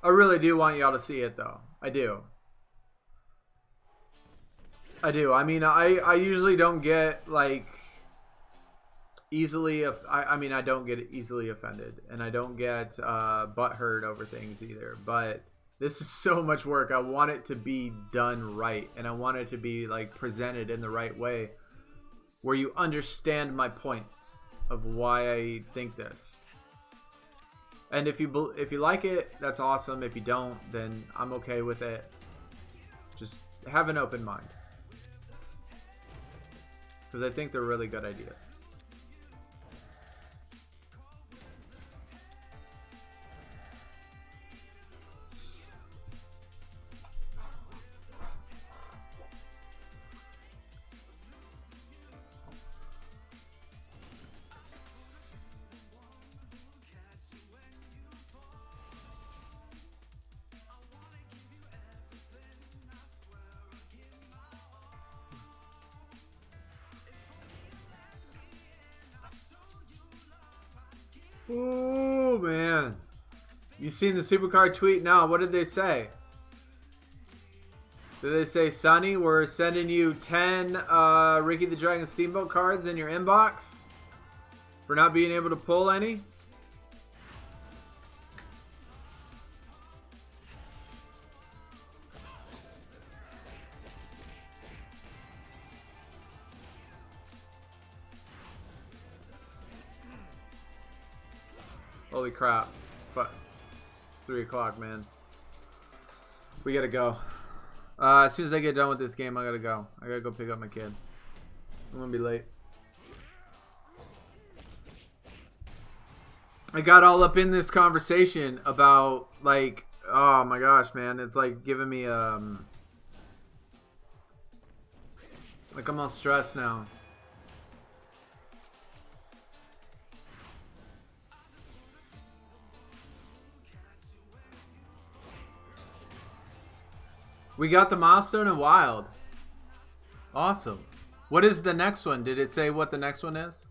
I really do want y'all to see it, though. I do. I mean, I usually don't get, like, easily... I don't get easily offended. And I don't get butthurt over things either. But this is so much work. I want it to be done right. And I want it to be, like, presented in the right way, where you understand my points of why I think this. And if you like it, that's awesome. If you don't, then I'm okay with it. Just have an open mind. Because I think they're really good ideas. Oh, man. You seen the SuperCard tweet? No, what did they say? Did they say, Sonny, we're sending you 10 Ricky the Dragon Steamboat cards in your inbox for not being able to pull any? Holy crap. It's fun. It's 3 o'clock, man. We gotta go. As soon as I get done with this game, I gotta go. I gotta go pick up my kid. I'm gonna be late. I got all up in this conversation about, like, oh my gosh, man. It's like giving me, like, I'm all stressed now. We got the milestone in Wild. Awesome. What is the next one? Did it say what the next one is?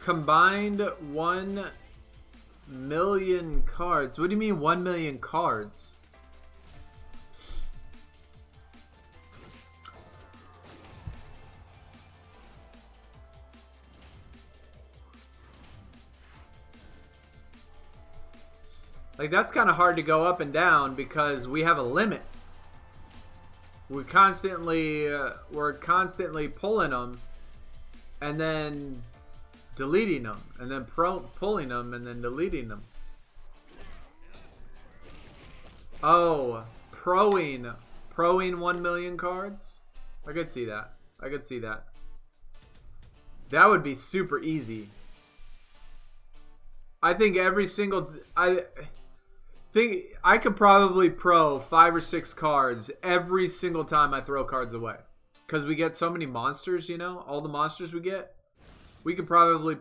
Combined 1 million cards. What do you mean 1 million cards? Like, that's kind of hard to go up and down because we have a limit. We're constantly pulling them and then deleting them, and then pulling them, and then deleting them. Oh, proing 1 million cards? I could see that. I could see that. That would be super easy. I think every single... I think I could probably pro 5 or 6 cards every single time I throw cards away. Because we get so many monsters, you know? All the monsters we get. We could probably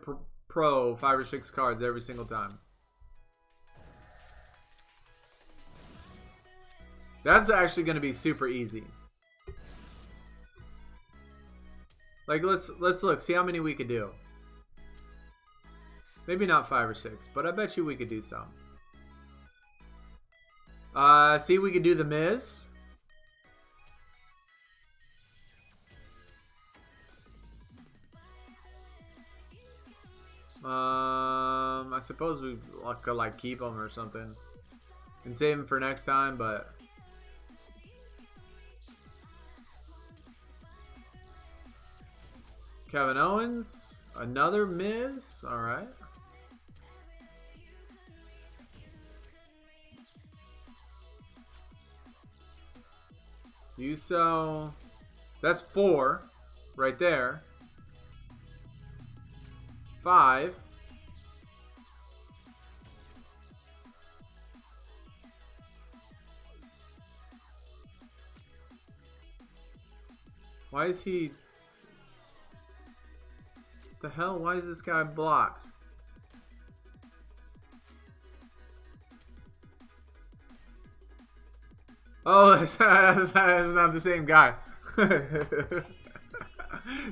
pro 5 or 6 cards every single time. That's actually going to be super easy. Like, let's look, see how many we could do. Maybe not 5 or 6, but I bet you we could do some. See, we could do the Miz. I suppose we could like keep them or something and save them for next time, but Kevin Owens, another Miz, all right. Uso, that's 4 right there. 5. Why is he... the hell? Why is this guy blocked? Oh, that's not the same guy.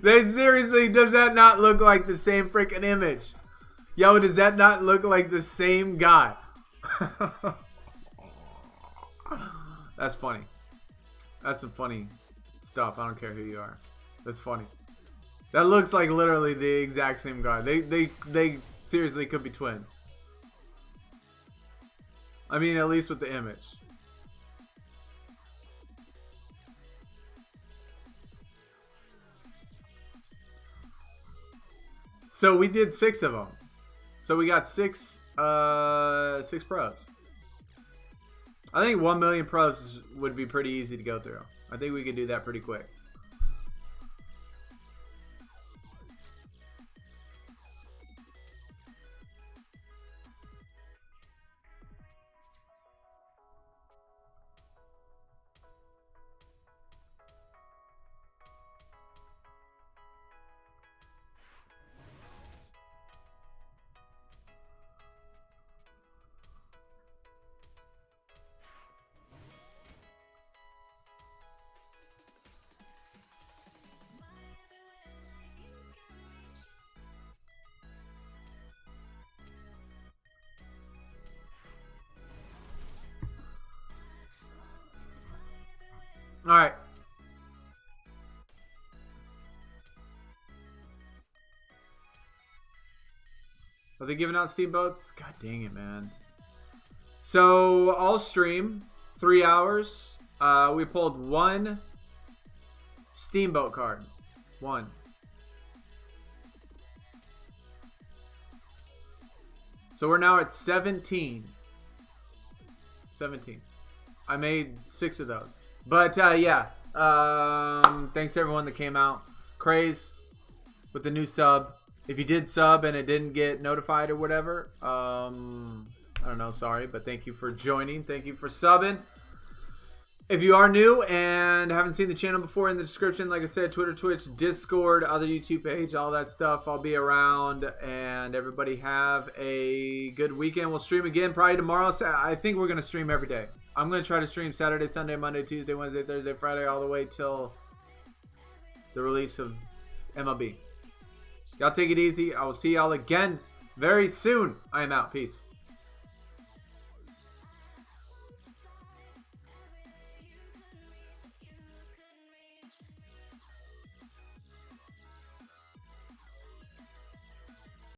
They seriously, does that not look like the same freaking image? Yo, does that not look like the same guy? That's funny. That's some funny stuff. I don't care who you are. That's funny. That looks like literally the exact same guy. They seriously could be twins. I mean, at least with the image. So we did 6 of them. So we got 6 pros. I think 1 million pros would be pretty easy to go through. I think we could do that pretty quick. Are they giving out Steamboats? God dang it, man. So, I'll stream 3 hours. We pulled 1 Steamboat card. 1. So, we're now at 17. 17. I made 6 of those. But, yeah. Thanks to everyone that came out. Craze with the new sub. If you did sub and it didn't get notified or whatever, I don't know, sorry, but thank you for joining. Thank you for subbing. If you are new and haven't seen the channel before, in the description, like I said, Twitter, Twitch, Discord, other YouTube page, all that stuff. I'll be around, and everybody have a good weekend. We'll stream again probably tomorrow. I think we're going to stream every day. I'm going to try to stream Saturday, Sunday, Monday, Tuesday, Wednesday, Thursday, Friday, all the way till the release of MLB. Y'all take it easy. I will see y'all again very soon. I am out. Peace.